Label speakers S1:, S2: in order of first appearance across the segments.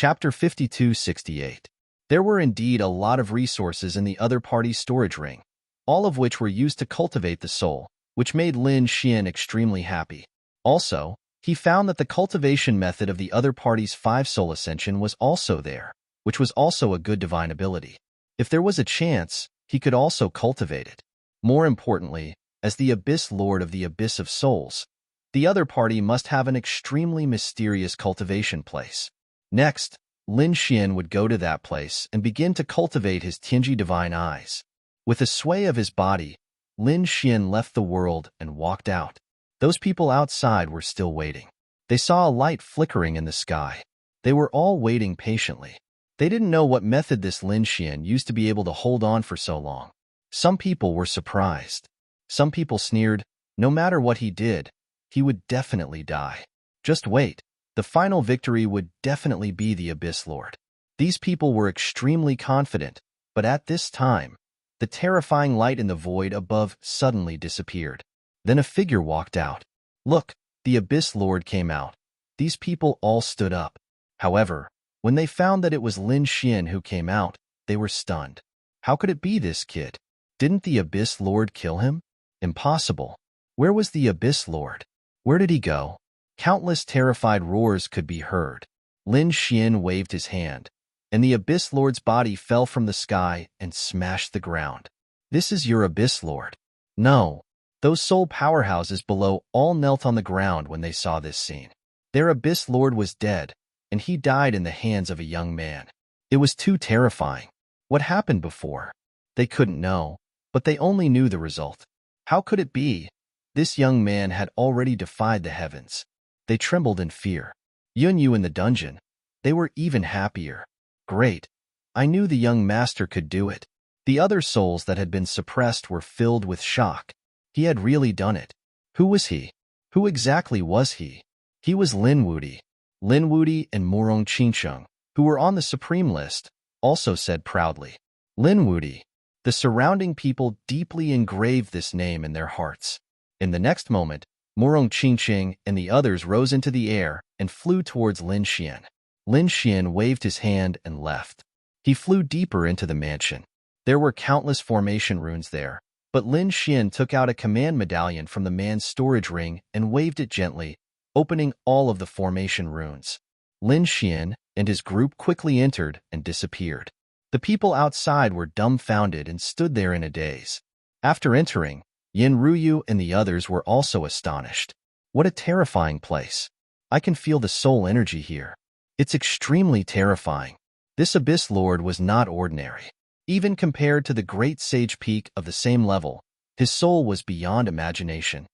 S1: Chapter 5268. There were indeed a lot of resources in the other party's storage ring, all of which were used to cultivate the soul, which made Lin Xian extremely happy. Also, he found that the cultivation method of the other party's 5-soul ascension was also there, which was also a good divine ability. If there was a chance, he could also cultivate it. More importantly, as the Abyss Lord of the Abyss of Souls, the other party must have an extremely mysterious cultivation place. Next, Lin Xian would go to that place and begin to cultivate his Tianji divine eyes. With a sway of his body, Lin Xian left the world and walked out. Those people outside were still waiting. They saw a light flickering in the sky. They were all waiting patiently. They didn't know what method this Lin Xian used to be able to hold on for so long. Some people were surprised. Some people sneered, no matter what he did, he would definitely die. Just wait. The final victory would definitely be the Abyss Lord. These people were extremely confident, but at this time, the terrifying light in the void above suddenly disappeared. Then a figure walked out. Look, the Abyss Lord came out. These people all stood up. However, when they found that it was Lin Xian who came out, they were stunned. How could it be this kid? Didn't the Abyss Lord kill him? Impossible. Where was the Abyss Lord? Where did he go? Countless terrified roars could be heard. Lin Xian waved his hand, and the Abyss Lord's body fell from the sky and smashed the ground. This is your Abyss Lord. No. Those soul powerhouses below all knelt on the ground when they saw this scene. Their Abyss Lord was dead, and he died in the hands of a young man. It was too terrifying. What happened before? They couldn't know, but they only knew the result. How could it be? This young man had already defied the heavens. They trembled in fear. Yun Yu in the dungeon. They were even happier. Great. I knew the young master could do it. The other souls that had been suppressed were filled with shock. He had really done it. Who was he? Who exactly was he? He was Lin Wudi. Lin Wudi and Morong Qingsheng, who were on the supreme list, also said proudly, Lin Wudi. The surrounding people deeply engraved this name in their hearts. In the next moment, Morong Qingsheng and the others rose into the air and flew towards Lin Xian. Lin Xian waved his hand and left. He flew deeper into the mansion. There were countless formation runes there, but Lin Xian took out a command medallion from the man's storage ring and waved it gently, opening all of the formation runes. Lin Xian and his group quickly entered and disappeared. The people outside were dumbfounded and stood there in a daze. After entering, Yin Ruyu and the others were also astonished. What a terrifying place. I can feel the soul energy here. It's extremely terrifying. This Abyss Lord was not ordinary. Even compared to the great sage peak of the same level, his soul was beyond imagination.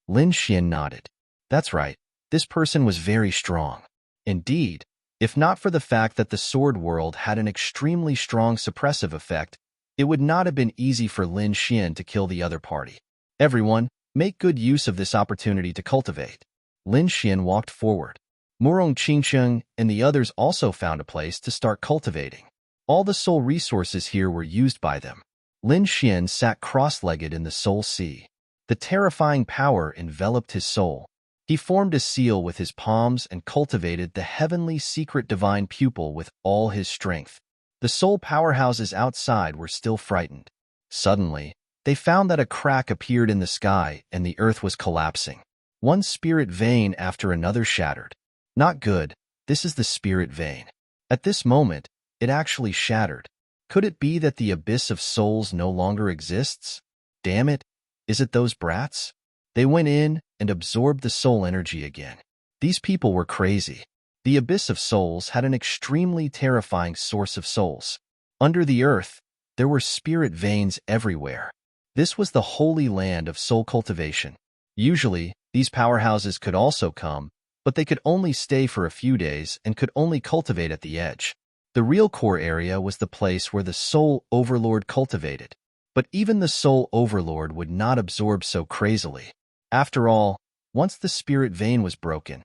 S1: Lin Xian nodded. That's right, this person was very strong. Indeed, if not for the fact that the sword world had an extremely strong suppressive effect, it would not have been easy for Lin Xian to kill the other party. Everyone, make good use of this opportunity to cultivate. Lin Xian walked forward. Morong Qingsheng and the others also found a place to start cultivating. All the soul resources here were used by them. Lin Xian sat cross-legged in the soul sea. The terrifying power enveloped his soul. He formed a seal with his palms and cultivated the heavenly secret divine pupil with all his strength. The soul powerhouses outside were still frightened. Suddenly, they found that a crack appeared in the sky and the earth was collapsing. One spirit vein after another shattered. Not good, this is the spirit vein. At this moment, it actually shattered. Could it be that the Abyss of Souls no longer exists? Damn it, is it those brats? They went in and absorbed the soul energy again. These people were crazy. The Abyss of Souls had an extremely terrifying source of souls. Under the earth, there were spirit veins everywhere. This was the holy land of soul cultivation. Usually, these powerhouses could also come, but they could only stay for a few days and could only cultivate at the edge. The real core area was the place where the Soul Overlord cultivated. But even the Soul Overlord would not absorb so crazily. After all, once the spirit vein was broken,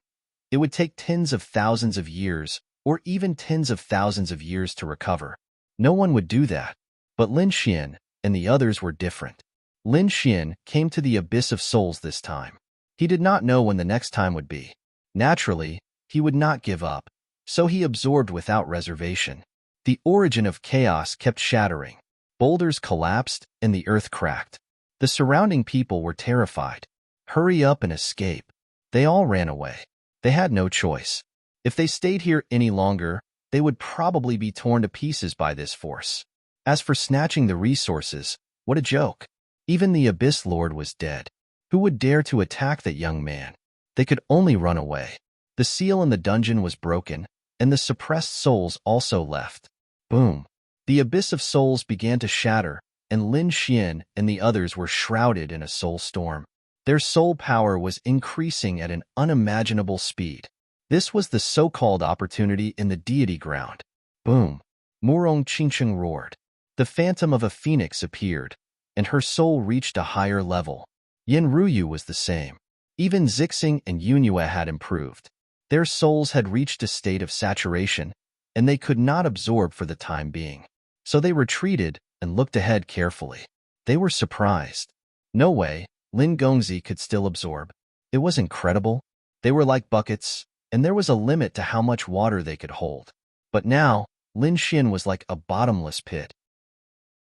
S1: it would take tens of thousands of years, or even tens of thousands of years to recover. No one would do that. But Lin Xian and the others were different. Lin Xian came to the Abyss of Souls this time. He did not know when the next time would be. Naturally, he would not give up. so he absorbed without reservation. The origin of chaos kept shattering. Boulders collapsed and the earth cracked. The surrounding people were terrified. Hurry up and escape. They all ran away. They had no choice. If they stayed here any longer, they would probably be torn to pieces by this force. As for snatching the resources, what a joke. Even the Abyss Lord was dead. Who would dare to attack that young man? They could only run away. The seal in the dungeon was broken, and the suppressed souls also left. Boom. The abyss of souls began to shatter, and Lin Xian and the others were shrouded in a soul storm. Their soul power was increasing at an unimaginable speed. This was the so-called opportunity in the deity ground. Boom. Murong Qingcheng roared. The phantom of a phoenix appeared, and her soul reached a higher level. Yin Ruyu was the same. Even Zixing and Yunyue had improved. Their souls had reached a state of saturation, and they could not absorb for the time being. So they retreated and looked ahead carefully. They were surprised. No way, Lin Gongzi could still absorb. It was incredible. They were like buckets, and there was a limit to how much water they could hold. But now, Lin Xin was like a bottomless pit.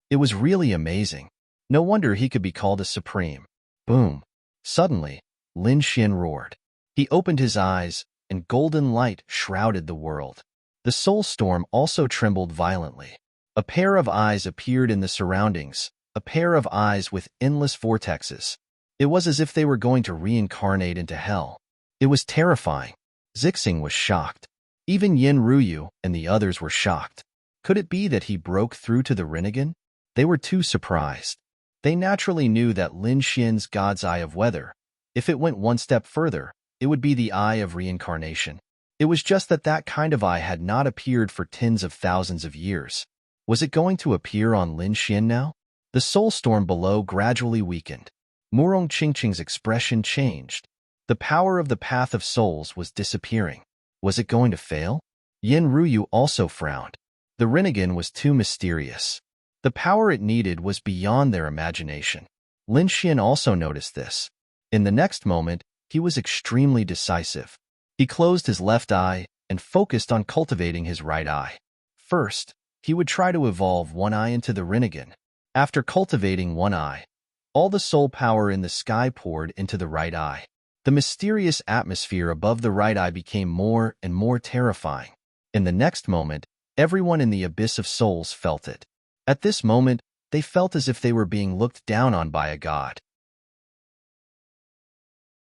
S1: It was really amazing. No wonder he could be called a supreme. Boom. Suddenly, Lin Xin roared. He opened his eyes, and golden light shrouded the world. The soul storm also trembled violently. A pair of eyes appeared in the surroundings, a pair of eyes with endless vortexes. It was as if they were going to reincarnate into hell. It was terrifying. Zixing was shocked. Even Yin Ruyu and the others were shocked. Could it be that he broke through to the Rinnegan? They were too surprised. They naturally knew that Lin Xian's God's Eye of Weather, if it went one step further, it would be the Eye of Reincarnation. It was just that that kind of eye had not appeared for tens of thousands of years. Was it going to appear on Lin Xian now? The soul storm below gradually weakened. Murong Qingcheng's expression changed. The power of the Path of Souls was disappearing. Was it going to fail? Yin Ruyu also frowned. The Rinnegan was too mysterious. The power it needed was beyond their imagination. Lin Xian also noticed this. In the next moment, he was extremely decisive. He closed his left eye and focused on cultivating his right eye. First, he would try to evolve one eye into the Rinnegan. After cultivating one eye, all the soul power in the sky poured into the right eye. The mysterious atmosphere above the right eye became more and more terrifying. In the next moment, everyone in the Abyss of Souls felt it. At this moment, they felt as if they were being looked down on by a god.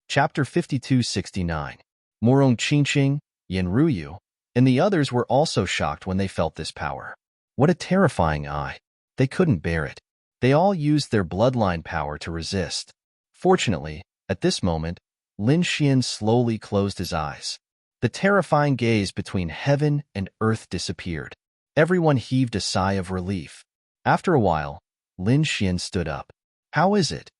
S1: Chapter 5269. Murong Qingcheng, Yin Ruyu, and the others were also shocked when they felt this power. What a terrifying eye. They couldn't bear it. They all used their bloodline power to resist. Fortunately, at this moment, Lin Xian slowly closed his eyes. The terrifying gaze between heaven and earth disappeared. Everyone heaved a sigh of relief. After a while, Lin Xian stood up. How is it?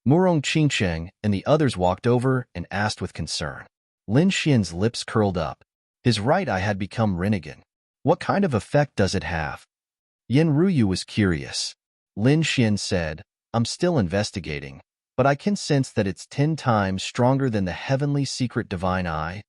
S1: Murong Qingcheng and the others walked over and asked with concern. Lin Xian's lips curled up. His right eye had become Rinnegan. What kind of effect does it have? Yin Ruyu was curious. Lin Xian said, I'm still investigating, but I can sense that it's 10 times stronger than the heavenly secret divine eye.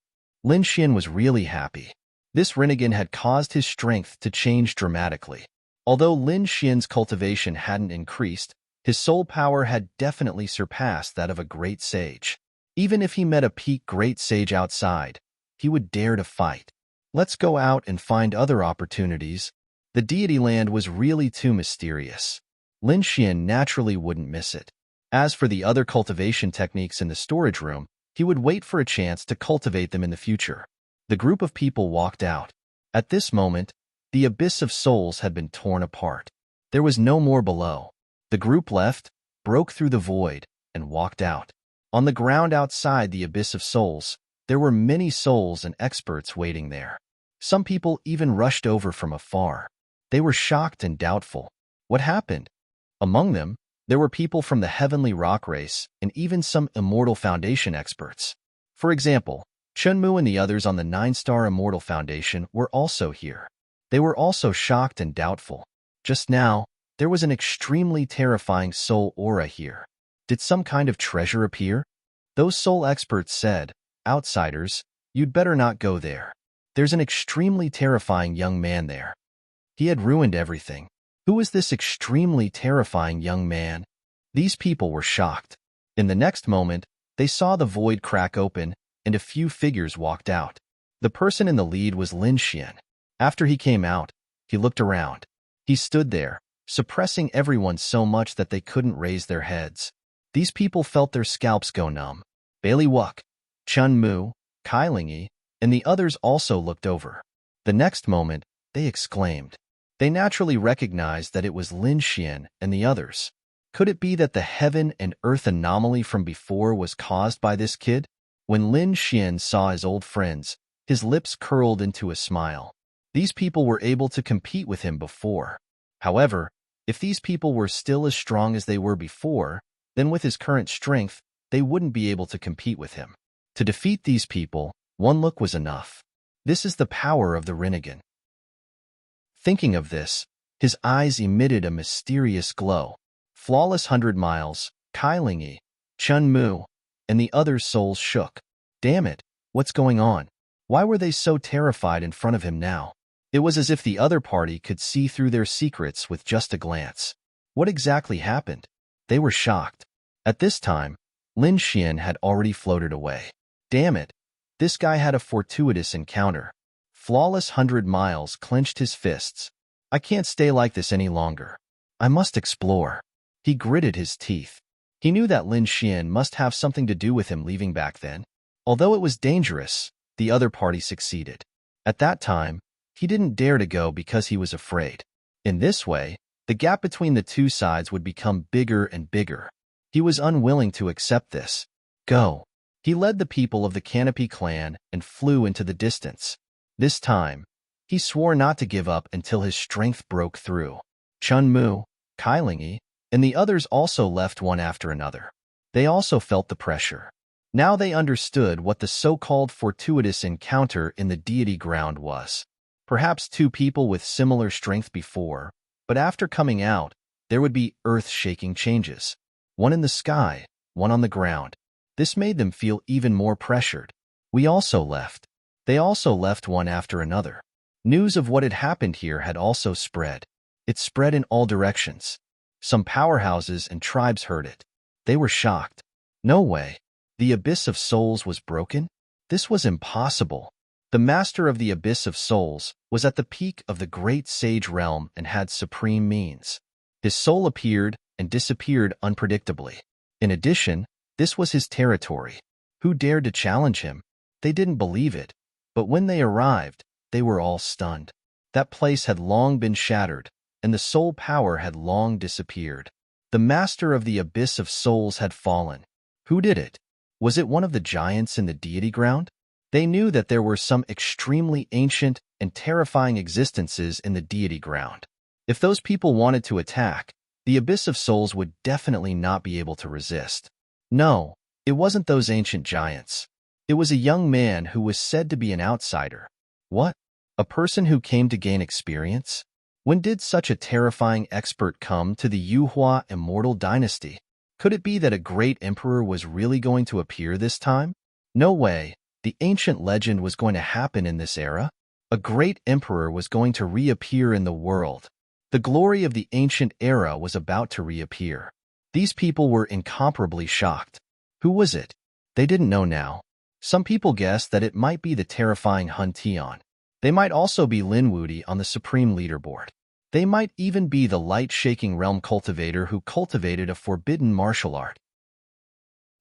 S1: Lin Xian was really happy. This Rinnegan had caused his strength to change dramatically. Although Lin Xian's cultivation hadn't increased, his soul power had definitely surpassed that of a great sage. Even if he met a peak great sage outside, he would dare to fight. Let's go out and find other opportunities. The deity land was really too mysterious. Lin Xian naturally wouldn't miss it. As for the other cultivation techniques in the storage room, he would wait for a chance to cultivate them in the future. The group of people walked out. At this moment, the Abyss of Souls had been torn apart. There was no more below. The group left, broke through the void, and walked out. On the ground outside the Abyss of Souls, there were many souls and experts waiting there. Some people even rushed over from afar. They were shocked and doubtful. What happened? Among them, there were people from the Heavenly Rock race and even some Immortal Foundation experts. For example, Chunmu and the others on the 9-star Immortal Foundation were also here. They were also shocked and doubtful. Just now, there was an extremely terrifying soul aura here. Did some kind of treasure appear? Those soul experts said, outsiders, you'd better not go there. There's an extremely terrifying young man there. He had ruined everything. Who was this extremely terrifying young man? These people were shocked. In the next moment, they saw the void crack open, and a few figures walked out. The person in the lead was Lin Xian. After he came out, he looked around. He stood there, suppressing everyone so much that they couldn't raise their heads. These people felt their scalps go numb. Bailey Wuck, Chun Mu, Kai Lingyi, and the others also looked over. The next moment, they exclaimed. They naturally recognized that it was Lin Xian and the others. Could it be that the heaven and earth anomaly from before was caused by this kid? When Lin Xian saw his old friends, his lips curled into a smile. These people were able to compete with him before. However, if these people were still as strong as they were before, then with his current strength, they wouldn't be able to compete with him. To defeat these people, one look was enough. This is the power of the Rinnegan. Thinking of this, his eyes emitted a mysterious glow. Flawless 100 miles, Kai Lingyi, Chun Mu, and the others' souls shook. Damn it, what's going on? Why were they so terrified in front of him now? It was as if the other party could see through their secrets with just a glance. What exactly happened? They were shocked. At this time, Lin Xian had already floated away. Damn it, this guy had a fortuitous encounter. Flawless 100 miles clenched his fists. I can't stay like this any longer. I must explore. He gritted his teeth. He knew that Lin Xian must have something to do with him leaving back then. Although it was dangerous, the other party succeeded. At that time, he didn't dare to go because he was afraid. In this way, the gap between the two sides would become bigger and bigger. He was unwilling to accept this. Go. He led the people of the Canopy clan and flew into the distance. This time, he swore not to give up until his strength broke through. Chun Mu, Kai Lingyi, and the others also left one after another. They also felt the pressure. Now they understood what the so-called fortuitous encounter in the deity ground was. Perhaps two people with similar strength before, but after coming out, there would be earth-shaking changes. One in the sky, one on the ground. This made them feel even more pressured. We also left. They also left one after another. News of what had happened here had also spread. It spread in all directions. Some powerhouses and tribes heard it. They were shocked. No way. The Abyss of Souls was broken? This was impossible. The Master of the Abyss of Souls was at the peak of the Great Sage Realm and had supreme means. His soul appeared and disappeared unpredictably. In addition, this was his territory. Who dared to challenge him? They didn't believe it. But when they arrived, they were all stunned. That place had long been shattered, and the soul power had long disappeared. The Master of the Abyss of Souls had fallen. Who did it? Was it one of the giants in the deity ground? They knew that there were some extremely ancient and terrifying existences in the deity ground. If those people wanted to attack, the Abyss of Souls would definitely not be able to resist. No, it wasn't those ancient giants. It was a young man who was said to be an outsider. What? A person who came to gain experience? When did such a terrifying expert come to the Yuhua immortal dynasty? Could it be that a great emperor was really going to appear this time? No way. The ancient legend was going to happen in this era. A great emperor was going to reappear in the world. The glory of the ancient era was about to reappear. These people were incomparably shocked. Who was it? They didn't know now. Some people guessed that it might be the terrifying Hun Tian. They might also be Lin Wudi on the supreme leaderboard. They might even be the light-shaking realm cultivator who cultivated a forbidden martial art.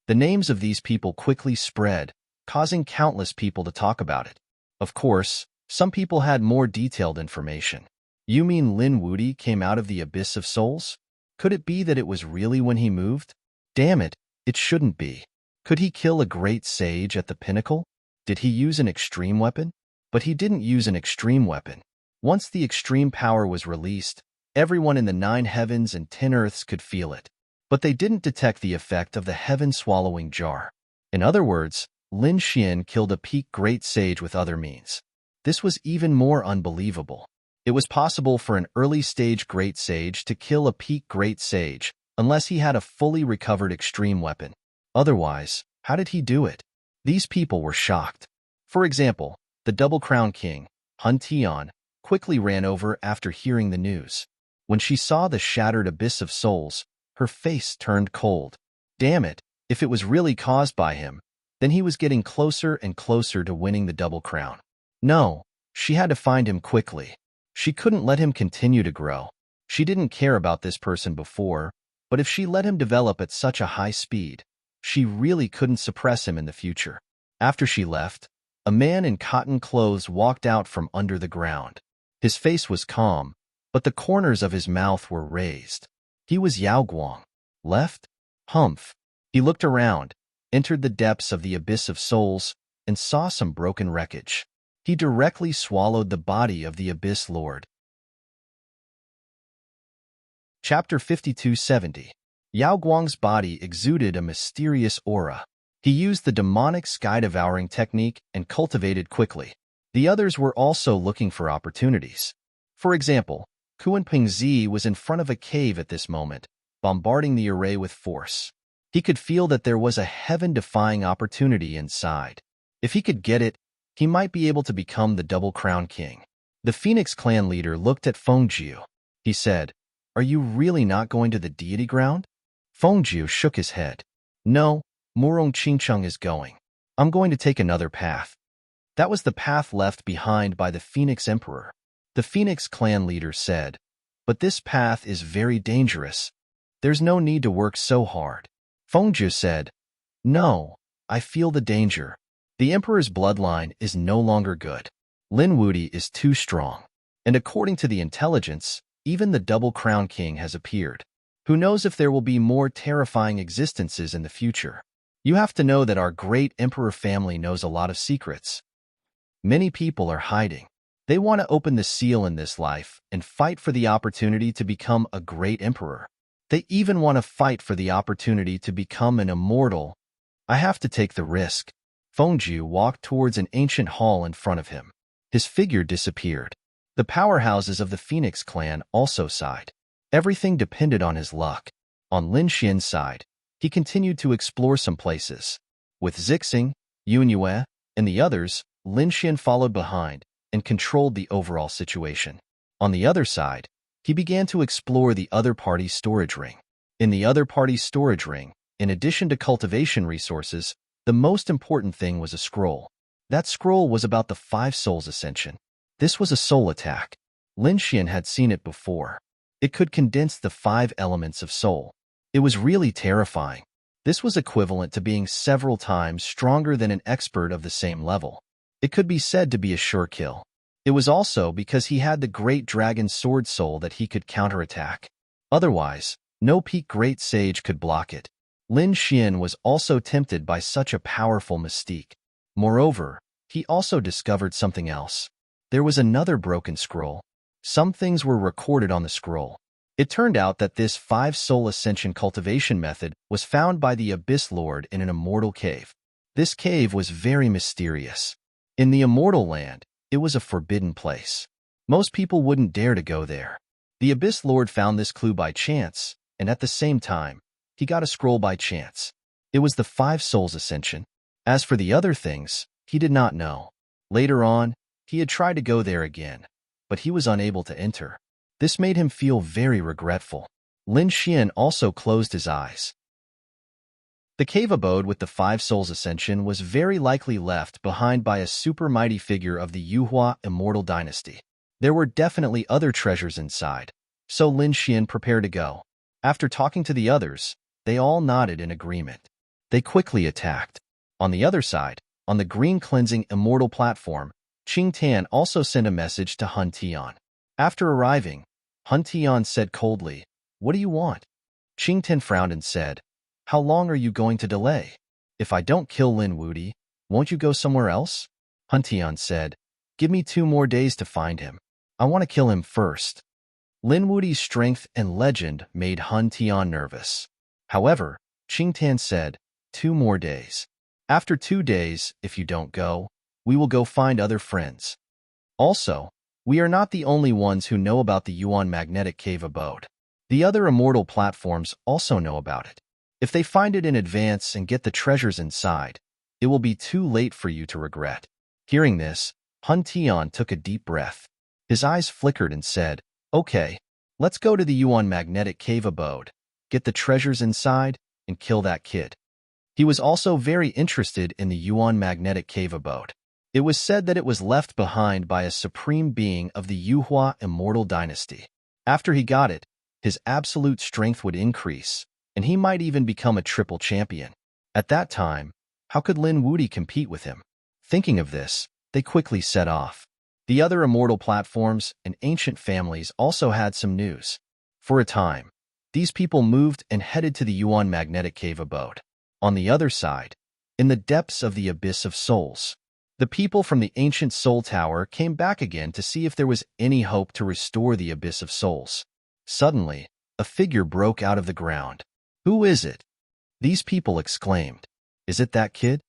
S1: The names of these people quickly spread, causing countless people to talk about it. Of course, some people had more detailed information. You mean Lin Wudi came out of the Abyss of Souls? Could it be that it was really when he moved? Damn it, it shouldn't be. Could he kill a great sage at the pinnacle? Did he use an extreme weapon? But he didn't use an extreme weapon. Once the extreme power was released, everyone in the 9 heavens and 10 earths could feel it. But they didn't detect the effect of the heaven-swallowing jar. In other words, Lin Xian killed a peak great sage with other means. This was even more unbelievable. It was possible for an early-stage great sage to kill a peak great sage, unless he had a fully recovered extreme weapon. Otherwise, how did he do it? These people were shocked. For example, The Double Crown King, Hun Tian, quickly ran over after hearing the news. When she saw the shattered abyss of souls, her face turned cold. Damn it, if it was really caused by him, then he was getting closer and closer to winning the Double Crown. No, she had to find him quickly. She couldn't let him continue to grow. She didn't care about this person before, but if she let him develop at such a high speed, she really couldn't suppress him in the future. After she left, a man in cotton clothes walked out from under the ground. His face was calm, but the corners of his mouth were raised. He was Yao Guang. Left? Humph. He looked around, entered the depths of the abyss of souls, and saw some broken wreckage. He directly swallowed the body of the Abyss Lord. Chapter 5270. Yao Guang's body exuded a mysterious aura. He used the demonic sky-devouring technique and cultivated quickly. The others were also looking for opportunities. For example, Kuan Pingzi was in front of a cave at this moment, bombarding the array with force. He could feel that there was a heaven-defying opportunity inside. If he could get it, he might be able to become the Double Crown King. The Phoenix clan leader looked at Fengjiu. He said, "Are you really not going to the deity ground?" Fengjiu shook his head. "No, Murong Qingcheng is going. I'm going to take another path." That was the path left behind by the Phoenix Emperor. The Phoenix clan leader said, "But this path is very dangerous. There's no need to work so hard." Fengjiu said, "No, I feel the danger. The Emperor's bloodline is no longer good. Lin Wudi is too strong. And according to the intelligence, even the Double Crown King has appeared. Who knows if there will be more terrifying existences in the future? You have to know that our great Emperor family knows a lot of secrets. Many people are hiding. They want to open the seal in this life and fight for the opportunity to become a great emperor. They even want to fight for the opportunity to become an immortal. I have to take the risk." Fengjiu walked towards an ancient hall in front of him. His figure disappeared. The powerhouses of the Phoenix clan also sighed. Everything depended on his luck. On Lin Xian's side, he continued to explore some places. With Zixing, Yunyue, and the others, Lin Xian followed behind and controlled the overall situation. On the other side, he began to explore the other party's storage ring. In the other party's storage ring, in addition to cultivation resources, the most important thing was a scroll. That scroll was about the 5 souls ascension. This was a soul attack. Lin Xian had seen it before. It could condense the 5 elements of soul. It was really terrifying. This was equivalent to being several times stronger than an expert of the same level. It could be said to be a sure kill. It was also because he had the Great Dragon Sword Soul that he could counterattack. Otherwise, no peak Great Sage could block it. Lin Xian was also tempted by such a powerful mystique. Moreover, he also discovered something else. There was another broken scroll. Some things were recorded on the scroll. It turned out that this 5-soul ascension cultivation method was found by the Abyss Lord in an immortal cave. This cave was very mysterious. In the immortal land, it was a forbidden place. Most people wouldn't dare to go there. The Abyss Lord found this clue by chance, and at the same time, he got a scroll by chance. It was the 5 souls ascension. As for the other things, he did not know. Later on, he had tried to go there again, but he was unable to enter. This made him feel very regretful. Lin Xian also closed his eyes. The cave abode with the 5 souls ascension was very likely left behind by a super mighty figure of the Yuhua immortal dynasty. There were definitely other treasures inside, so Lin Xian prepared to go. After talking to the others, they all nodded in agreement. They quickly attacked. On the other side, on the green cleansing immortal platform, Qing Tan also sent a message to Hun Tian. After arriving, Hun Tian said coldly, "What do you want?" Qing Tan frowned and said, "How long are you going to delay? If I don't kill Lin Wudi, won't you go somewhere else?" Hun Tian said, "Give me 2 more days to find him. I want to kill him first." Lin Wudi's strength and legend made Hun Tian nervous. However, Qing Tan said, 2 more days. After 2 days, if you don't go, we will go find other friends. Also, we are not the only ones who know about the Yuan magnetic cave abode. The other immortal platforms also know about it. If they find it in advance and get the treasures inside, it will be too late for you to regret. Hearing this, Hun Tian took a deep breath. His eyes flickered and said, "Okay, let's go to the Yuan magnetic cave abode, get the treasures inside, and kill that kid." He was also very interested in the Yuan magnetic cave abode. It was said that it was left behind by a supreme being of the Yuhua immortal dynasty. After he got it, his absolute strength would increase, and he might even become a triple champion. At that time, how could Lin Wudi compete with him? Thinking of this, they quickly set off. The other immortal platforms and ancient families also had some news. For a time, these people moved and headed to the Yuan magnetic cave abode. On the other side, in the depths of the Abyss of Souls, the people from the ancient Soul Tower came back again to see if there was any hope to restore the Abyss of Souls. Suddenly, a figure broke out of the ground. "Who is it?" these people exclaimed. "Is it that kid?"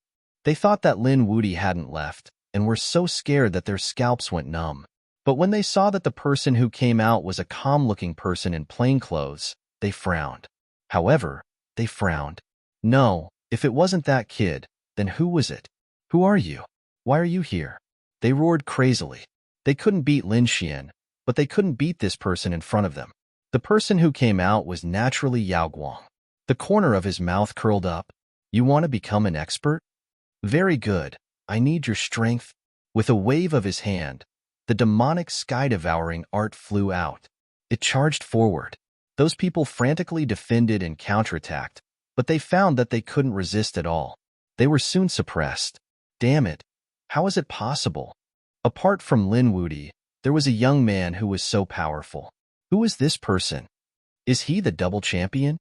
S1: They thought that Lin Wudi hadn't left, and were so scared that their scalps went numb. But when they saw that the person who came out was a calm-looking person in plain clothes, they frowned. However, they frowned. No, if it wasn't that kid, then who was it? "Who are you? Why are you here?" They roared crazily. They couldn't beat Lin Xian, but they couldn't beat this person in front of them. The person who came out was naturally Yao Guang. The corner of his mouth curled up. "You want to become an expert? Very good. I need your strength." With a wave of his hand, the demonic sky-devouring art flew out. It charged forward. Those people frantically defended and counterattacked, but they found that they couldn't resist at all. They were soon suppressed. Damn it. How is it possible? Apart from Lin Wudi, there was a young man who was so powerful. Who is this person? Is he the double champion?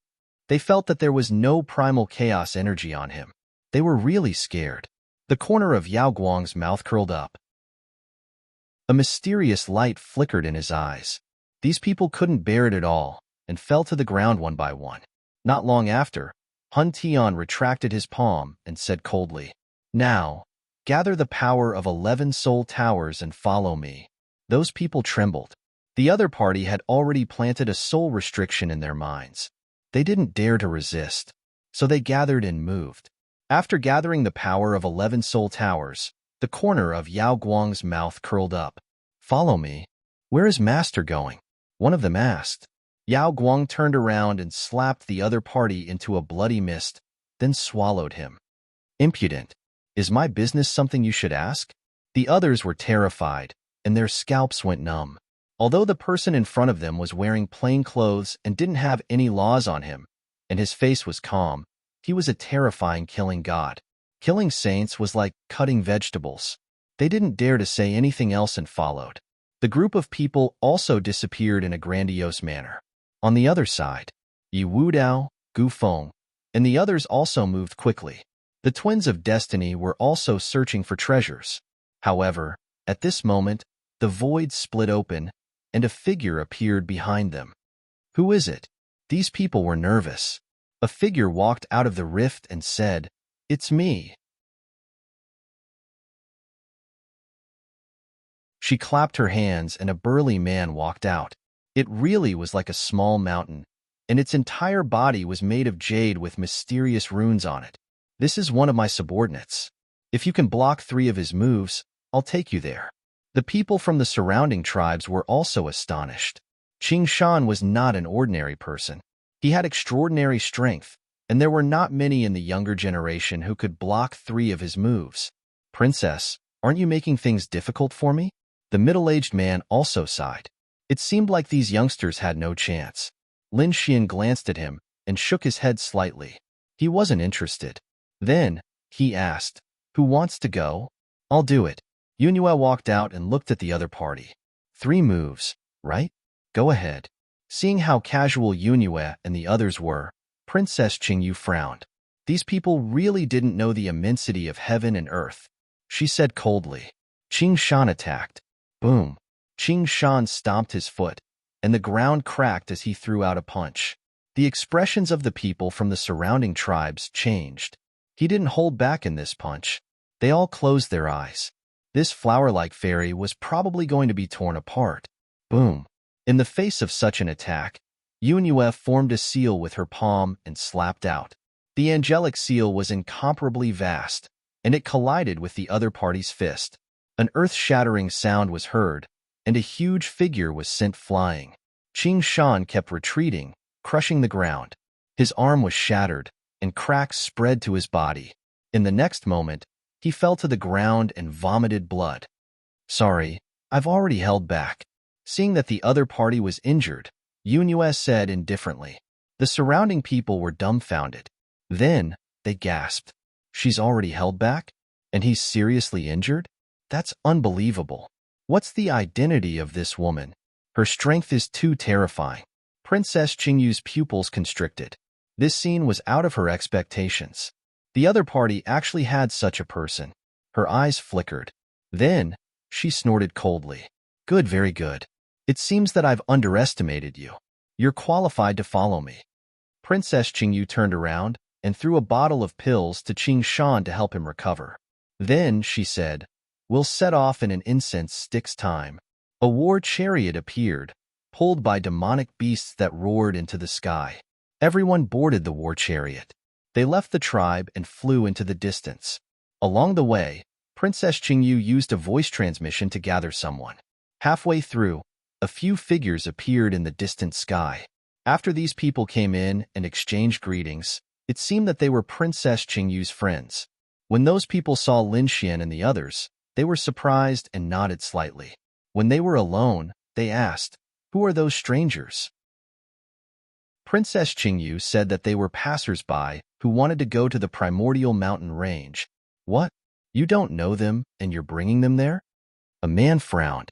S1: They felt that there was no primal chaos energy on him. They were really scared. The corner of Yao Guang's mouth curled up. A mysterious light flickered in his eyes. These people couldn't bear it at all, and fell to the ground one by one. Not long after, Hun Tian retracted his palm and said coldly, "Now, gather the power of 11 soul towers and follow me." Those people trembled. The other party had already planted a soul restriction in their minds. They didn't dare to resist, so they gathered and moved. After gathering the power of 11 soul towers, the corner of Yao Guang's mouth curled up. "Follow me. Where is Master going?" one of them asked. Yao Guang turned around and slapped the other party into a bloody mist, then swallowed him. "Impudent. Is my business something you should ask?" The others were terrified, and their scalps went numb. Although the person in front of them was wearing plain clothes and didn't have any laws on him, and his face was calm, he was a terrifying killing god. Killing saints was like cutting vegetables. They didn't dare to say anything else and followed. The group of people also disappeared in a grandiose manner. On the other side, Yi Wudao, Gu Feng, and the others also moved quickly. The twins of destiny were also searching for treasures. However, at this moment, the void split open, and a figure appeared behind them. Who is it? These people were nervous. A figure walked out of the rift and said, "It's me." She clapped her hands and a burly man walked out. It really was like a small mountain, and its entire body was made of jade with mysterious runes on it. "This is one of my subordinates. If you can block 3 of his moves, I'll take you there." The people from the surrounding tribes were also astonished. Qing Shan was not an ordinary person. He had extraordinary strength, and there were not many in the younger generation who could block 3 of his moves. "Princess, aren't you making things difficult for me?" The middle-aged man also sighed. It seemed like these youngsters had no chance. Lin Xian glanced at him and shook his head slightly. He wasn't interested. Then, he asked, "Who wants to go?" "I'll do it." Yunhua walked out and looked at the other party. 3 moves, right? Go ahead. Seeing how casual Yunhua and the others were, Princess Qingyu frowned. These people really didn't know the immensity of heaven and earth. She said coldly. Qing Shan attacked. Boom. Qing Shan stomped his foot, and the ground cracked as he threw out a punch. The expressions of the people from the surrounding tribes changed. He didn't hold back in this punch. They all closed their eyes. This flower-like fairy was probably going to be torn apart. Boom. In the face of such an attack, Yunhua formed a seal with her palm and slapped out. The angelic seal was incomparably vast, and it collided with the other party's fist. An earth-shattering sound was heard, and a huge figure was sent flying. Qing Shan kept retreating, crushing the ground. His arm was shattered, and cracks spread to his body. In the next moment, he fell to the ground and vomited blood. Sorry, I've already held back. Seeing that the other party was injured, Yunue said indifferently. The surrounding people were dumbfounded. Then, they gasped. She's already held back? And he's seriously injured? That's unbelievable. What's the identity of this woman? Her strength is too terrifying. Princess Qingyu's pupils constricted. This scene was out of her expectations. The other party actually had such a person. Her eyes flickered. Then, she snorted coldly. Good, very good. It seems that I've underestimated you. You're qualified to follow me. Princess Qingyu turned around and threw a bottle of pills to Qing Shan to help him recover. Then, she said, we'll set off in an incense stick's time. A war chariot appeared, pulled by demonic beasts that roared into the sky. Everyone boarded the war chariot. They left the tribe and flew into the distance. Along the way, Princess Qingyu used a voice transmission to gather someone. Halfway through, a few figures appeared in the distant sky. After these people came in and exchanged greetings, it seemed that they were Princess Qingyu's friends. When those people saw Lin Xian and the others, they were surprised and nodded slightly. When they were alone, they asked, "Who are those strangers?" Princess Qingyu said that they were passers-by who wanted to go to the primordial mountain range. What? You don't know them and you're bringing them there? A man frowned.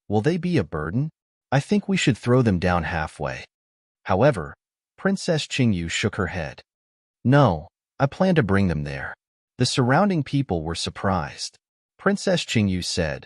S1: Will they be a burden? I think we should throw them down halfway. However, Princess Qingyu shook her head. No, I plan to bring them there. The surrounding people were surprised. Princess Qingyu said,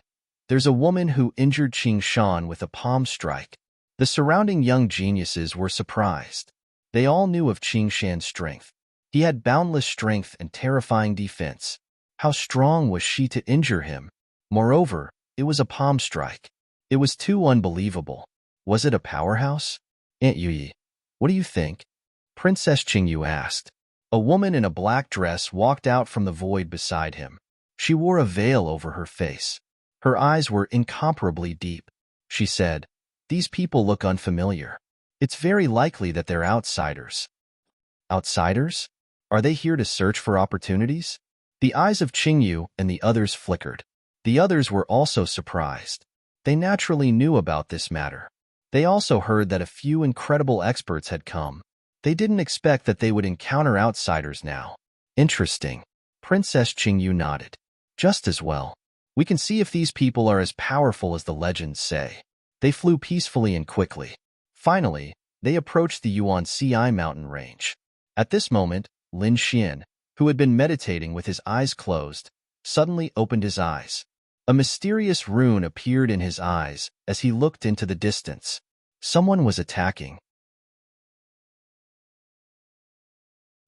S1: there's a woman who injured Qing Shan with a palm strike. The surrounding young geniuses were surprised. They all knew of Qing Shan's strength. He had boundless strength and terrifying defense. How strong was she to injure him? Moreover, it was a palm strike. It was too unbelievable. Was it a powerhouse? Aunt Yuyi, what do you think? Princess Qingyu asked. A woman in a black dress walked out from the void beside him. She wore a veil over her face. Her eyes were incomparably deep. She said, these people look unfamiliar. It's very likely that they're outsiders. Outsiders? Are they here to search for opportunities? The eyes of Qingyu and the others flickered. The others were also surprised. They naturally knew about this matter. They also heard that a few incredible experts had come. They didn't expect that they would encounter outsiders now. Interesting. Princess Qingyu nodded. Just as well. We can see if these people are as powerful as the legends say. They flew peacefully and quickly. Finally, they approached the Yuanci mountain range. At this moment, Lin Xian, who had been meditating with his eyes closed, suddenly opened his eyes. A mysterious rune appeared in his eyes as he looked into the distance. Someone was attacking.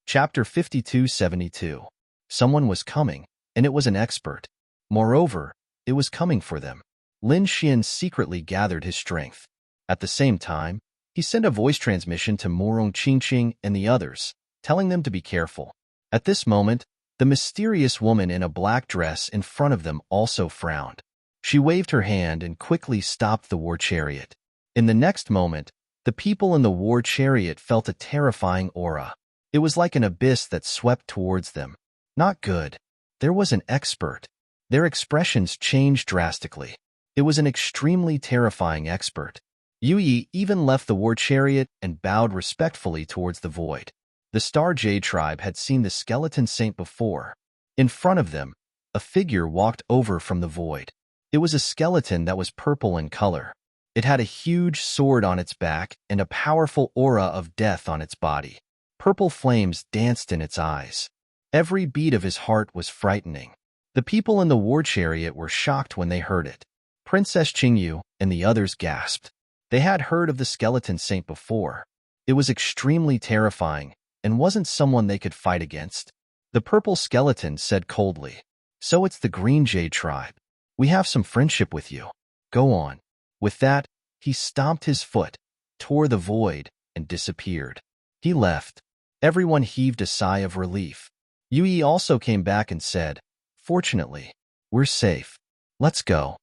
S1: Chapter 5272. Someone was coming, and it was an expert. Moreover, it was coming for them. Lin Xian secretly gathered his strength. At the same time, he sent a voice transmission to Morong Qingqing and the others, telling them to be careful. At this moment, the mysterious woman in a black dress in front of them also frowned. She waved her hand and quickly stopped the war chariot. In the next moment, the people in the war chariot felt a terrifying aura. It was like an abyss that swept towards them. Not good. There was an expert. Their expressions changed drastically. It was an extremely terrifying expert. Yuyi even left the war chariot and bowed respectfully towards the void. The Star Jade tribe had seen the skeleton saint before. In front of them, a figure walked over from the void. It was a skeleton that was purple in color. It had a huge sword on its back and a powerful aura of death on its body. Purple flames danced in its eyes. Every beat of his heart was frightening. The people in the war chariot were shocked when they heard it. Princess Qingyu and the others gasped. They had heard of the skeleton saint before. It was extremely terrifying and wasn't someone they could fight against. The purple skeleton said coldly, "So it's the Green Jade tribe. We have some friendship with you. Go on." With that, he stomped his foot, tore the void, and disappeared. He left. Everyone heaved a sigh of relief. Yui also came back and said, "Fortunately, we're safe." Let's go.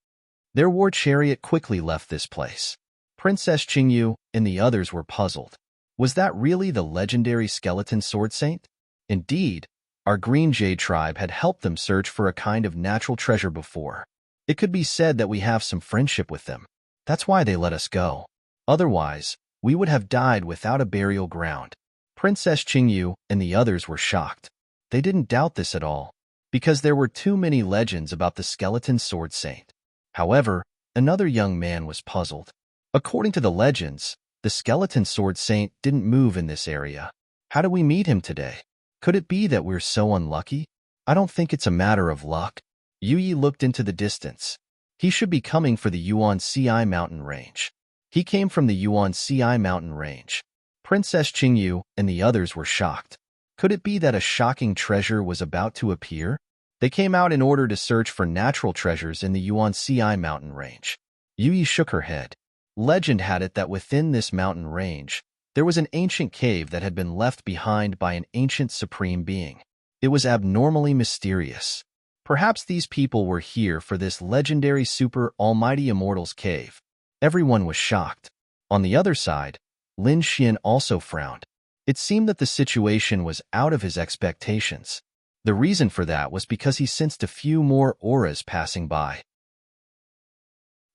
S1: Their war chariot quickly left this place. Princess Qingyu and the others were puzzled. Was that really the legendary skeleton sword saint? Indeed, our Green Jade tribe had helped them search for a kind of natural treasure before. It could be said that we have some friendship with them. That's why they let us go. Otherwise, we would have died without a burial ground. Princess Qingyu and the others were shocked. They didn't doubt this at all, because there were too many legends about the skeleton sword saint. However, another young man was puzzled. According to the legends, the skeleton sword saint didn't move in this area. How do we meet him today? Could it be that we're so unlucky? I don't think it's a matter of luck. Yu looked into the distance. He should be coming for the Yuan Ci mountain range. He came from the Yuan Ci mountain range. Princess Qingyu and the others were shocked. Could it be that a shocking treasure was about to appear? They came out in order to search for natural treasures in the Yuan Ci mountain range. Yu shook her head. Legend had it that within this mountain range, there was an ancient cave that had been left behind by an ancient supreme being. It was abnormally mysterious. Perhaps these people were here for this legendary super almighty immortal's cave. Everyone was shocked. On the other side, Lin Xian also frowned. It seemed that the situation was out of his expectations. The reason for that was because he sensed a few more auras passing by.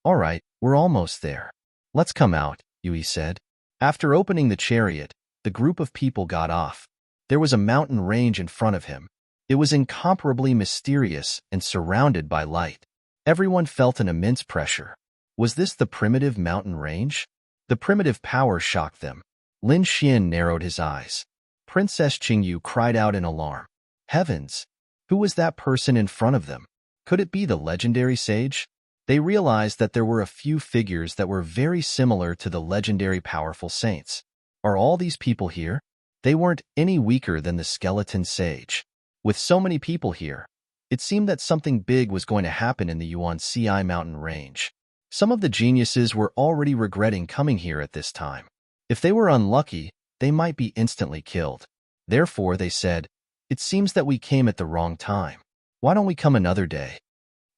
S1: All right, we're almost there. Let's come out, Yui said. After opening the chariot, the group of people got off. There was a mountain range in front of him. It was incomparably mysterious and surrounded by light. Everyone felt an immense pressure. Was this the primitive mountain range? The primitive power shocked them. Lin Xian narrowed his eyes. Princess Qingyu cried out in alarm. Heavens! Who was that person in front of them? Could it be the legendary sage? They realized that there were a few figures that were very similar to the legendary powerful saints. Are all these people here? They weren't any weaker than the skeleton sage. With so many people here, it seemed that something big was going to happen in the Yuan Ci mountain range. Some of the geniuses were already regretting coming here at this time. If they were unlucky, they might be instantly killed. Therefore, they said, it seems that we came at the wrong time. Why don't we come another day?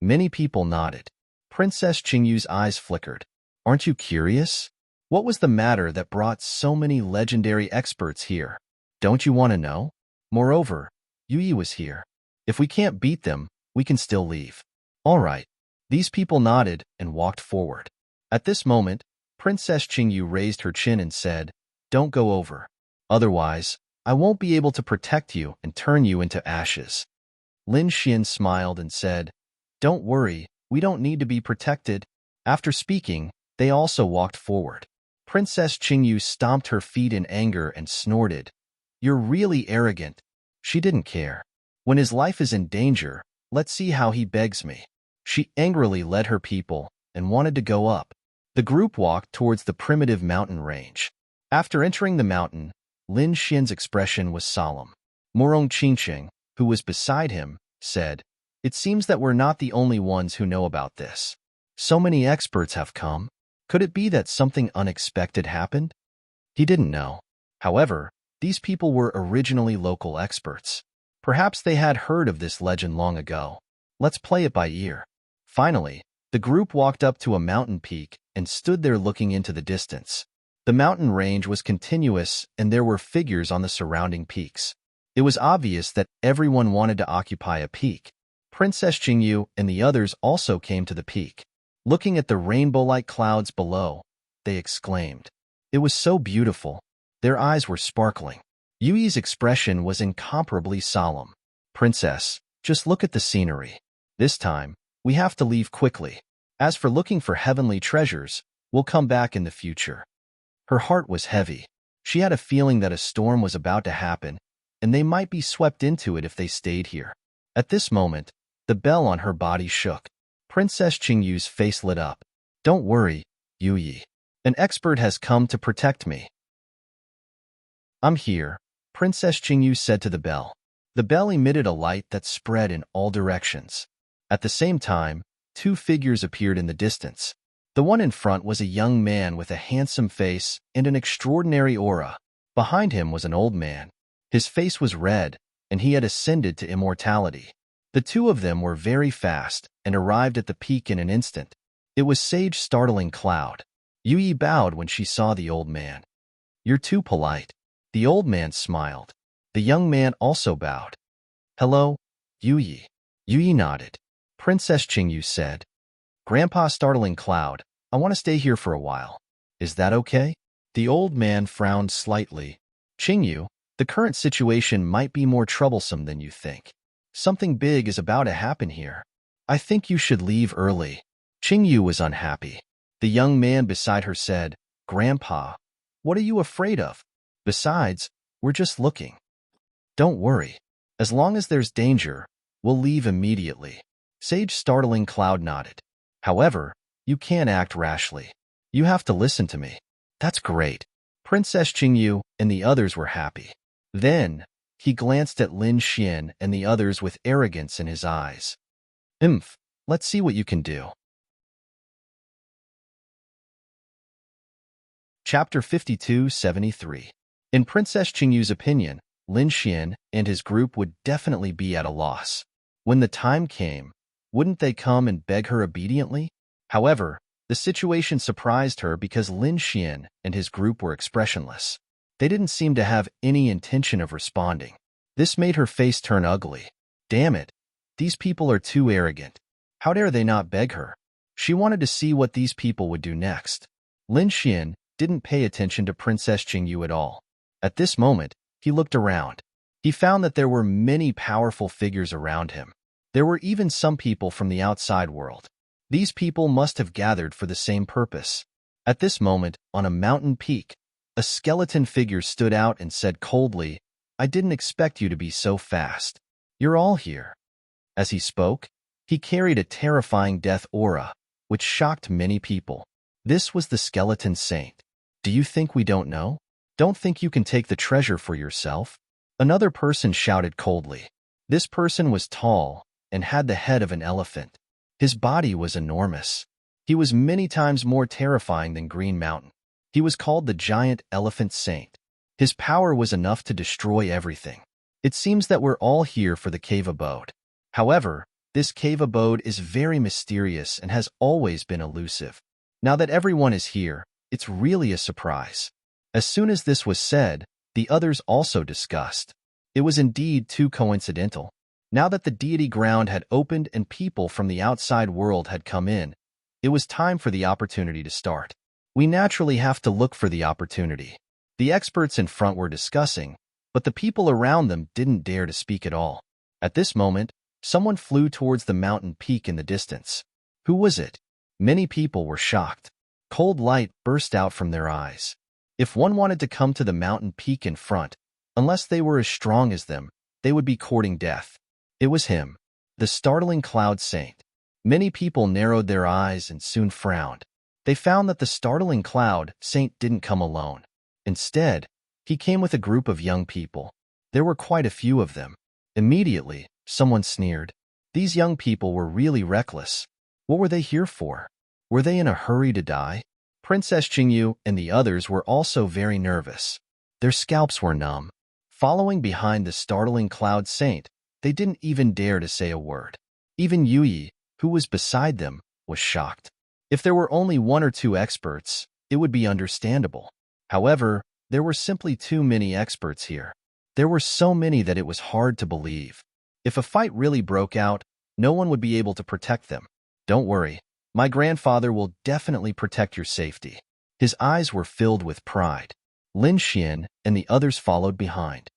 S1: Many people nodded. Princess Qingyu's eyes flickered. Aren't you curious? What was the matter that brought so many legendary experts here? Don't you want to know? Moreover, Yui was here. If we can't beat them, we can still leave. All right. These people nodded and walked forward. At this moment, Princess Qingyu raised her chin and said, Don't go over. Otherwise, I won't be able to protect you and turn you into ashes. Lin Xian smiled and said, Don't worry, we don't need to be protected. After speaking, they also walked forward. Princess Qingyu stomped her feet in anger and snorted. You're really arrogant. She didn't care. When his life is in danger, let's see how he begs me. She angrily led her people and wanted to go up. The group walked towards the primitive mountain range. After entering the mountain, Lin Xian's expression was solemn. Morong Qingqing, who was beside him, said, It seems that we're not the only ones who know about this. So many experts have come. Could it be that something unexpected happened? He didn't know. However, these people were originally local experts. Perhaps they had heard of this legend long ago. Let's play it by ear. Finally, the group walked up to a mountain peak and stood there looking into the distance. The mountain range was continuous and there were figures on the surrounding peaks. It was obvious that everyone wanted to occupy a peak. Princess Qingyu and the others also came to the peak. Looking at the rainbow-like clouds below, they exclaimed. It was so beautiful. Their eyes were sparkling. Yui's expression was incomparably solemn. Princess, just look at the scenery. This time, we have to leave quickly. As for looking for heavenly treasures, we'll come back in the future. Her heart was heavy. She had a feeling that a storm was about to happen, and they might be swept into it if they stayed here. At this moment, the bell on her body shook. Princess Qingyu's face lit up. Don't worry, Yui. An expert has come to protect me. I'm here, Princess Qingyu said to the bell. The bell emitted a light that spread in all directions. At the same time, two figures appeared in the distance. The one in front was a young man with a handsome face and an extraordinary aura. Behind him was an old man. His face was red, and he had ascended to immortality. The two of them were very fast and arrived at the peak in an instant. It was Sage Startling Cloud. Yui bowed when she saw the old man. "You're too polite." The old man smiled. The young man also bowed. "Hello, Yui." Yui nodded. Princess Qingyu said, "Grandpa Startling Cloud, I want to stay here for a while. Is that okay?" The old man frowned slightly. "Qingyu, the current situation might be more troublesome than you think. Something big is about to happen here. I think you should leave early." Qingyu was unhappy. The young man beside her said, "Grandpa, what are you afraid of? Besides, we're just looking." "Don't worry. As long as there's danger, we'll leave immediately." Sage Startling Cloud nodded. "However, you can't act rashly. You have to listen to me." "That's great." Princess Qingyu and the others were happy. Then, he glanced at Lin Xian and the others with arrogance in his eyes. Let's see what you can do." Chapter 52-73. In Princess Qingyu's opinion, Lin Xian and his group would definitely be at a loss. When the time came, wouldn't they come and beg her obediently? However, the situation surprised her because Lin Xian and his group were expressionless. They didn't seem to have any intention of responding. This made her face turn ugly. Damn it, these people are too arrogant. How dare they not beg her? She wanted to see what these people would do next. Lin Xian didn't pay attention to Princess Qingyu at all. At this moment, he looked around. He found that there were many powerful figures around him. There were even some people from the outside world. These people must have gathered for the same purpose. At this moment, on a mountain peak, a skeleton figure stood out and said coldly, "I didn't expect you to be so fast. You're all here." As he spoke, he carried a terrifying death aura, which shocked many people. This was the skeleton saint. "Do you think we don't know? Don't think you can take the treasure for yourself?" Another person shouted coldly. This person was tall and had the head of an elephant. His body was enormous. He was many times more terrifying than Green Mountain. He was called the Giant Elephant Saint. His power was enough to destroy everything. It seems that we're all here for the cave abode. However, this cave abode is very mysterious and has always been elusive. Now that everyone is here, it's really a surprise. As soon as this was said, the others also discussed. It was indeed too coincidental. Now that the deity ground had opened and people from the outside world had come in, it was time for the opportunity to start. We naturally have to look for the opportunity. The experts in front were discussing, but the people around them didn't dare to speak at all. At this moment, someone flew towards the mountain peak in the distance. Who was it? Many people were shocked. Cold light burst out from their eyes. If one wanted to come to the mountain peak in front, unless they were as strong as them, they would be courting death. It was him, the Startling Cloud Saint. Many people narrowed their eyes and soon frowned. They found that the Startling Cloud Saint didn't come alone. Instead, he came with a group of young people. There were quite a few of them. Immediately, someone sneered. These young people were really reckless. What were they here for? Were they in a hurry to die? Princess Qingyu and the others were also very nervous. Their scalps were numb. Following behind the Startling Cloud Saint, they didn't even dare to say a word. Even Yui, who was beside them, was shocked. If there were only one or two experts, it would be understandable. However, there were simply too many experts here. There were so many that it was hard to believe. If a fight really broke out, no one would be able to protect them. "Don't worry. My grandfather will definitely protect your safety." His eyes were filled with pride. Lin Xian and the others followed behind.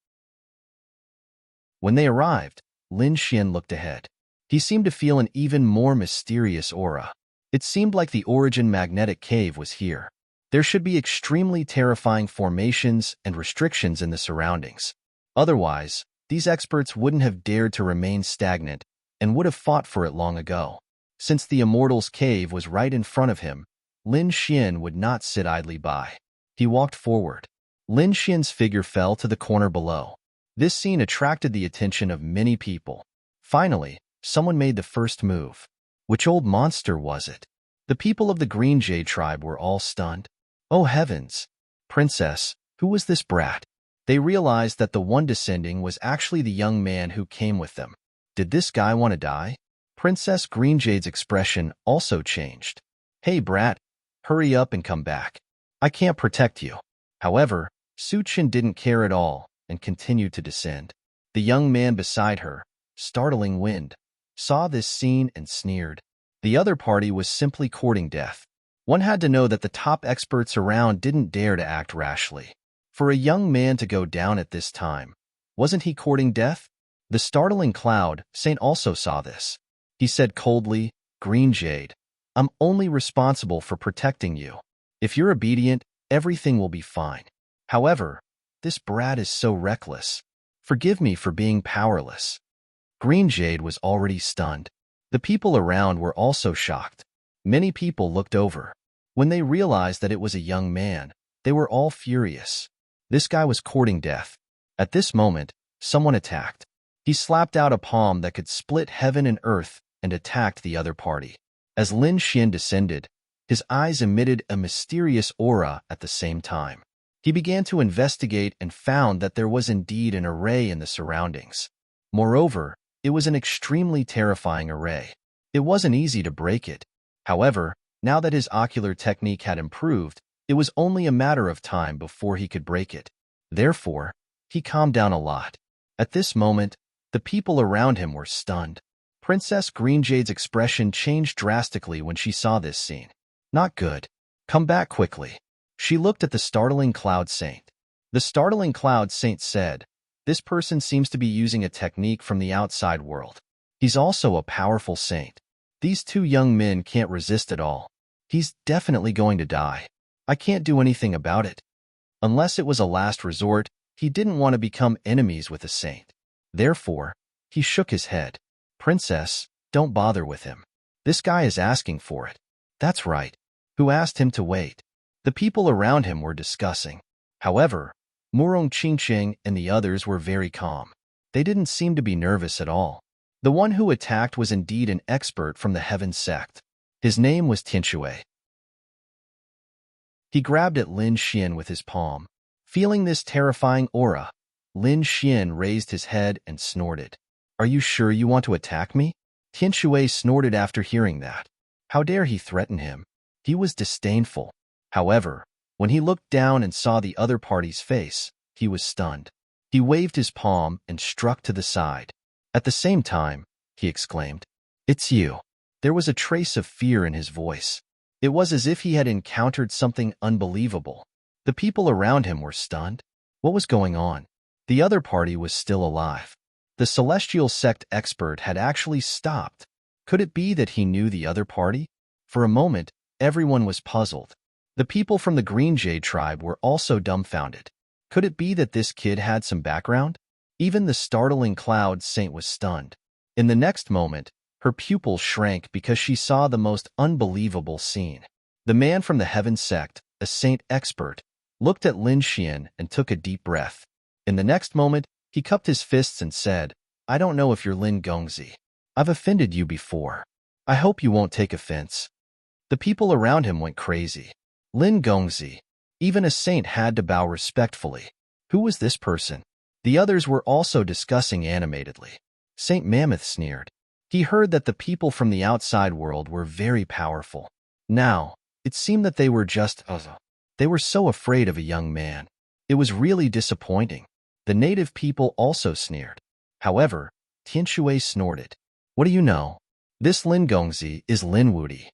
S1: When they arrived, Lin Xian looked ahead. He seemed to feel an even more mysterious aura. It seemed like the Origin Magnetic Cave was here. There should be extremely terrifying formations and restrictions in the surroundings. Otherwise, these experts wouldn't have dared to remain stagnant and would have fought for it long ago. Since the Immortal's Cave was right in front of him, Lin Xian would not sit idly by. He walked forward. Lin Xian's figure fell to the corner below. This scene attracted the attention of many people. Finally, someone made the first move. Which old monster was it? The people of the Green Jade tribe were all stunned. Oh heavens! Princess, who was this brat? They realized that the one descending was actually the young man who came with them. Did this guy want to die? Princess Greenjade's expression also changed. Hey brat, hurry up and come back. I can't protect you. However, Suchin didn't care at all and continued to descend. The young man beside her, startling wind, saw this scene and sneered. The other party was simply courting death. One had to know that the top experts around didn't dare to act rashly. For a young man to go down at this time, wasn't he courting death? The startling cloud saint also saw this. He said coldly, Green Jade, I'm only responsible for protecting you. If you're obedient, everything will be fine. However, this brat is so reckless. Forgive me for being powerless. Green Jade was already stunned. The people around were also shocked. Many people looked over. When they realized that it was a young man, they were all furious. This guy was courting death. At this moment, someone attacked. He slapped out a palm that could split heaven and earth and attacked the other party. As Lin Xian descended, his eyes emitted a mysterious aura at the same time. He began to investigate and found that there was indeed an array in the surroundings. Moreover, it was an extremely terrifying array. It wasn't easy to break it. However, now that his ocular technique had improved, it was only a matter of time before he could break it. Therefore, he calmed down a lot. At this moment, the people around him were stunned. Princess Greenjade's expression changed drastically when she saw this scene. Not good. Come back quickly. She looked at the startling cloud saint. The startling cloud saint said, this person seems to be using a technique from the outside world. He's also a powerful saint. These two young men can't resist at all. He's definitely going to die. I can't do anything about it. Unless it was a last resort, he didn't want to become enemies with a saint. Therefore, he shook his head. Princess, don't bother with him. This guy is asking for it. That's right. Who asked him to wait? The people around him were discussing. However, Murong Qingqing and the others were very calm. They didn't seem to be nervous at all. The one who attacked was indeed an expert from the Heaven sect. His name was Tianshui. He grabbed at Lin Xian with his palm. Feeling this terrifying aura, Lin Xian raised his head and snorted. Are you sure you want to attack me? Tianshui snorted after hearing that. How dare he threaten him? He was disdainful. However, when he looked down and saw the other party's face, he was stunned. He waved his palm and struck to the side. At the same time, he exclaimed, It's you. There was a trace of fear in his voice. It was as if he had encountered something unbelievable. The people around him were stunned. What was going on? The other party was still alive. The celestial sect expert had actually stopped. Could it be that he knew the other party? For a moment, everyone was puzzled. The people from the Green Jade tribe were also dumbfounded. Could it be that this kid had some background? Even the startling cloud saint was stunned. In the next moment, her pupils shrank because she saw the most unbelievable scene. The man from the Heaven sect, a saint expert, looked at Lin Xian and took a deep breath. In the next moment, he cupped his fists and said, I don't know if you're Lin Gongzi. I've offended you before. I hope you won't take offense. The people around him went crazy. Lin Gongzi. Even a saint had to bow respectfully. Who was this person? The others were also discussing animatedly. Saint Mammoth sneered. He heard that the people from the outside world were very powerful. Now, it seemed that they were they were so afraid of a young man. It was really disappointing. The native people also sneered. However, Tianshui snorted. What do you know? This Lin Gongzi is Lin Wudi.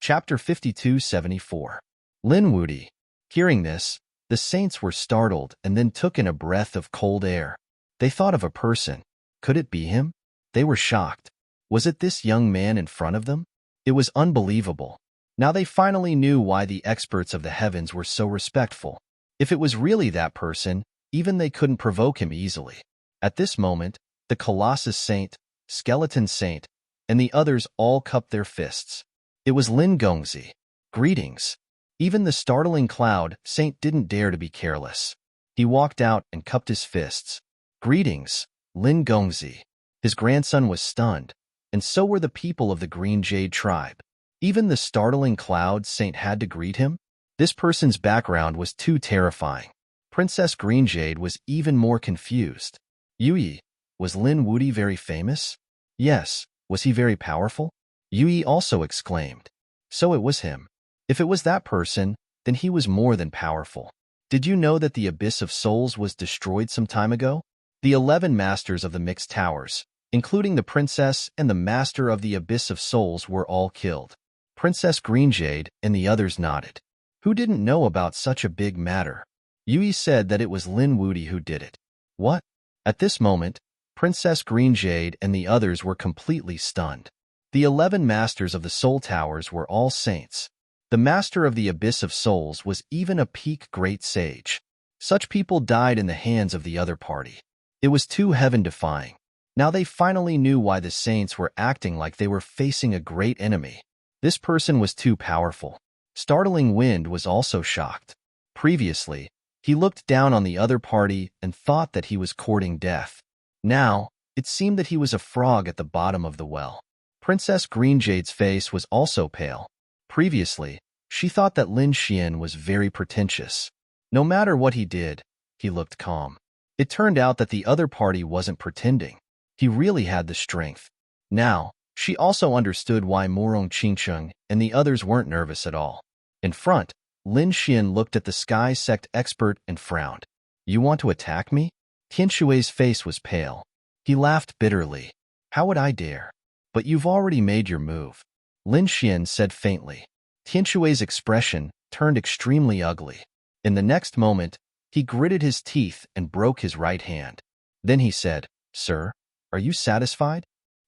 S1: Chapter 52-74. Lin Wudi. Hearing this, the saints were startled and then took in a breath of cold air. They thought of a person. Could it be him? They were shocked. Was it this young man in front of them? It was unbelievable. Now they finally knew why the experts of the heavens were so respectful. If it was really that person, even they couldn't provoke him easily. At this moment, the Colossus Saint, Skeleton Saint, and the others all cupped their fists. It was Lin Gongzi. Greetings. Even the startling cloud saint didn't dare to be careless. He walked out and cupped his fists. Greetings, Lin Gongzi. His grandson was stunned, and so were the people of the Green Jade tribe. Even the startling cloud saint had to greet him. This person's background was too terrifying. Princess Greenjade was even more confused. Yui, was Lin Wuti very famous? Yes. Was he very powerful? Yui also exclaimed. So it was him. If it was that person, then he was more than powerful. Did you know that the Abyss of Souls was destroyed some time ago? The 11 masters of the Mixed Towers, including the princess and the master of the Abyss of Souls, were all killed. Princess Greenjade and the others nodded. Who didn't know about such a big matter? Yui said that it was Lin Wuti who did it. What? At this moment, Princess Greenjade and the others were completely stunned. The 11 masters of the Soul Towers were all saints. The master of the Abyss of Souls was even a peak great sage. Such people died in the hands of the other party. It was too heaven-defying. Now they finally knew why the saints were acting like they were facing a great enemy. This person was too powerful. Startling Wind was also shocked. Previously, he looked down on the other party and thought that he was courting death. Now, it seemed that he was a frog at the bottom of the well. Princess Greenjade's face was also pale. Previously, she thought that Lin Xian was very pretentious. No matter what he did, he looked calm. It turned out that the other party wasn't pretending. He really had the strength. Now, she also understood why Morong Qingcheng and the others weren't nervous at all. In front, Lin Xian looked at the sky sect expert and frowned. You want to attack me? Tian Shui's face was pale. He laughed bitterly. How would I dare? But you've already made your move. Lin Xian said faintly. Tian Shui's expression turned extremely ugly. In the next moment, he gritted his teeth and broke his right hand. Then he said, Sir, are you satisfied?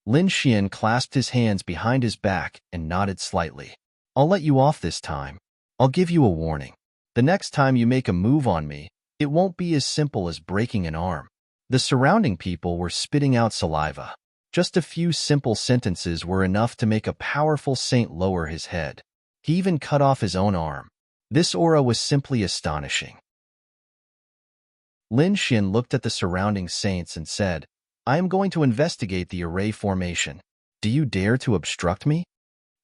S1: Lin Xian clasped his hands behind his back and nodded slightly. I'll let you off this time. I'll give you a warning. The next time you make a move on me, it won't be as simple as breaking an arm. The surrounding people were spitting out saliva. Just a few simple sentences were enough to make a powerful saint lower his head. He even cut off his own arm. This aura was simply astonishing. Lin Xian looked at the surrounding saints and said, I am going to investigate the array formation. Do you dare to obstruct me?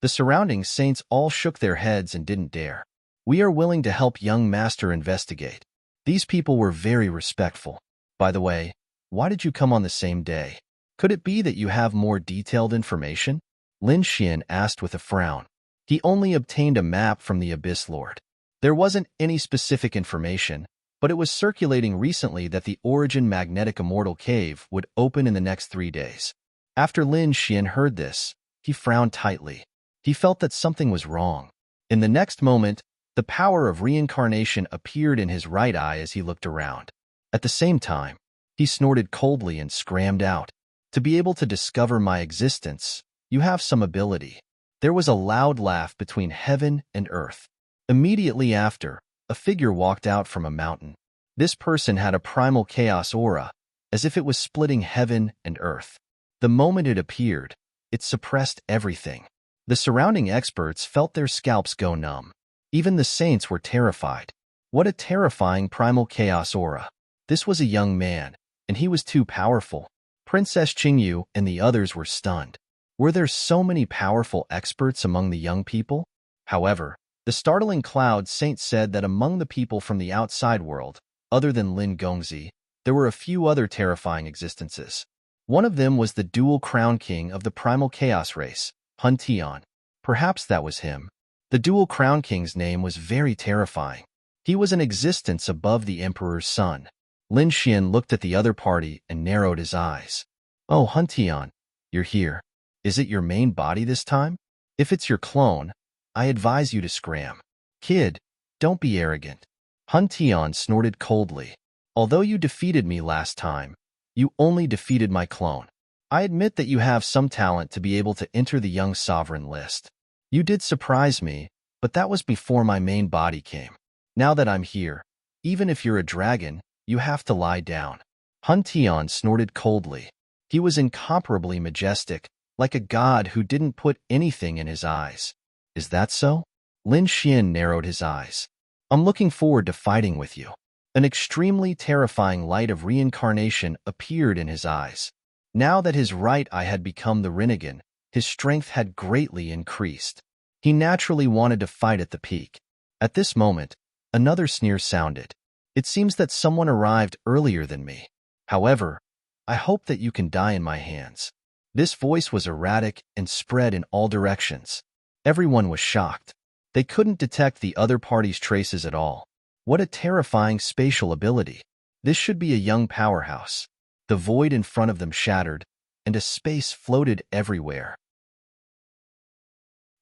S1: The surrounding saints all shook their heads and didn't dare. We are willing to help young master investigate. These people were very respectful. By the way, why did you come on the same day? Could it be that you have more detailed information? Lin Xian asked with a frown. He only obtained a map from the Abyss Lord. There wasn't any specific information, but it was circulating recently that the Origin Magnetic Immortal Cave would open in the next 3 days. After Lin Xian heard this, he frowned tightly. He felt that something was wrong. In the next moment, the power of reincarnation appeared in his right eye as he looked around. At the same time, he snorted coldly and screamed out, To be able to discover my existence, you have some ability. There was a loud laugh between heaven and earth. Immediately after, a figure walked out from a mountain. This person had a primal chaos aura, as if it was splitting heaven and earth. The moment it appeared, it suppressed everything. The surrounding experts felt their scalps go numb. Even the saints were terrified. What a terrifying primal chaos aura. This was a young man, and he was too powerful. Princess Qingyu and the others were stunned. Were there so many powerful experts among the young people? However, the startling Cloud Saint said that among the people from the outside world, other than Lin Gongzi, there were a few other terrifying existences. One of them was the dual crown king of the primal chaos race, Hun Tian. Perhaps that was him. The dual crown king's name was very terrifying. He was an existence above the emperor's son. Lin Xian looked at the other party and narrowed his eyes. Oh, Hun Tian, you're here. Is it your main body this time? If it's your clone, I advise you to scram. Kid, don't be arrogant. Hun Tian snorted coldly. Although you defeated me last time, you only defeated my clone. I admit that you have some talent to be able to enter the young sovereign list. You did surprise me, but that was before my main body came. Now that I'm here, even if you're a dragon, you have to lie down. Hun Tian snorted coldly. He was incomparably majestic, like a god who didn't put anything in his eyes. Is that so? Lin Xian narrowed his eyes. I'm looking forward to fighting with you. An extremely terrifying light of reincarnation appeared in his eyes. Now that his right eye had become the Rinnegan, his strength had greatly increased. He naturally wanted to fight at the peak. At this moment, another sneer sounded. It seems that someone arrived earlier than me. However, I hope that you can die in my hands." This voice was erratic and spread in all directions. Everyone was shocked. They couldn't detect the other party's traces at all. What a terrifying spatial ability. This should be a young powerhouse. The void in front of them shattered, and a space floated everywhere.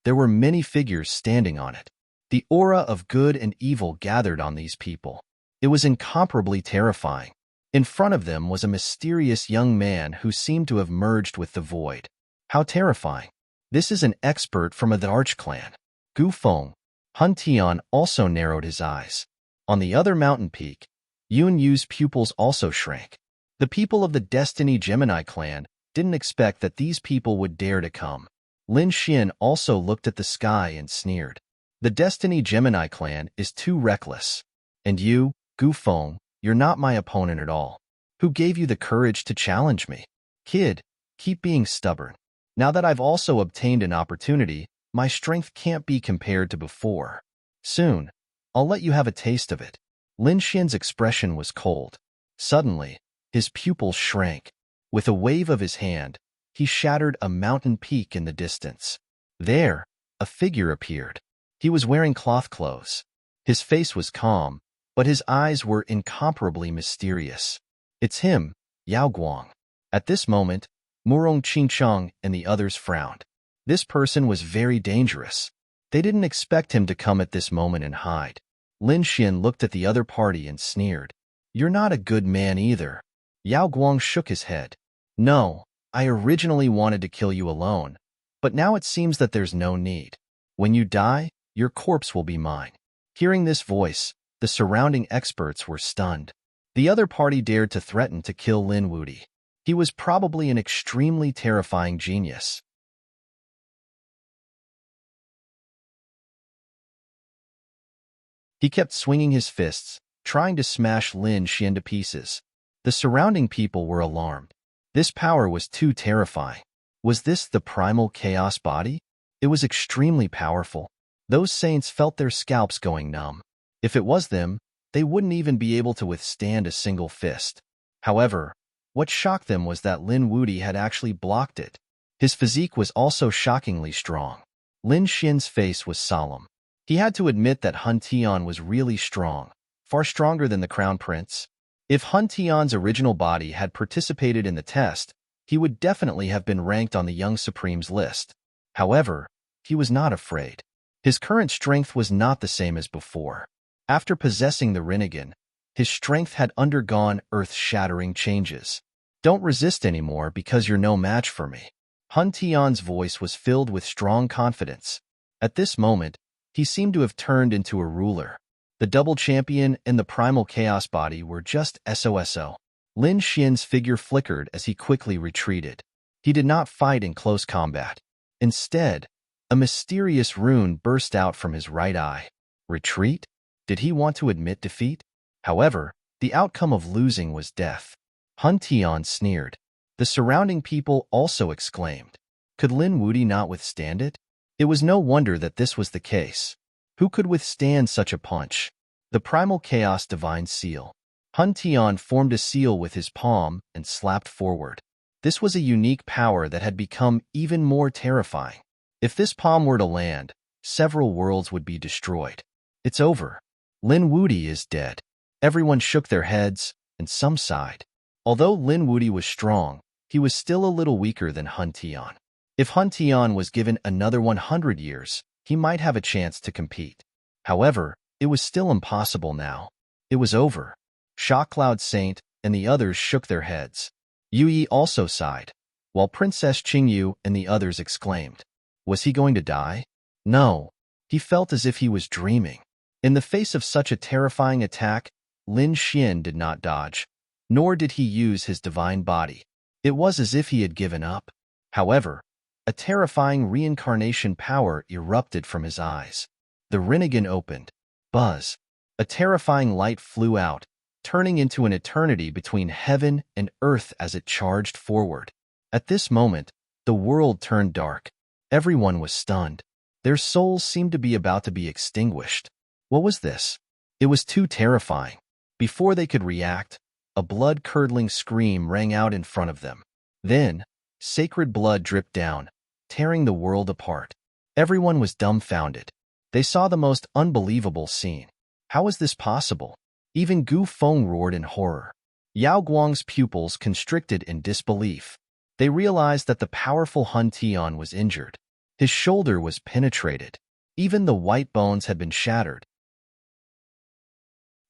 S1: There were many figures standing on it. The aura of good and evil gathered on these people. It was incomparably terrifying. In front of them was a mysterious young man who seemed to have merged with the void. How terrifying. This is an expert from the Arch clan. Gu Feng. Hun Tian also narrowed his eyes. On the other mountain peak, Yun Yu's pupils also shrank. The people of the Destiny Gemini clan didn't expect that these people would dare to come. Lin Xian also looked at the sky and sneered. The Destiny Gemini clan is too reckless. And you, Gu Feng, you're not my opponent at all. Who gave you the courage to challenge me? Kid, keep being stubborn. Now that I've also obtained an opportunity, my strength can't be compared to before. Soon, I'll let you have a taste of it. Lin Xian's expression was cold. Suddenly, his pupils shrank. With a wave of his hand, he shattered a mountain peak in the distance. There, a figure appeared. He was wearing cloth clothes. His face was calm, but his eyes were incomparably mysterious. It's him, Yao Guang. At this moment, Murong Qingcheng and the others frowned. This person was very dangerous. They didn't expect him to come at this moment and hide. Lin Xian looked at the other party and sneered. You're not a good man either. Yao Guang shook his head. No, I originally wanted to kill you alone, but now it seems that there's no need. When you die, your corpse will be mine. Hearing this voice, the surrounding experts were stunned. The other party dared to threaten to kill Lin Wudi. He was probably an extremely terrifying genius. He kept swinging his fists, trying to smash Lin Xian to pieces. The surrounding people were alarmed. This power was too terrifying. Was this the primal chaos body? It was extremely powerful. Those saints felt their scalps going numb. If it was them, they wouldn't even be able to withstand a single fist. However, what shocked them was that Lin Wudi had actually blocked it. His physique was also shockingly strong. Lin Xian's face was solemn. He had to admit that Hun Tian was really strong, far stronger than the Crown Prince. If Hun Tian's original body had participated in the test, he would definitely have been ranked on the Young Supreme's list. However, he was not afraid. His current strength was not the same as before. After possessing the Rinnegan, his strength had undergone earth-shattering changes. Don't resist anymore because you're no match for me. Hun Tian's voice was filled with strong confidence. At this moment, he seemed to have turned into a ruler. The double champion and the primal chaos body were just SOSO. Lin Xian's figure flickered as he quickly retreated. He did not fight in close combat. Instead, a mysterious rune burst out from his right eye. Retreat? Did he want to admit defeat? However, the outcome of losing was death. Hun Tian sneered. The surrounding people also exclaimed. Could Lin Wudi not withstand it? It was no wonder that this was the case. Who could withstand such a punch? The primal chaos divine seal. Hun Tian formed a seal with his palm and slapped forward. This was a unique power that had become even more terrifying. If this palm were to land, several worlds would be destroyed. It's over. Lin Wudi is dead. Everyone shook their heads, and some sighed. Although Lin Wudi was strong, he was still a little weaker than Hun Tian. If Hun Tian was given another 100 years, he might have a chance to compete. However, it was still impossible now. It was over. Shock Cloud Saint and the others shook their heads. Yu Yi also sighed, while Princess Qingyu and the others exclaimed. Was he going to die? No. He felt as if he was dreaming. In the face of such a terrifying attack, Lin Xian did not dodge, nor did he use his divine body. It was as if he had given up. However, a terrifying reincarnation power erupted from his eyes. The Rinnegan opened. Buzz. A terrifying light flew out, turning into an eternity between heaven and earth as it charged forward. At this moment, the world turned dark. Everyone was stunned. Their souls seemed to be about to be extinguished. What was this? It was too terrifying. Before they could react, a blood-curdling scream rang out in front of them. Then, sacred blood dripped down, tearing the world apart. Everyone was dumbfounded. They saw the most unbelievable scene. How was this possible? Even Gu Feng roared in horror. Yao Guang's pupils constricted in disbelief. They realized that the powerful Hun Tian was injured. His shoulder was penetrated. Even the white bones had been shattered.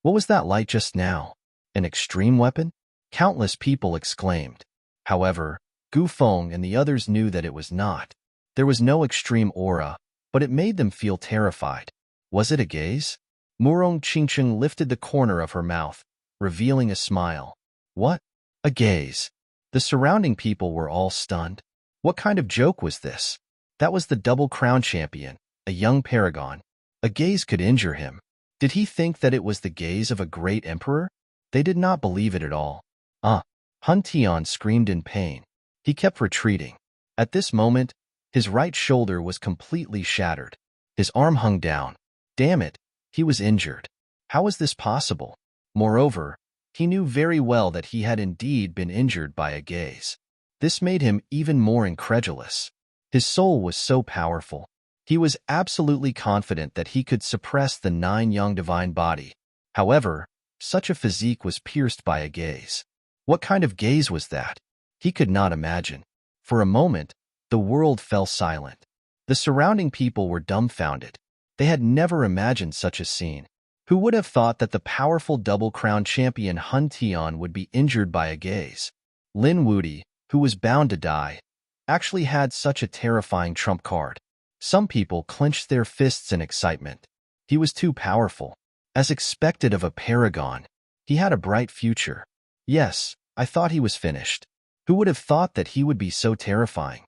S1: What was that light just now? An extreme weapon? Countless people exclaimed. However, Gu Feng and the others knew that it was not. There was no extreme aura, but it made them feel terrified. Was it a gaze? Murong Qingcheng lifted the corner of her mouth, revealing a smile. What? A gaze? The surrounding people were all stunned. What kind of joke was this? That was the double crown champion, a young paragon. A gaze could injure him. Did he think that it was the gaze of a great emperor? They did not believe it at all. Hun Tian screamed in pain. He kept retreating. At this moment, his right shoulder was completely shattered. His arm hung down. Damn it, he was injured. How was this possible? Moreover, he knew very well that he had indeed been injured by a gaze. This made him even more incredulous. His soul was so powerful. He was absolutely confident that he could suppress the 9 young divine body. However, such a physique was pierced by a gaze. What kind of gaze was that? He could not imagine. For a moment, the world fell silent. The surrounding people were dumbfounded. They had never imagined such a scene. Who would have thought that the powerful double-crown champion Hun Tian would be injured by a gaze? Lin Wudi, who was bound to die, actually had such a terrifying trump card. Some people clenched their fists in excitement. He was too powerful. As expected of a paragon, he had a bright future. Yes, I thought he was finished. Who would have thought that he would be so terrifying?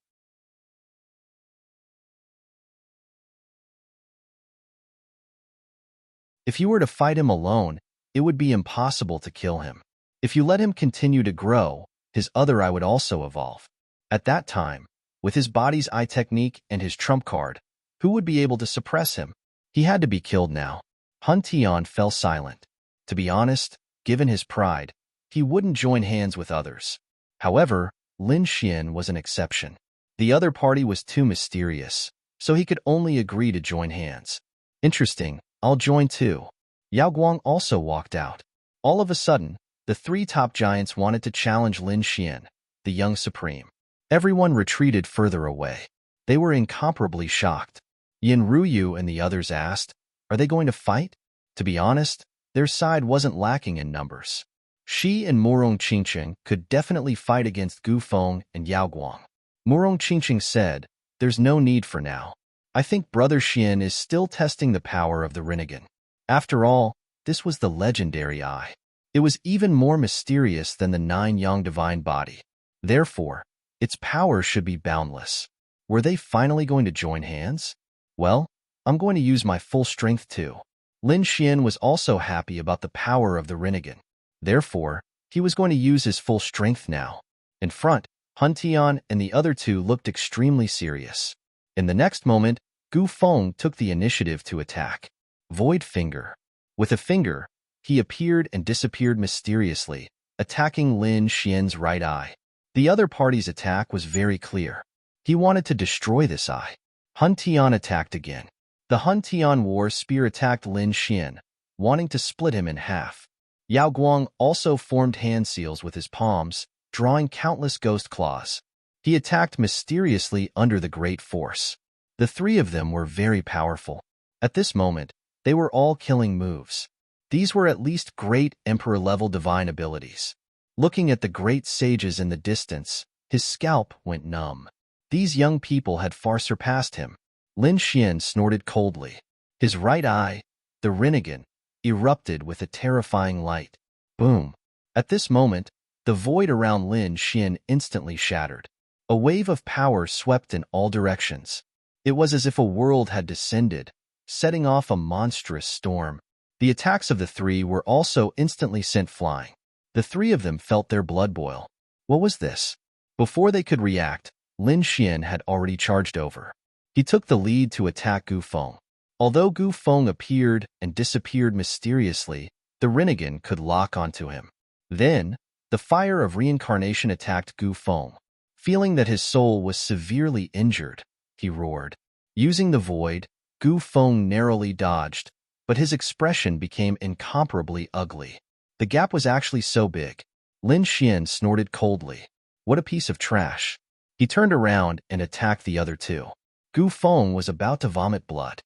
S1: If you were to fight him alone, it would be impossible to kill him. If you let him continue to grow, his other eye would also evolve. At that time, with his body's eye technique and his trump card, who would be able to suppress him? He had to be killed now. Hun Tian fell silent. To be honest, given his pride, he wouldn't join hands with others. However, Lin Xian was an exception. The other party was too mysterious, so he could only agree to join hands. Interesting, I'll join too. Yao Guang also walked out. All of a sudden, the 3 top giants wanted to challenge Lin Xian, the young supreme. Everyone retreated further away. They were incomparably shocked. Yin Ruyu and the others asked, are they going to fight? To be honest, their side wasn't lacking in numbers. Shi and Murong Qingcheng could definitely fight against Gu Feng and Yao Guang. Murong Qingcheng said, there's no need for now. I think Brother Xian is still testing the power of the Rinnegan. After all, this was the legendary eye. It was even more mysterious than the 9 yang divine body. Therefore, its power should be boundless. Were they finally going to join hands? Well, I'm going to use my full strength too. Lin Xian was also happy about the power of the Rinnegan. Therefore, he was going to use his full strength now. In front, Hun Tian and the other 2 looked extremely serious. In the next moment, Gu Feng took the initiative to attack. Void Finger. With a finger, he appeared and disappeared mysteriously, attacking Lin Xian's right eye. The other party's attack was very clear. He wanted to destroy this eye. Hun Tian attacked again. The Hun Tian War Spear attacked Lin Xian, wanting to split him in half. Yao Guang also formed hand seals with his palms, drawing countless ghost claws. He attacked mysteriously under the great force. The 3 of them were very powerful. At this moment, they were all killing moves. These were at least great emperor-level divine abilities. Looking at the great sages in the distance, his scalp went numb. These young people had far surpassed him. Lin Xian snorted coldly. His right eye, the Rinnegan, erupted with a terrifying light. Boom! At this moment, the void around Lin Xian instantly shattered. A wave of power swept in all directions. It was as if a world had descended, setting off a monstrous storm. The attacks of the 3 were also instantly sent flying. The 3 of them felt their blood boil. What was this? Before they could react, Lin Xian had already charged over. He took the lead to attack Gu Feng. Although Gu Feng appeared and disappeared mysteriously, the Rinnegan could lock onto him. Then, the fire of reincarnation attacked Gu Feng. Feeling that his soul was severely injured, he roared. Using the void, Gu Feng narrowly dodged, but his expression became incomparably ugly. The gap was actually so big. Lin Xian snorted coldly. What a piece of trash. He turned around and attacked the other two. Gu Feng was about to vomit blood.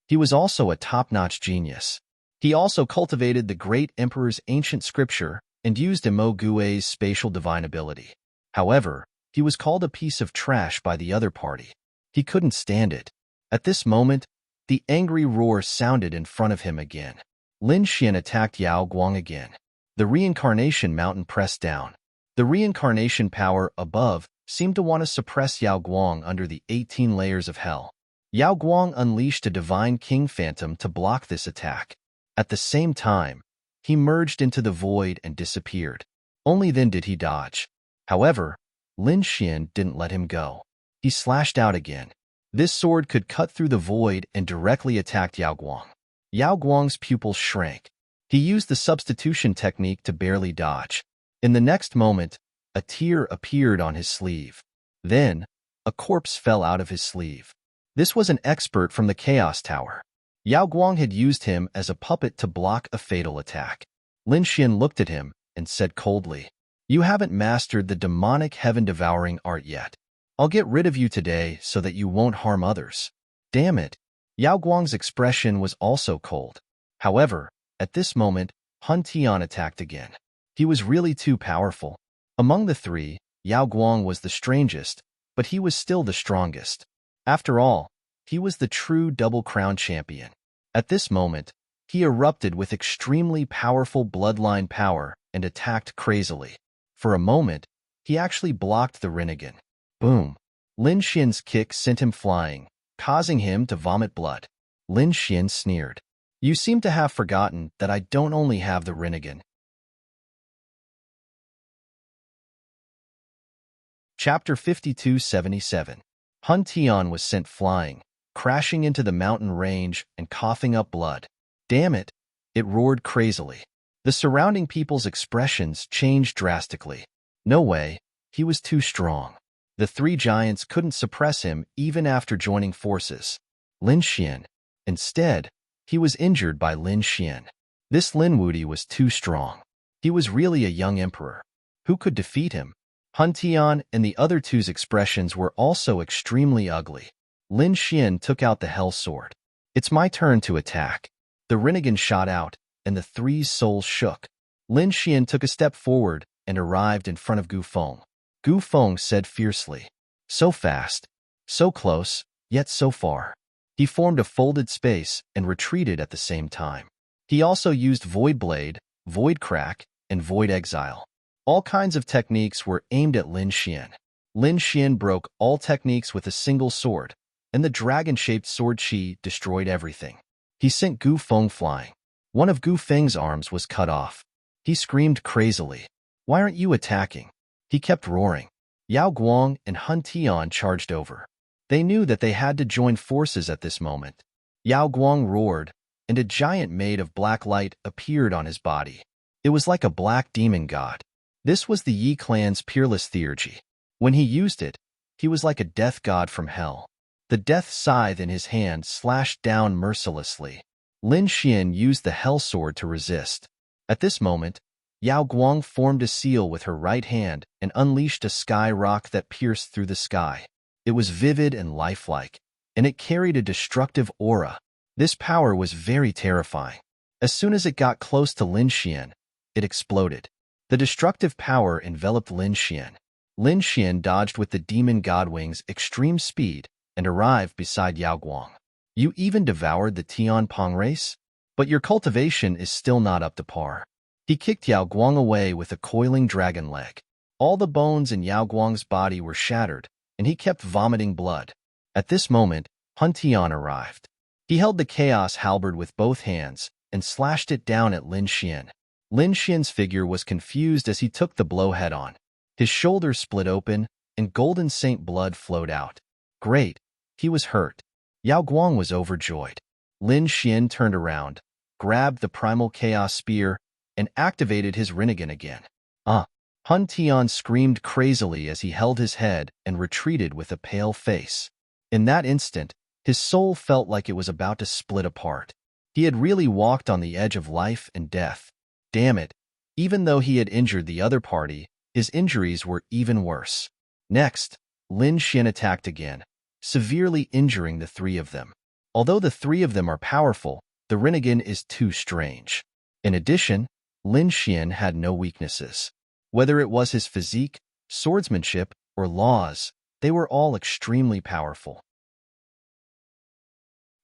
S1: He was also a top-notch genius. He also cultivated the great emperor's ancient scripture and used Mo Gui's spatial divine ability. However, he was called a piece of trash by the other party. He couldn't stand it. At this moment, the angry roar sounded in front of him again. Lin Xian attacked Yao Guang again. The reincarnation mountain pressed down. The reincarnation power above seemed to want to suppress Yao Guang under the 18 layers of hell. Yao Guang unleashed a divine king phantom to block this attack. At the same time, he merged into the void and disappeared. Only then did he dodge. However, Lin Xian didn't let him go. He slashed out again. This sword could cut through the void and directly attacked Yao Guang. Yao Guang's pupils shrank. He used the substitution technique to barely dodge. In the next moment, a tear appeared on his sleeve. Then, a corpse fell out of his sleeve. This was an expert from the Chaos Tower. Yao Guang had used him as a puppet to block a fatal attack. Lin Xian looked at him and said coldly, "You haven't mastered the demonic heaven-devouring art yet. I'll get rid of you today so that you won't harm others." Damn it. Yao Guang's expression was also cold. However, at this moment, Hun Tian attacked again. He was really too powerful. Among the three, Yao Guang was the strangest, but he was still the strongest. After all, he was the true double-crown champion. At this moment, he erupted with extremely powerful bloodline power and attacked crazily. For a moment, he actually blocked the Rinnegan. Boom! Lin Xian's kick sent him flying, causing him to vomit blood. Lin Xian sneered. "You seem to have forgotten that I don't only have the Rinnegan." Chapter 5277. Hun Tian was sent flying, crashing into the mountain range and coughing up blood. Damn it! It roared crazily. The surrounding people's expressions changed drastically. No way, he was too strong. The three giants couldn't suppress him even after joining forces. Lin Xian. Instead, he was injured by Lin Xian. This Lin Wuti was too strong. He was really a young emperor. Who could defeat him? Hun Tian and the other two's expressions were also extremely ugly. Lin Xian took out the Hell Sword. "It's my turn to attack." The Rinnegan shot out, and the three's souls shook. Lin Xian took a step forward and arrived in front of Gu Feng. Gu Feng said fiercely, "So fast, so close, yet so far." He formed a folded space and retreated at the same time. He also used Void Blade, Void Crack, and Void Exile. All kinds of techniques were aimed at Lin Xian. Lin Xian broke all techniques with a single sword, and the dragon-shaped sword Qi destroyed everything. He sent Gu Feng flying. One of Gu Feng's arms was cut off. He screamed crazily, "Why aren't you attacking?" He kept roaring. Yao Guang and Hun Tian charged over. They knew that they had to join forces at this moment. Yao Guang roared, and a giant made of black light appeared on his body. It was like a black demon god. This was the Yi clan's peerless theurgy. When he used it, he was like a death god from hell. The death scythe in his hand slashed down mercilessly. Lin Xian used the Hell Sword to resist. At this moment, Yao Guang formed a seal with her right hand and unleashed a sky rock that pierced through the sky. It was vivid and lifelike, and it carried a destructive aura. This power was very terrifying. As soon as it got close to Lin Xian, it exploded. The destructive power enveloped Lin Xian. Lin Xian dodged with the demon godwing's extreme speed and arrived beside Yao Guang. "You even devoured the Tian Pong race? But your cultivation is still not up to par." He kicked Yao Guang away with a coiling dragon leg. All the bones in Yao Guang's body were shattered, and he kept vomiting blood. At this moment, Hun Tian arrived. He held the chaos halberd with both hands and slashed it down at Lin Xian. Lin Xian's figure was confused as he took the blow head-on. His shoulders split open, and golden saint blood flowed out. Great, he was hurt. Yao Guang was overjoyed. Lin Xian turned around, grabbed the primal chaos spear, and activated his Rinnegan again. Hun Tian screamed crazily as he held his head and retreated with a pale face. In that instant, his soul felt like it was about to split apart. He had really walked on the edge of life and death. Damn it, even though he had injured the other party, his injuries were even worse. Next, Lin Xian attacked again, severely injuring the three of them. Although the three of them are powerful, the Rinnegan is too strange. In addition, Lin Xian had no weaknesses. Whether it was his physique, swordsmanship, or laws, they were all extremely powerful.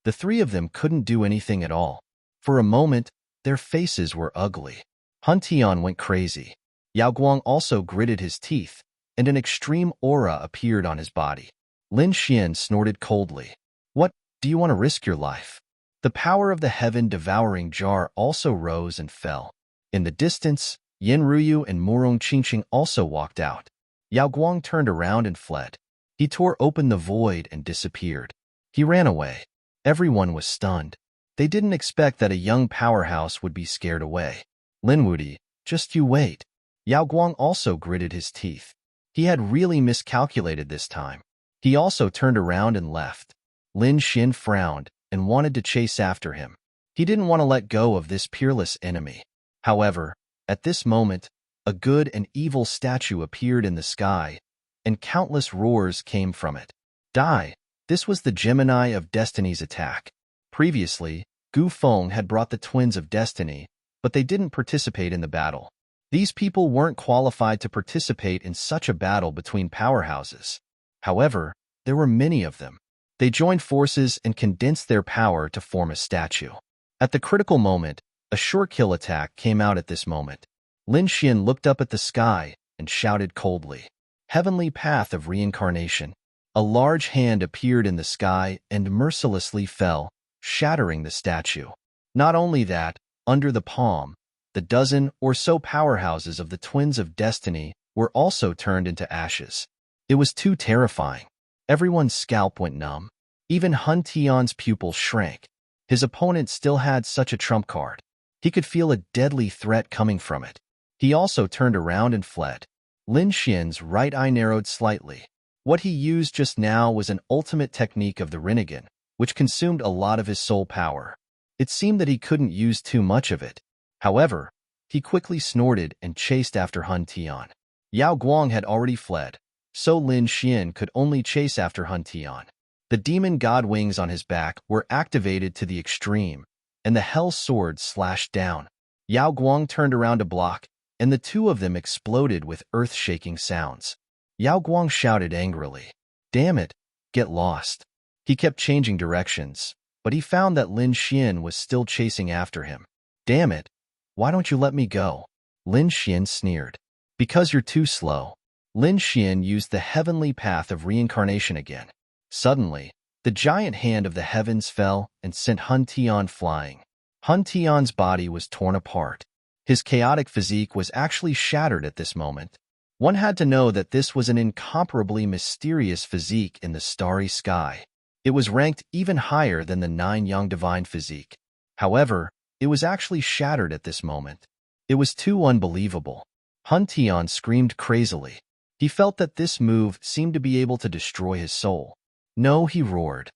S1: The three of them couldn't do anything at all. For a moment, their faces were ugly. Hun Tian went crazy. Yao Guang also gritted his teeth, and an extreme aura appeared on his body. Lin Xian snorted coldly. What, do you want to risk your life? The power of the heaven-devouring jar also rose and fell. In the distance, Yin Ruyu and Murong Qingqing also walked out. Yao Guang turned around and fled. He tore open the void and disappeared. He ran away. Everyone was stunned. They didn't expect that a young powerhouse would be scared away. Lin Wuti, just you wait. Yao Guang also gritted his teeth. He had really miscalculated this time. He also turned around and left. Lin Xian frowned and wanted to chase after him. He didn't want to let go of this peerless enemy. However, at this moment, a good and evil statue appeared in the sky, and countless roars came from it. Die! This was the Gemini of Destiny's attack. Previously, Gu Feng had brought the Twins of Destiny, but they didn't participate in the battle. These people weren't qualified to participate in such a battle between powerhouses. However, there were many of them. They joined forces and condensed their power to form a statue. At the critical moment, a short kill attack came out at this moment. Lin Xian looked up at the sky and shouted coldly, "Heavenly path of reincarnation." A large hand appeared in the sky and mercilessly fell, shattering the statue. Not only that, under the palm, the dozen or so powerhouses of the Twins of Destiny were also turned into ashes. It was too terrifying. Everyone's scalp went numb. Even Hun Tian's pupil shrank. His opponent still had such a trump card. He could feel a deadly threat coming from it. He also turned around and fled. Lin Xian's right eye narrowed slightly. What he used just now was an ultimate technique of the Rinnegan, which consumed a lot of his soul power. It seemed that he couldn't use too much of it. However, he quickly snorted and chased after Hun Tian. Yao Guang had already fled, so Lin Xian could only chase after Hun Tian. The demon god wings on his back were activated to the extreme, and the hell sword slashed down. Yao Guang turned around to block, and the two of them exploded with earth-shaking sounds. Yao Guang shouted angrily, "Damn it, get lost." He kept changing directions, but he found that Lin Xian was still chasing after him. "Damn it, why don't you let me go?" Lin Xian sneered. "Because you're too slow." Lin Xian used the heavenly path of reincarnation again. Suddenly, the giant hand of the heavens fell and sent Hun Tian flying. Hun Tian's body was torn apart. His chaotic physique was actually shattered at this moment. One had to know that this was an incomparably mysterious physique in the starry sky. It was ranked even higher than the 9 Yang Divine physique. However, it was actually shattered at this moment. It was too unbelievable. Hun Tian screamed crazily. He felt that this move seemed to be able to destroy his soul. "No," he roared.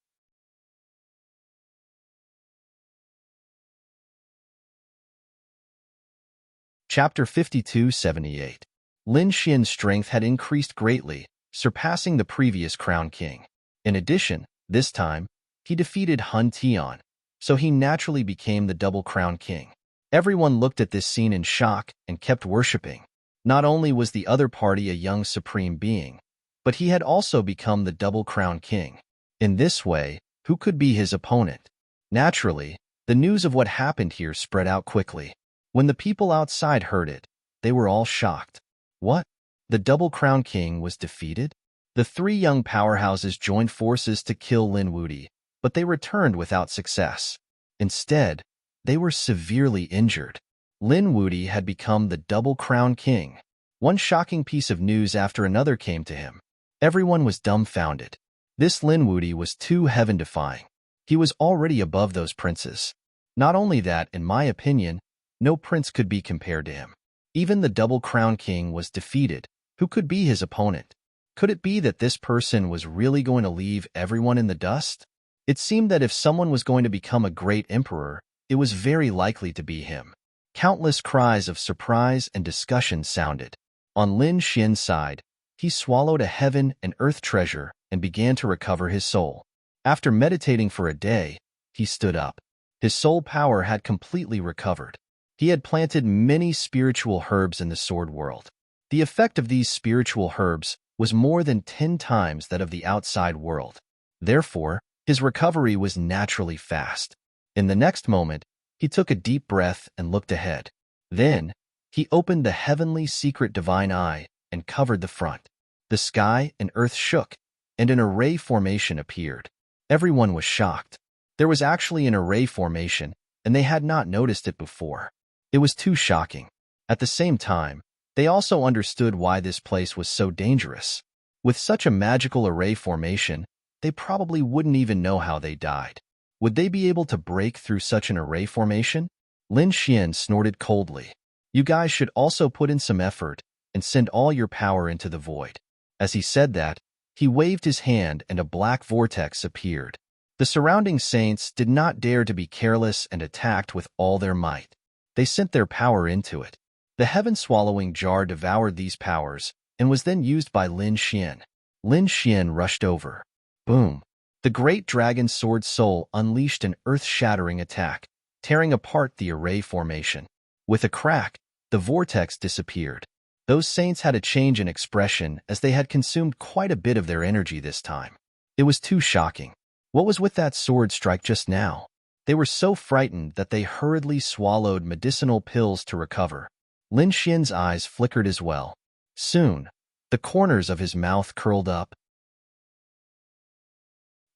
S1: Chapter 5278. Lin Xian's strength had increased greatly, surpassing the previous Crown King. In addition, this time, he defeated Hun Tian, so he naturally became the double Crown King. Everyone looked at this scene in shock and kept worshipping. Not only was the other party a young supreme being, but he had also become the double Crown King. In this way, who could be his opponent? Naturally, the news of what happened here spread out quickly. When the people outside heard it, they were all shocked. What? The double Crown King was defeated? The 3 young powerhouses joined forces to kill Lin Wuti, but they returned without success. Instead, they were severely injured. Lin Wuti had become the double Crown King. One shocking piece of news after another came to him. Everyone was dumbfounded. This Lin Wuti was too heaven-defying. He was already above those princes. Not only that, in my opinion, no prince could be compared to him. Even the double crown king was defeated. Who could be his opponent? Could it be that this person was really going to leave everyone in the dust? It seemed that if someone was going to become a great emperor, it was very likely to be him. Countless cries of surprise and discussion sounded. On Lin Xian's side, he swallowed a heaven and earth treasure and began to recover his soul. After meditating for a day, he stood up. His soul power had completely recovered. He had planted many spiritual herbs in the sword world. The effect of these spiritual herbs was more than 10 times that of the outside world. Therefore, his recovery was naturally fast. In the next moment, he took a deep breath and looked ahead. Then, he opened the heavenly secret divine eye and covered the front. The sky and earth shook, and an array formation appeared. Everyone was shocked. There was actually an array formation, and they had not noticed it before. It was too shocking. At the same time, they also understood why this place was so dangerous. With such a magical array formation, they probably wouldn't even know how they died. Would they be able to break through such an array formation? Lin Xian snorted coldly. You guys should also put in some effort and send all your power into the void. As he said that, he waved his hand and a black vortex appeared. The surrounding saints did not dare to be careless and attacked with all their might. They sent their power into it. The heaven-swallowing jar devoured these powers and was then used by Lin Xian. Lin Xian rushed over. Boom! The great dragon sword soul unleashed an earth-shattering attack, tearing apart the array formation. With a crack, the vortex disappeared. Those saints had a change in expression as they had consumed quite a bit of their energy this time. It was too shocking. What was with that sword strike just now? They were so frightened that they hurriedly swallowed medicinal pills to recover. Lin Xian's eyes flickered as well. Soon, the corners of his mouth curled up.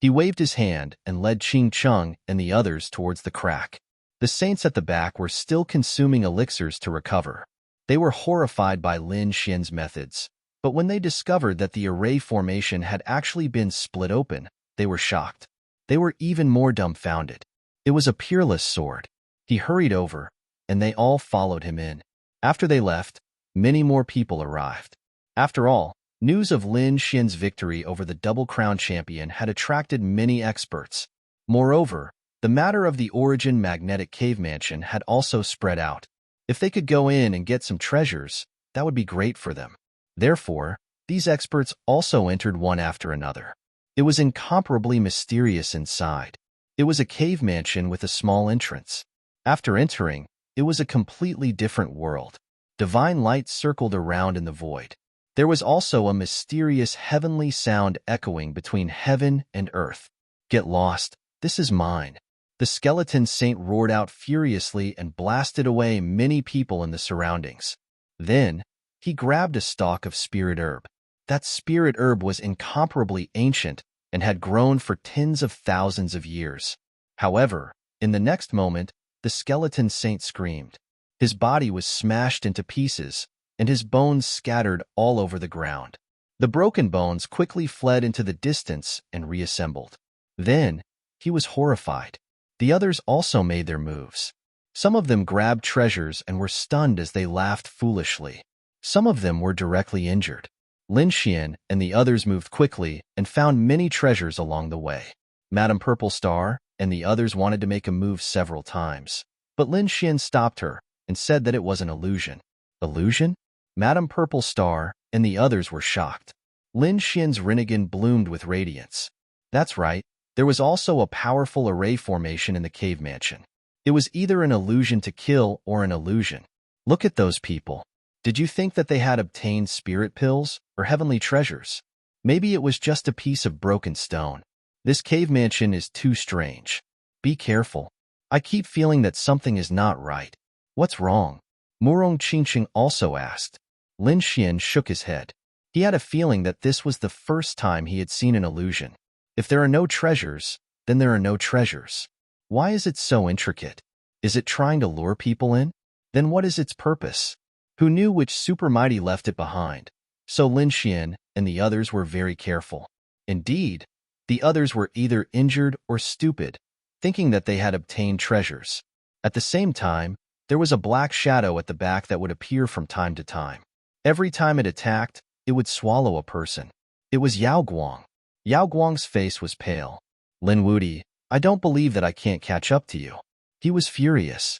S1: He waved his hand and led Qing Cheng and the others towards the crack. The saints at the back were still consuming elixirs to recover. They were horrified by Lin Xian's methods, but when they discovered that the array formation had actually been split open, they were shocked. They were even more dumbfounded. It was a peerless sword. He hurried over, and they all followed him in. After they left, many more people arrived. After all, news of Lin Xian's victory over the Double Crown champion had attracted many experts. Moreover, the matter of the Origin magnetic cave mansion had also spread out. If they could go in and get some treasures, that would be great for them. Therefore, these experts also entered one after another. It was incomparably mysterious inside. It was a cave mansion with a small entrance. After entering, it was a completely different world. Divine light circled around in the void. There was also a mysterious heavenly sound echoing between heaven and earth. Get lost, this is mine. The skeleton saint roared out furiously and blasted away many people in the surroundings. Then, he grabbed a stalk of spirit herb. That spirit herb was incomparably ancient and had grown for tens of thousands of years. However, in the next moment, the skeleton saint screamed. His body was smashed into pieces, and his bones scattered all over the ground. The broken bones quickly fled into the distance and reassembled. Then, he was horrified. The others also made their moves. Some of them grabbed treasures and were stunned as they laughed foolishly. Some of them were directly injured. Lin Xian and the others moved quickly and found many treasures along the way. Madame Purple Star and the others wanted to make a move several times, but Lin Xian stopped her and said that it was an illusion. Illusion? Madame Purple Star and the others were shocked. Lin Xian's Rinnegan bloomed with radiance. That's right. There was also a powerful array formation in the cave mansion. It was either an illusion to kill or an illusion. Look at those people. Did you think that they had obtained spirit pills or heavenly treasures? Maybe it was just a piece of broken stone. This cave mansion is too strange. Be careful. I keep feeling that something is not right. What's wrong? Murong Qingqing also asked. Lin Xian shook his head. He had a feeling that this was the first time he had seen an illusion. If there are no treasures, then there are no treasures. Why is it so intricate? Is it trying to lure people in? Then what is its purpose? Who knew which supermighty left it behind? So Lin Xian and the others were very careful. Indeed, the others were either injured or stupid, thinking that they had obtained treasures. At the same time, there was a black shadow at the back that would appear from time to time. Every time it attacked, it would swallow a person. It was Yao Guang. Yao Guang's face was pale. Lin Wudi, I don't believe that I can't catch up to you. He was furious.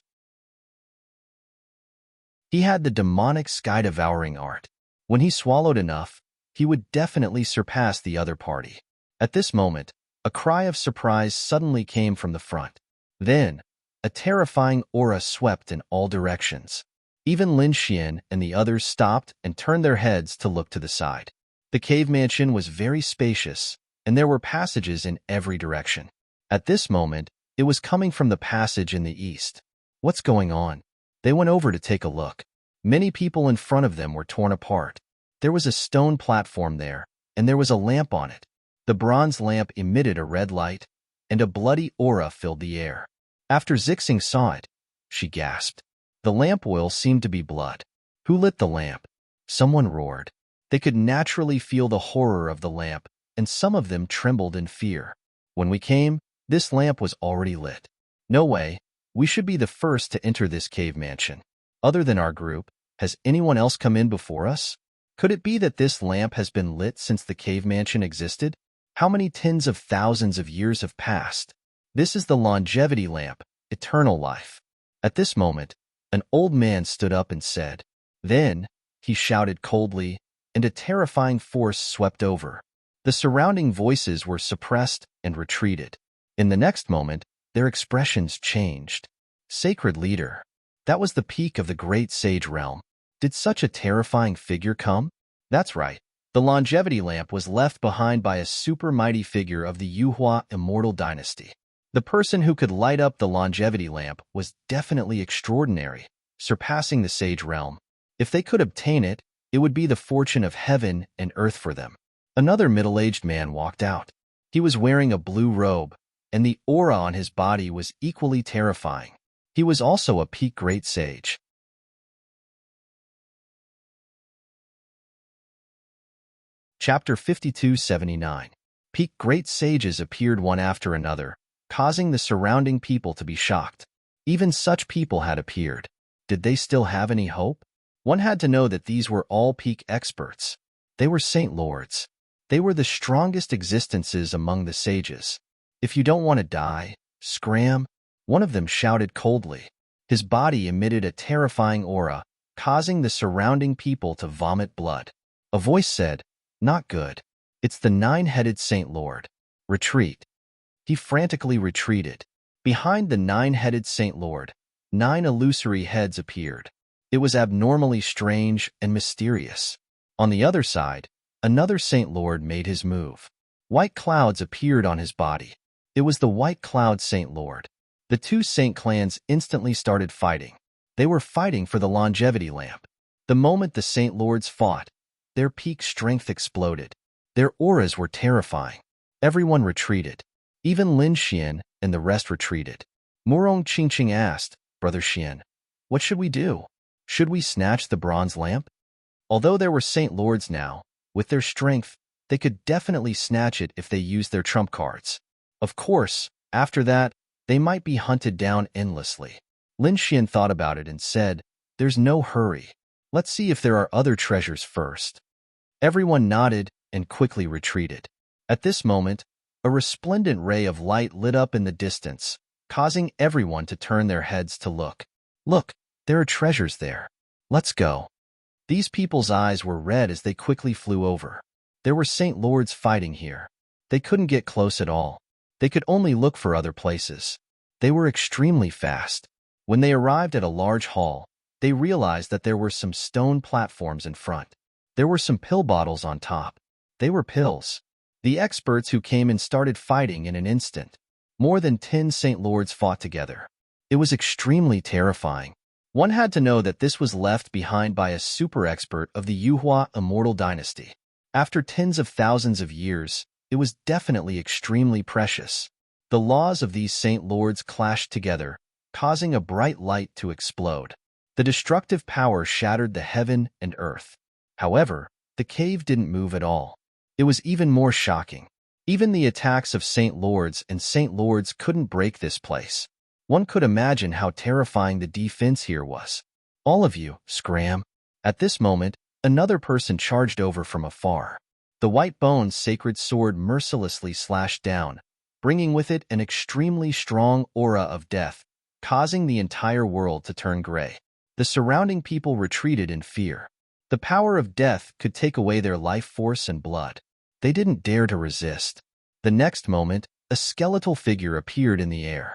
S1: He had the demonic sky-devouring art. When he swallowed enough, he would definitely surpass the other party. At this moment, a cry of surprise suddenly came from the front. Then, a terrifying aura swept in all directions. Even Lin Xian and the others stopped and turned their heads to look to the side. The cave mansion was very spacious, and there were passages in every direction. At this moment, it was coming from the passage in the east. What's going on? They went over to take a look. Many people in front of them were torn apart. There was a stone platform there, and there was a lamp on it. The bronze lamp emitted a red light, and a bloody aura filled the air. After Zixing saw it, she gasped. The lamp oil seemed to be blood. Who lit the lamp? Someone roared. They could naturally feel the horror of the lamp, and some of them trembled in fear. When we came, this lamp was already lit. No way. We should be the first to enter this cave mansion. Other than our group, has anyone else come in before us? Could it be that this lamp has been lit since the cave mansion existed? How many tens of thousands of years have passed? This is the longevity lamp, eternal life. At this moment, an old man stood up and said. Then, he shouted coldly, and a terrifying force swept over. The surrounding voices were suppressed and retreated. In the next moment, their expressions changed. Sacred leader. That was the peak of the great sage realm. Did such a terrifying figure come? That's right. The longevity lamp was left behind by a super mighty figure of the Yuhua immortal dynasty. The person who could light up the longevity lamp was definitely extraordinary, surpassing the sage realm. If they could obtain it, it would be the fortune of heaven and earth for them. Another middle-aged man walked out. He was wearing a blue robe, and the aura on his body was equally terrifying. He was also a peak great sage. Chapter 5279. Peak great sages appeared one after another, causing the surrounding people to be shocked. Even such people had appeared. Did they still have any hope? One had to know that these were all peak experts. They were Saint Lords. They were the strongest existences among the sages. If you don't want to die, scram, one of them shouted coldly. His body emitted a terrifying aura, causing the surrounding people to vomit blood. A voice said, not good. It's the nine-headed Saint Lord. Retreat. He frantically retreated. Behind the nine-headed Saint Lord, 9 illusory heads appeared. It was abnormally strange and mysterious. On the other side, another Saint Lord made his move. White clouds appeared on his body. It was the White Cloud Saint Lord. The two Saint clans instantly started fighting. They were fighting for the longevity lamp. The moment the Saint Lords fought, their peak strength exploded. Their auras were terrifying. Everyone retreated. Even Lin Xian and the rest retreated. Murong Qingqing asked, Brother Xian, what should we do? Should we snatch the bronze lamp? Although there were Saint Lords now, with their strength, they could definitely snatch it if they used their trump cards. Of course, after that, they might be hunted down endlessly. Lin Xian thought about it and said, there's no hurry. Let's see if there are other treasures first. Everyone nodded and quickly retreated. At this moment, a resplendent ray of light lit up in the distance, causing everyone to turn their heads to look. Look, there are treasures there. Let's go. These people's eyes were red as they quickly flew over. There were Saint Lords fighting here. They couldn't get close at all. They could only look for other places. They were extremely fast. When they arrived at a large hall, they realized that there were some stone platforms in front. There were some pill bottles on top. They were pills. The experts who came in started fighting in an instant. More than 10 Saint Lords fought together. It was extremely terrifying. One had to know that this was left behind by a super expert of the Yuhua immortal dynasty. After tens of thousands of years, it was definitely extremely precious. The laws of these Saint Lords clashed together, causing a bright light to explode. The destructive power shattered the heaven and earth. However, the cave didn't move at all. It was even more shocking. Even the attacks of Saint Lords and Saint Lords couldn't break this place. One could imagine how terrifying the defense here was. All of you, scram. At this moment, another person charged over from afar. The white bone's sacred sword mercilessly slashed down, bringing with it an extremely strong aura of death, causing the entire world to turn gray. The surrounding people retreated in fear. The power of death could take away their life force and blood. They didn't dare to resist. The next moment, a skeletal figure appeared in the air.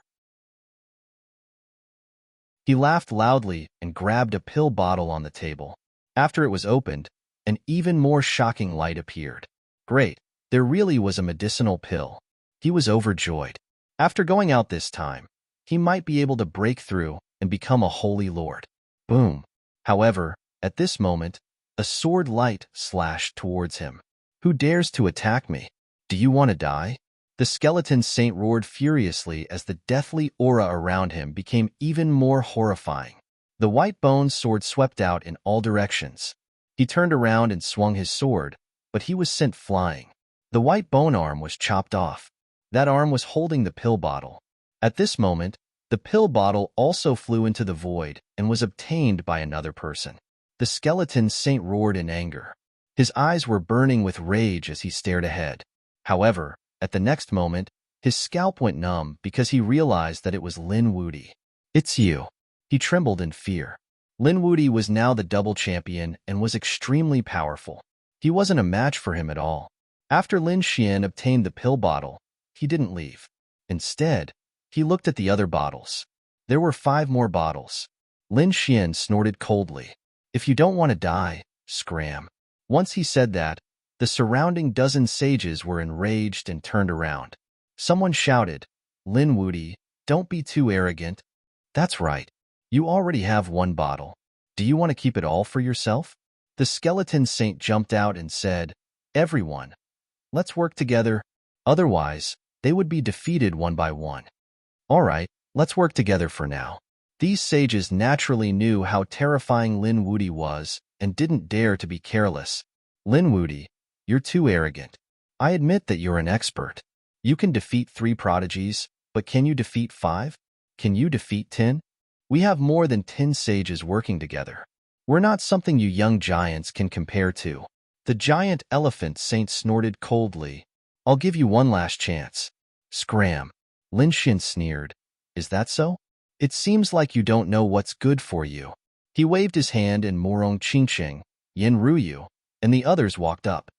S1: He laughed loudly and grabbed a pill bottle on the table. After it was opened, an even more shocking light appeared. Great, there really was a medicinal pill. He was overjoyed. After going out this time, he might be able to break through and become a holy lord. Boom. However, at this moment, a sword light slashed towards him. Who dares to attack me? Do you want to die? The skeleton saint roared furiously as the deathly aura around him became even more horrifying. The white bone sword swept out in all directions. He turned around and swung his sword, but he was sent flying. The white bone arm was chopped off. That arm was holding the pill bottle. At this moment, the pill bottle also flew into the void and was obtained by another person. The skeleton saint roared in anger. His eyes were burning with rage as he stared ahead. However, at the next moment, his scalp went numb because he realized that it was Lin Wudi. It's you. He trembled in fear. Lin Wudi was now the double champion and was extremely powerful. He wasn't a match for him at all. After Lin Xian obtained the pill bottle, he didn't leave. Instead, he looked at the other bottles. There were 5 more bottles. Lin Xian snorted coldly. If you don't want to die, scram. Once he said that, the surrounding dozen sages were enraged and turned around. Someone shouted, Lin Wudi, don't be too arrogant. That's right. You already have 1 bottle. Do you want to keep it all for yourself? The skeleton saint jumped out and said, Everyone, let's work together. Otherwise, they would be defeated one by one. All right, let's work together for now. These sages naturally knew how terrifying Lin Wudi was and didn't dare to be careless. Lin Wudi, you're too arrogant. I admit that you're an expert. You can defeat 3 prodigies, but can you defeat 5? Can you defeat 10? We have more than 10 sages working together. We're not something you young giants can compare to. The giant elephant saint snorted coldly. I'll give you one last chance. Scram. Lin Xian sneered. Is that so? It seems like you don't know what's good for you. He waved his hand and Morong Qingqing, Yin Ruyu, and the others walked up.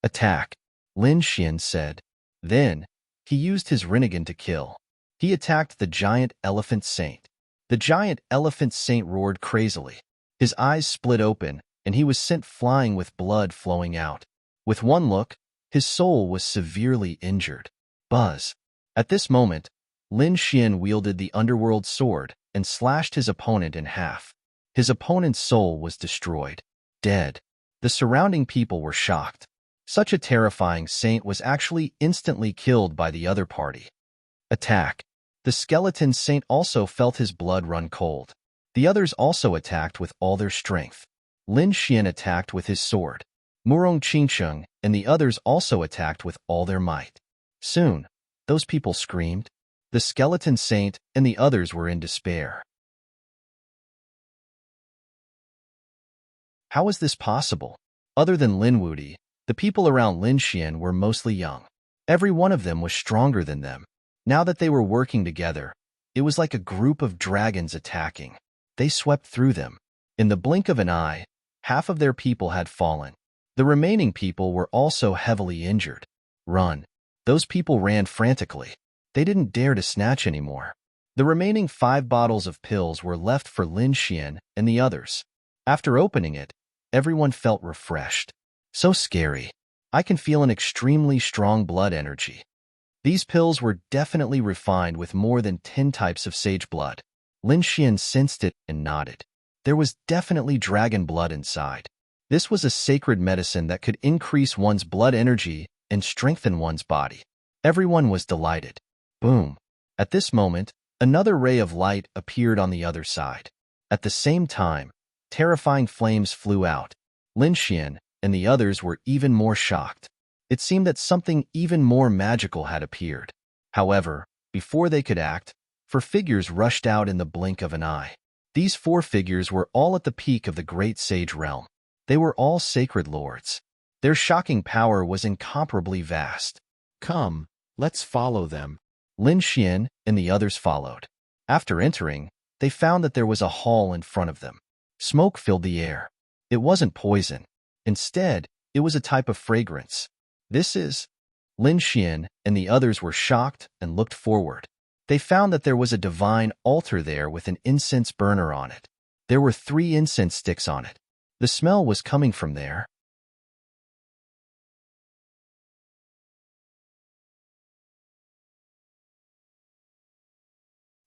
S1: Attack, Lin Xian said. Then, he used his Rinnegan to kill. He attacked the giant elephant saint. The giant elephant saint roared crazily. His eyes split open, and he was sent flying with blood flowing out. With one look, his soul was severely injured. Buzz. At this moment, Lin Xian wielded the underworld sword and slashed his opponent in half. His opponent's soul was destroyed. Dead. The surrounding people were shocked. Such a terrifying saint was actually instantly killed by the other party. Attack. The skeleton saint also felt his blood run cold. The others also attacked with all their strength. Lin Xian attacked with his sword. Murong Qingsheng and the others also attacked with all their might. Soon, those people screamed. The skeleton saint and the others were in despair. How is this possible? Other than Lin Wudi, the people around Lin Xian were mostly young. Every one of them was stronger than them. Now that they were working together, it was like a group of dragons attacking. They swept through them. In the blink of an eye, half of their people had fallen. The remaining people were also heavily injured. Run. Those people ran frantically. They didn't dare to snatch anymore. The remaining 5 bottles of pills were left for Lin Xian and the others. After opening it, everyone felt refreshed. So scary. I can feel an extremely strong blood energy. These pills were definitely refined with more than 10 types of sage blood. Lin Xian sensed it and nodded. There was definitely dragon blood inside. This was a sacred medicine that could increase one's blood energy and strengthen one's body. Everyone was delighted. Boom. At this moment, another ray of light appeared on the other side. At the same time, terrifying flames flew out. Lin Xian and the others were even more shocked. It seemed that something even more magical had appeared. However, before they could act, 4 figures rushed out in the blink of an eye. These 4 figures were all at the peak of the great sage realm. They were all sacred lords. Their shocking power was incomparably vast.
S2: Come, let's follow them.
S1: Lin Xian and the others followed. After entering, they found that there was a hall in front of them. Smoke filled the air. It wasn't poison. Instead, it was a type of fragrance. This is... Lin Xian and the others were shocked and looked forward. They found that there was a divine altar there with an incense burner on it. There were 3 incense sticks on it. The smell was coming from there.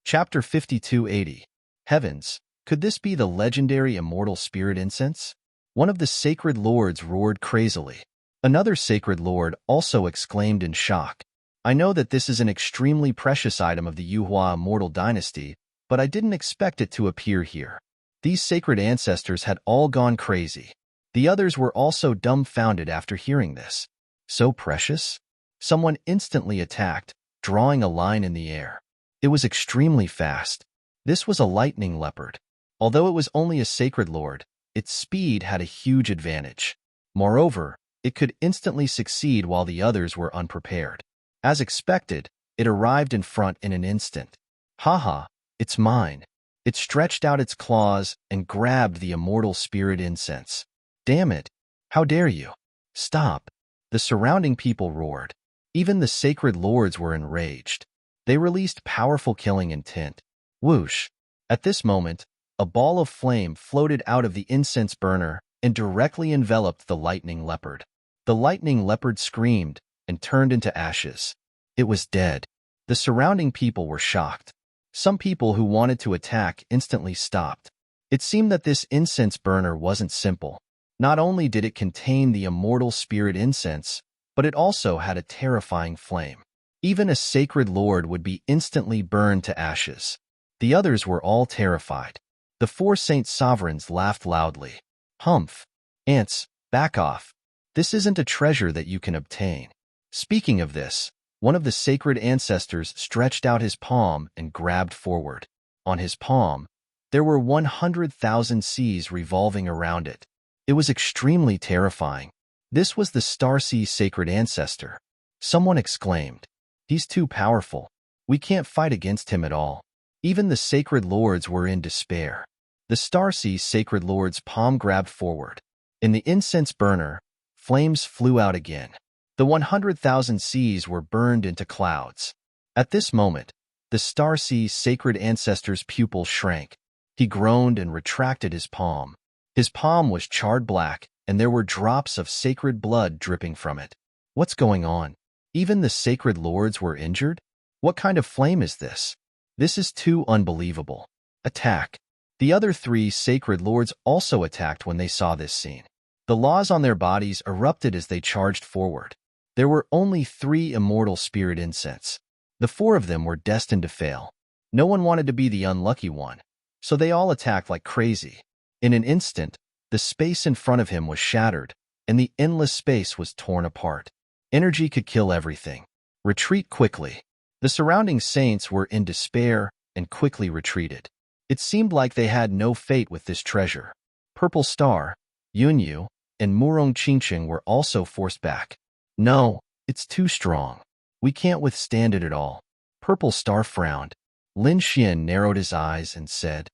S1: Chapter 5280. Heavens, could this be the legendary immortal spirit incense? One of the sacred lords roared crazily. Another sacred lord also exclaimed in shock. I know that this is an extremely precious item of the Yuhua immortal dynasty, but I didn't expect it to appear here. These sacred ancestors had all gone crazy. The others were also dumbfounded after hearing this. So precious? Someone instantly attacked, drawing a line in the air. It was extremely fast. This was a lightning leopard. Although it was only a sacred lord, its speed had a huge advantage. Moreover, it could instantly succeed while the others were unprepared. As expected, it arrived in front in an instant. Haha, it's mine. It stretched out its claws and grabbed the immortal spirit incense. Damn it! How dare you? Stop! The surrounding people roared. Even the sacred lords were enraged. They released powerful killing intent. Whoosh! At this moment, a ball of flame floated out of the incense burner and directly enveloped the lightning leopard. The lightning leopard screamed and turned into ashes. It was dead. The surrounding people were shocked. Some people who wanted to attack instantly stopped. It seemed that this incense burner wasn't simple. Not only did it contain the immortal spirit incense, but it also had a terrifying flame. Even a sacred lord would be instantly burned to ashes. The others were all terrified. The 4 saint sovereigns laughed loudly. Humph! Ants, back off. This isn't a treasure that you can obtain. Speaking of this, one of the sacred ancestors stretched out his palm and grabbed forward. On his palm, there were 100,000 seas revolving around it. It was extremely terrifying. This was the Star Sea sacred ancestor. Someone exclaimed, "He's too powerful. We can't fight against him at all." Even the sacred lords were in despair. The Star Sea sacred lord's palm grabbed forward. In the incense burner, flames flew out again. The 100,000 seas were burned into clouds. At this moment, the Star Sea sacred ancestor's pupil shrank. He groaned and retracted his palm. His palm was charred black, and there were drops of sacred blood dripping from it. What's going on? Even the sacred lords were injured? What kind of flame is this? This is too unbelievable. Attack! The other 3 sacred lords also attacked when they saw this scene. The laws on their bodies erupted as they charged forward. There were only 3 immortal spirit incense. The 4 of them were destined to fail. No one wanted to be the unlucky one, so they all attacked like crazy. In an instant, the space in front of him was shattered, and the endless space was torn apart. Energy could kill everything. Retreat quickly. The surrounding saints were in despair and quickly retreated. It seemed like they had no fate with this treasure. Purple Star, Yunyu, and Murong Qingqing were also forced back. No, it's too strong. We can't withstand it at all. Purple Star frowned. Lin Xian narrowed his eyes and said,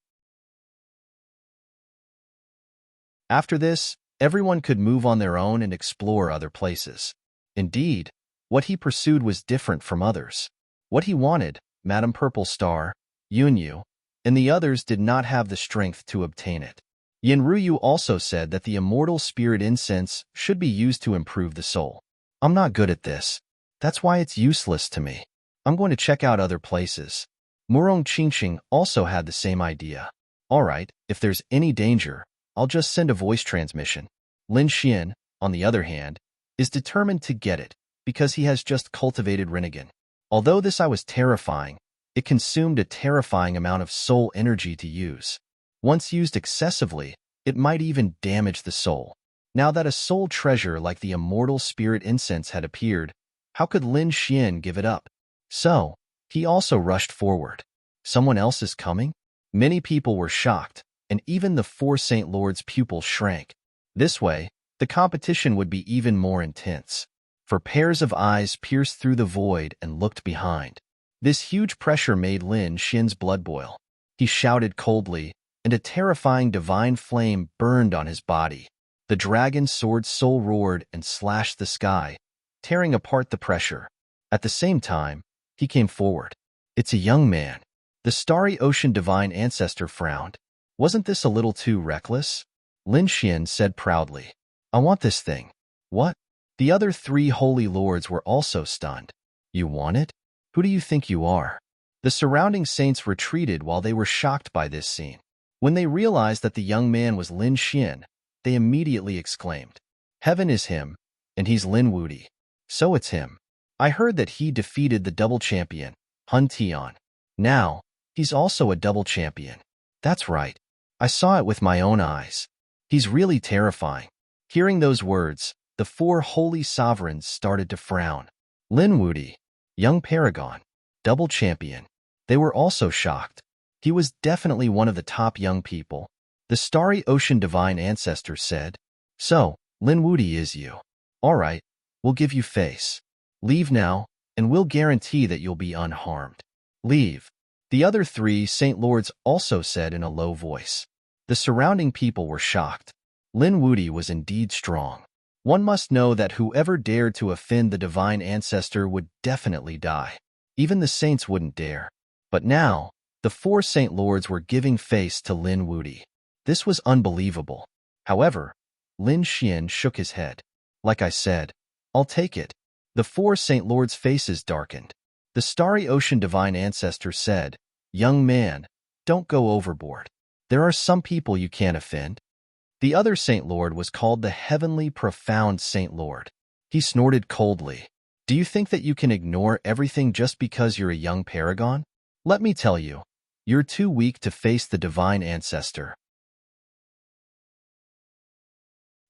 S1: After this, everyone could move on their own and explore other places. Indeed, what he pursued was different from others. What he wanted, Madame Purple Star, Yunyu, and the others did not have the strength to obtain it. Yanruyu also said that the immortal spirit incense should be used to improve the soul. I'm not good at this. That's why it's useless to me. I'm going to check out other places. Murong Qingqing also had the same idea. All right, if there's any danger, I'll just send a voice transmission. Lin Xian, on the other hand, is determined to get it because he has just cultivated Rinnegan. Although this was terrifying, it consumed a terrifying amount of soul energy to use. Once used excessively, it might even damage the soul. Now that a soul treasure like the immortal spirit incense had appeared, how could Lin Xian give it up? So, he also rushed forward. Someone else is coming? Many people were shocked, and even the four Saint Lords' pupils shrank. This way, the competition would be even more intense. For pairs of eyes pierced through the void and looked behind. This huge pressure made Lin Xian's blood boil. He shouted coldly, and a terrifying divine flame burned on his body. The dragon's sword soul roared and slashed the sky, tearing apart the pressure. At the same time, he came forward. It's a young man. The starry ocean divine ancestor frowned. Wasn't this a little too reckless? Lin Xian said proudly. I want this thing. What? The other three holy lords were also stunned. You want it? Who do you think you are? The surrounding saints retreated while they were shocked by this scene. When they realized that the young man was Lin Xian, they immediately exclaimed, Heaven is him, and he's Lin Wuti. So it's him. I heard that he defeated the double champion, Hun Tian. Now, he's also a double champion. That's right. I saw it with my own eyes. He's really terrifying. Hearing those words, the four holy sovereigns started to frown. Lin Wuti, young paragon, double champion. They were also shocked. He was definitely one of the top young people. The starry ocean divine ancestor said, So, Lin Wuti is you. All right, we'll give you face. Leave now, and we'll guarantee that you'll be unharmed. Leave. The other three Saint Lords also said in a low voice. The surrounding people were shocked. Lin Wuti was indeed strong. One must know that whoever dared to offend the divine ancestor would definitely die. Even the saints wouldn't dare. But now, the four Saint Lords were giving face to Lin Wuti. This was unbelievable. However, Lin Xian shook his head. Like I said, I'll take it. The four Saint Lords' faces darkened. The starry ocean divine ancestor said, Young man, don't go overboard. There are some people you can't offend. The other Saint Lord was called the Heavenly Profound Saint Lord. He snorted coldly. Do you think that you can ignore everything just because you're a young paragon? Let me tell you, you're too weak to face the divine ancestor.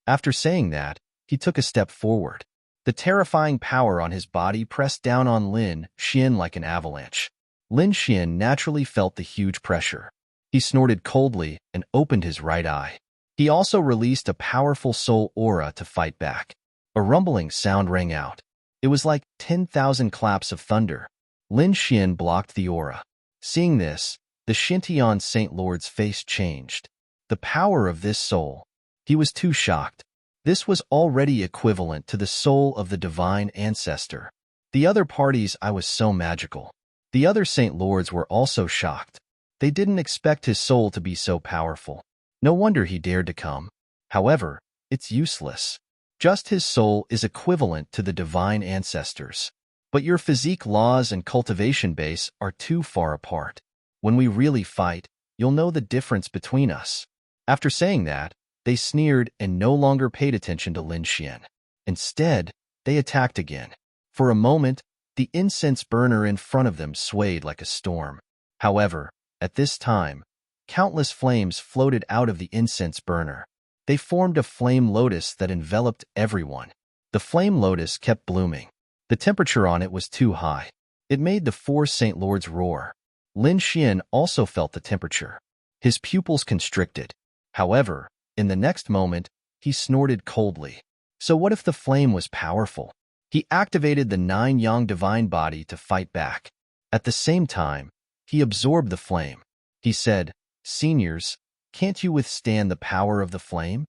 S1: After saying that, he took a step forward. The terrifying power on his body pressed down on Lin Xian like an avalanche. Lin Xian naturally felt the huge pressure. He snorted coldly and opened his right eye. He also released a powerful soul aura to fight back. A rumbling sound rang out. It was like 10,000 claps of thunder. Lin Xian blocked the aura. Seeing this, the Xintian Saint Lord's face changed. The power of this soul. He was too shocked. This was already equivalent to the soul of the divine ancestor. The other parties I was so magical. The other Saint Lords were also shocked. They didn't expect his soul to be so powerful. No wonder he dared to come. However, it's useless. Just his soul is equivalent to the divine ancestors. But your physique laws and cultivation base are too far apart. When we really fight, you'll know the difference between us. After saying that, they sneered and no longer paid attention to Lin Xian. Instead, they attacked again. For a moment, the incense burner in front of them swayed like a storm. However, at this time, countless flames floated out of the incense burner. They formed a flame lotus that enveloped everyone. The flame lotus kept blooming. The temperature on it was too high. It made the four Saint Lords roar. Lin Xian also felt the temperature. His pupils constricted. However, in the next moment, he snorted coldly. So what if the flame was powerful? He activated the 9-yang divine body to fight back. At the same time, he absorbed the flame. He said, Seniors, can't you withstand the power of the flame?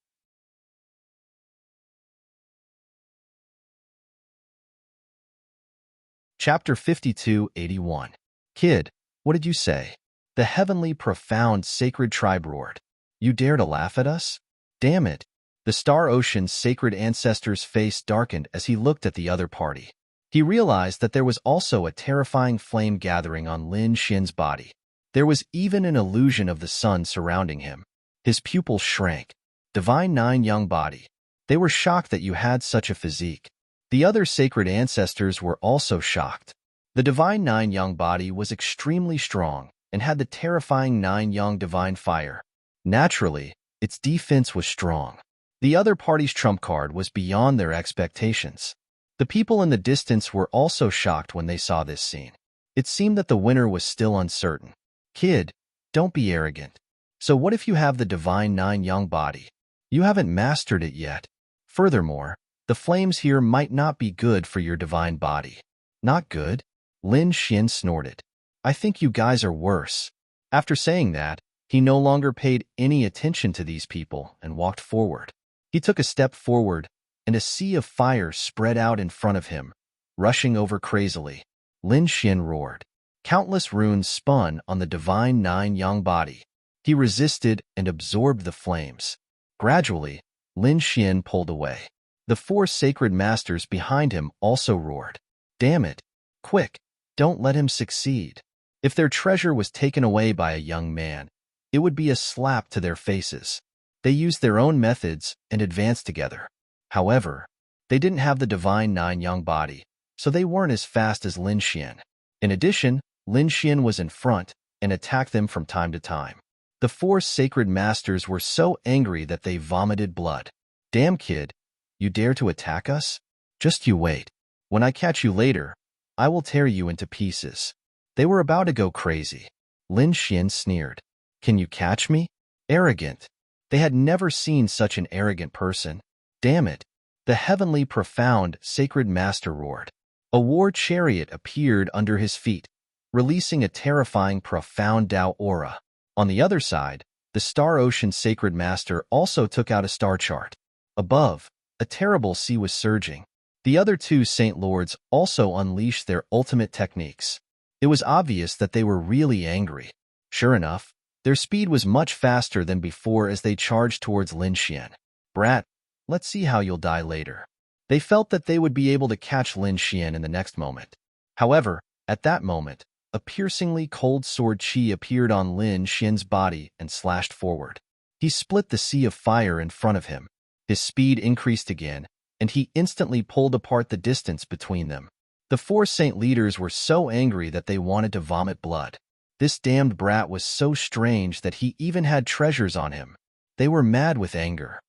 S1: Chapter 52-81. Kid, what did you say? The heavenly profound sacred tribe roared. You dare to laugh at us? Damn it. The Star Ocean's sacred ancestor's face darkened as he looked at the other party. He realized that there was also a terrifying flame gathering on Lin Xian's body. There was even an illusion of the sun surrounding him. His pupils shrank. Divine 9-yang body. They were shocked that you had such a physique. The other sacred ancestors were also shocked. The divine 9-yang body was extremely strong and had the terrifying 9-yang divine fire. Naturally, its defense was strong. The other party's trump card was beyond their expectations. The people in the distance were also shocked when they saw this scene. It seemed that the winner was still uncertain. Kid, don't be arrogant. So what if you have the divine nine yang body? You haven't mastered it yet. Furthermore, the flames here might not be good for your divine body. Not good? Lin Xian snorted. I think you guys are worse. After saying that, he no longer paid any attention to these people and walked forward. He took a step forward, and a sea of fire spread out in front of him, rushing over crazily. Lin Xian roared. Countless runes spun on the divine nine yang body. He resisted and absorbed the flames. Gradually, Lin Xian pulled away. The four sacred masters behind him also roared. Damn it! Quick! Don't let him succeed. If their treasure was taken away by a young man, it would be a slap to their faces. They used their own methods and advanced together. However, they didn't have the divine nine yang body, so they weren't as fast as Lin Xian. In addition, Lin Xian was in front and attacked them from time to time. The four sacred masters were so angry that they vomited blood. Damn kid, you dare to attack us? Just you wait. When I catch you later, I will tear you into pieces. They were about to go crazy. Lin Xian sneered. Can you catch me? Arrogant. They had never seen such an arrogant person. Damn it. The heavenly profound sacred master roared. A war chariot appeared under his feet, releasing a terrifying profound Tao aura. On the other side, the Star Ocean sacred master also took out a star chart. Above, a terrible sea was surging. The other two Saint Lords also unleashed their ultimate techniques. It was obvious that they were really angry. Sure enough, their speed was much faster than before as they charged towards Lin Xian. Brat, let's see how you'll die later. They felt that they would be able to catch Lin Xian in the next moment. However, at that moment, a piercingly cold sword chi appeared on Lin Xian's body and slashed forward. He split the sea of fire in front of him. His speed increased again, and he instantly pulled apart the distance between them. The four saint leaders were so angry that they wanted to vomit blood. This damned brat was so strange that he even had treasures on him. They were mad with anger.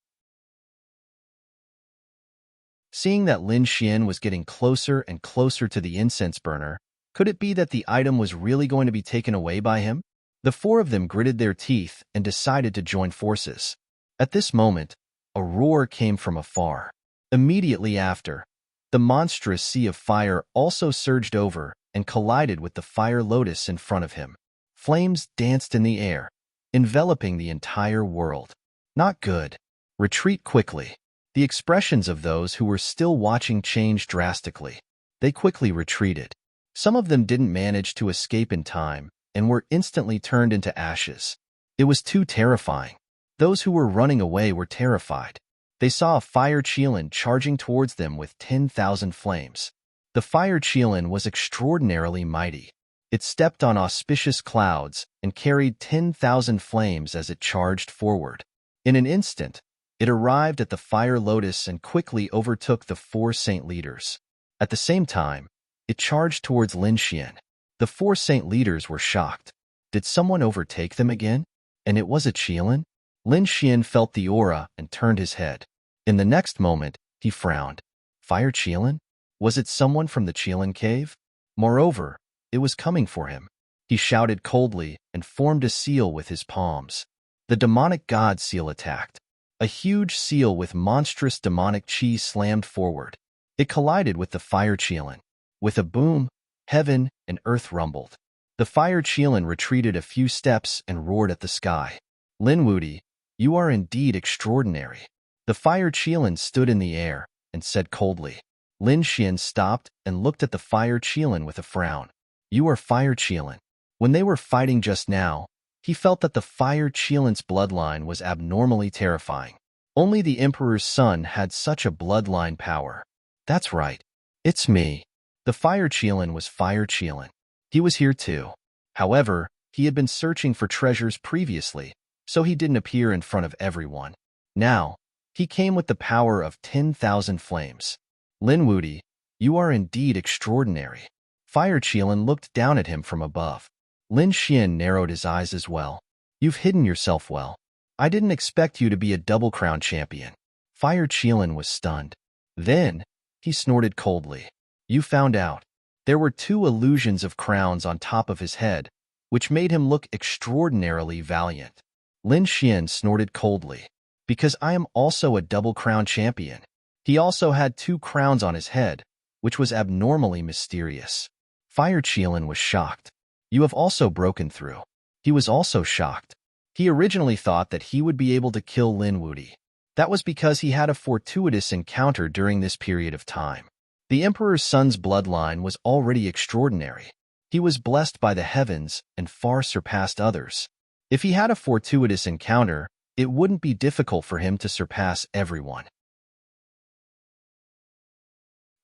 S1: Seeing that Lin Xian was getting closer and closer to the incense burner, could it be that the item was really going to be taken away by him? The four of them gritted their teeth and decided to join forces. At this moment, a roar came from afar. Immediately after, the monstrous sea of fire also surged over and collided with the fire lotus in front of him. Flames danced in the air, enveloping the entire world. Not good. Retreat quickly. The expressions of those who were still watching changed drastically. They quickly retreated. Some of them didn't manage to escape in time and were instantly turned into ashes. It was too terrifying. Those who were running away were terrified. They saw a fire Qilin charging towards them with 10,000 flames. The fire Qilin was extraordinarily mighty. It stepped on auspicious clouds and carried 10,000 flames as it charged forward. In an instant, it arrived at the fire lotus and quickly overtook the four saint leaders. At the same time, it charged towards Lin Xian. The four saint leaders were shocked. Did someone overtake them again? And it was a Qilin? Lin Xian felt the aura and turned his head. In the next moment, he frowned. Fire Qilin? Was it someone from the Qilin cave? Moreover, it was coming for him. He shouted coldly and formed a seal with his palms. The demonic god seal attacked. A huge seal with monstrous demonic chi slammed forward. It collided with the fire Qilin. With a boom, heaven and earth rumbled. The fire Qilin retreated a few steps and roared at the sky. Lin Wudi, you are indeed extraordinary. The fire Qilin stood in the air and said coldly. Lin Xian stopped and looked at the fire Qilin with a frown. You are fire Qilin. When they were fighting just now, he felt that the fire Qilin's bloodline was abnormally terrifying. Only the Emperor's son had such a bloodline power. That's right. It's me. The fire Qilin was fire Qilin. He was here too. However, he had been searching for treasures previously, so he didn't appear in front of everyone. Now, he came with the power of 10,000 flames. Lin Wudi, you are indeed extraordinary. Fire Qilin looked down at him from above. Lin Xian narrowed his eyes as well. You've hidden yourself well. I didn't expect you to be a double-crown champion. Fire Qilin was stunned. Then, he snorted coldly. You found out. There were two illusions of crowns on top of his head, which made him look extraordinarily valiant. Lin Xian snorted coldly. Because I am also a double-crown champion. He also had 2 crowns on his head, which was abnormally mysterious. Fire Qilin was shocked. You have also broken through. He was also shocked. He originally thought that he would be able to kill Lin Wuti. That was because he had a fortuitous encounter during this period of time. The Emperor's son's bloodline was already extraordinary. He was blessed by the heavens and far surpassed others. If he had a fortuitous encounter, it wouldn't be difficult for him to surpass everyone.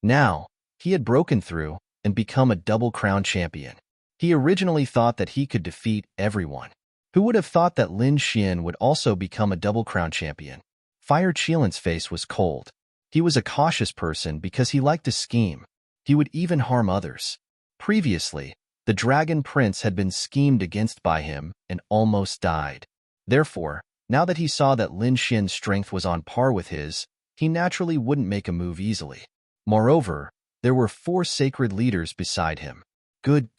S1: Now, he had broken through and become a double-crown champion. He originally thought that he could defeat everyone. Who would have thought that Lin Xian would also become a double-crown champion? Fire Qilin's face was cold. He was a cautious person because he liked to scheme. He would even harm others. Previously, the Dragon Prince had been schemed against by him and almost died. Therefore, now that he saw that Lin Xian's strength was on par with his, he naturally wouldn't make a move easily. Moreover, there were 4 sacred leaders beside him. Good.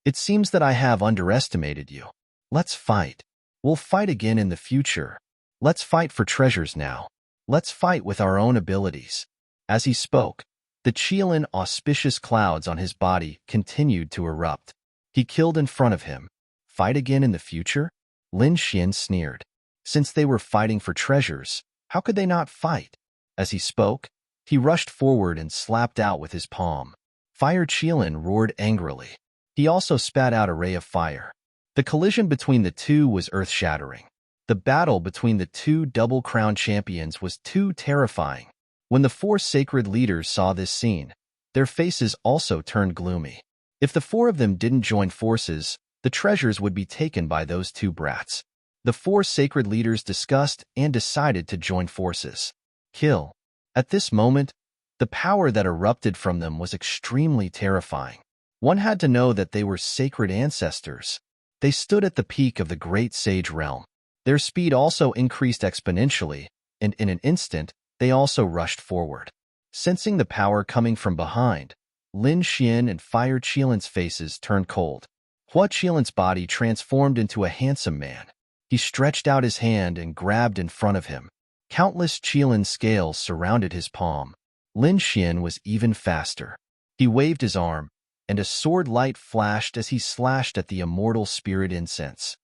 S1: It seems that I have underestimated you. Let's fight. We'll fight again in the future. Let's fight for treasures now. Let's fight with our own abilities. As he spoke, the Qilin auspicious clouds on his body continued to erupt. He killed in front of him. Fight again in the future? Lin Xian sneered. Since they were fighting for treasures, how could they not fight? As he spoke, he rushed forward and slapped out with his palm. Fire Qilin roared angrily. He also spat out a ray of fire. The collision between the two was earth-shattering. The battle between the 2 double-crown champions was too terrifying. When the 4 sacred leaders saw this scene, their faces also turned gloomy. If the 4 of them didn't join forces, the treasures would be taken by those 2 brats. The 4 sacred leaders discussed and decided to join forces. Kill. At this moment, the power that erupted from them was extremely terrifying. One had to know that they were sacred ancestors. They stood at the peak of the great sage realm. Their speed also increased exponentially, and in an instant, they also rushed forward. Sensing the power coming from behind, Lin Xian and Fire Qilin's faces turned cold. Hua Qilin's body transformed into a handsome man. He stretched out his hand and grabbed in front of him. Countless Qilin scales surrounded his palm. Lin Xian was even faster. He waved his arm, and a sword light flashed as he slashed at the immortal spirit incense.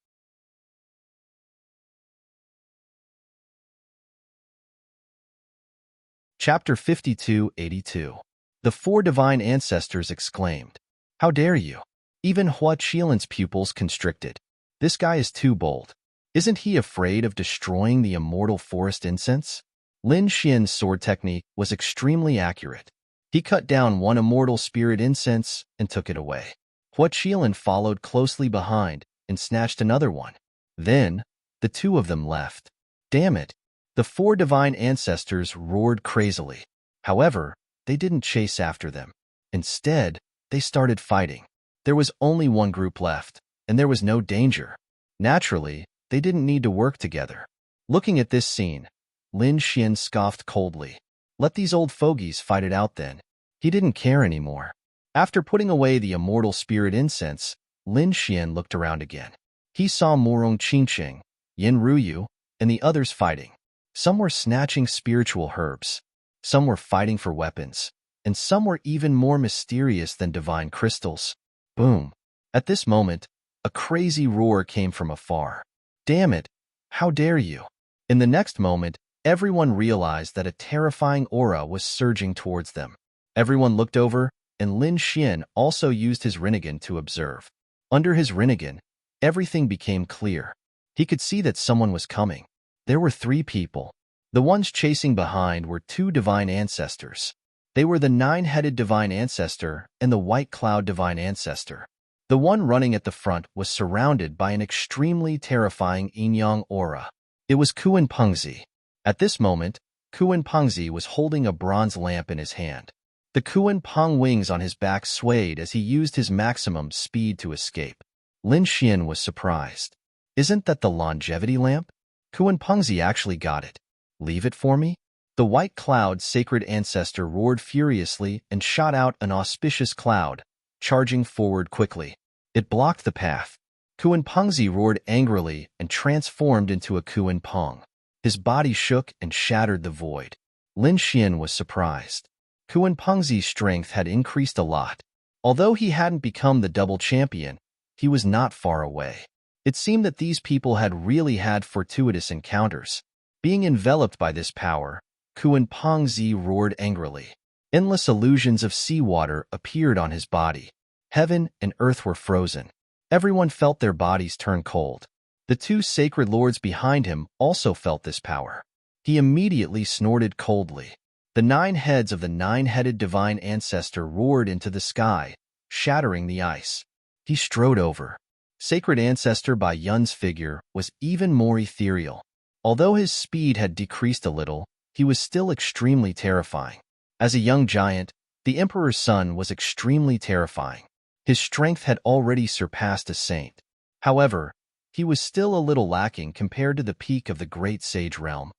S1: Chapter 5282. The 4 divine ancestors exclaimed, "How dare you!" Even Hua Qilin's pupils constricted. This guy is too bold. Isn't he afraid of destroying the immortal forest incense? Lin Xian's sword technique was extremely accurate. He cut down one immortal spirit incense and took it away. Hua Qilin followed closely behind and snatched another one. Then, the 2 of them left. Damn it! The 4 divine ancestors roared crazily. However, they didn't chase after them. Instead, they started fighting. There was only one group left, and there was no danger. Naturally, they didn't need to work together. Looking at this scene, Lin Xian scoffed coldly. Let these old fogies fight it out then. He didn't care anymore. After putting away the immortal spirit incense, Lin Xian looked around again. He saw Morong Qingqing, Yin Ruyu, and the others fighting. Some were snatching spiritual herbs. Some were fighting for weapons. And some were even more mysterious than divine crystals. Boom. At this moment, a crazy roar came from afar. Damn it! How dare you! In the next moment, everyone realized that a terrifying aura was surging towards them. Everyone looked over, and Lin Xian also used his Rinnegan to observe. Under his Rinnegan, everything became clear. He could see that someone was coming. There were 3 people. The ones chasing behind were 2 divine ancestors. They were the 9-headed divine ancestor and the white cloud divine ancestor. The one running at the front was surrounded by an extremely terrifying yin-yang aura. It was Kuan Pengzi. At this moment, Kuan Pengzi was holding a bronze lamp in his hand. The Kuan Peng wings on his back swayed as he used his maximum speed to escape. Lin Xian was surprised. Isn't that the longevity lamp? Kuan Pengzi actually got it. Leave it for me? The white cloud sacred ancestor roared furiously and shot out an auspicious cloud, charging forward quickly. It blocked the path. Kuan Pengzi roared angrily and transformed into a Kuan Peng. His body shook and shattered the void. Lin Xian was surprised. Kuan Pengzi's strength had increased a lot. Although he hadn't become the double champion, he was not far away. It seemed that these people had really had fortuitous encounters. Being enveloped by this power, Kuan Pengzi roared angrily. Endless illusions of seawater appeared on his body. Heaven and earth were frozen. Everyone felt their bodies turn cold. The two sacred lords behind him also felt this power. He immediately snorted coldly. The 9 heads of the 9-headed divine ancestor roared into the sky, shattering the ice. He strode over. Sacred ancestor Bai Yun's figure was even more ethereal. Although his speed had decreased a little, he was still extremely terrifying. As a young giant, the emperor's son was extremely terrifying. His strength had already surpassed a saint. However, he was still a little lacking compared to the peak of the great sage realm.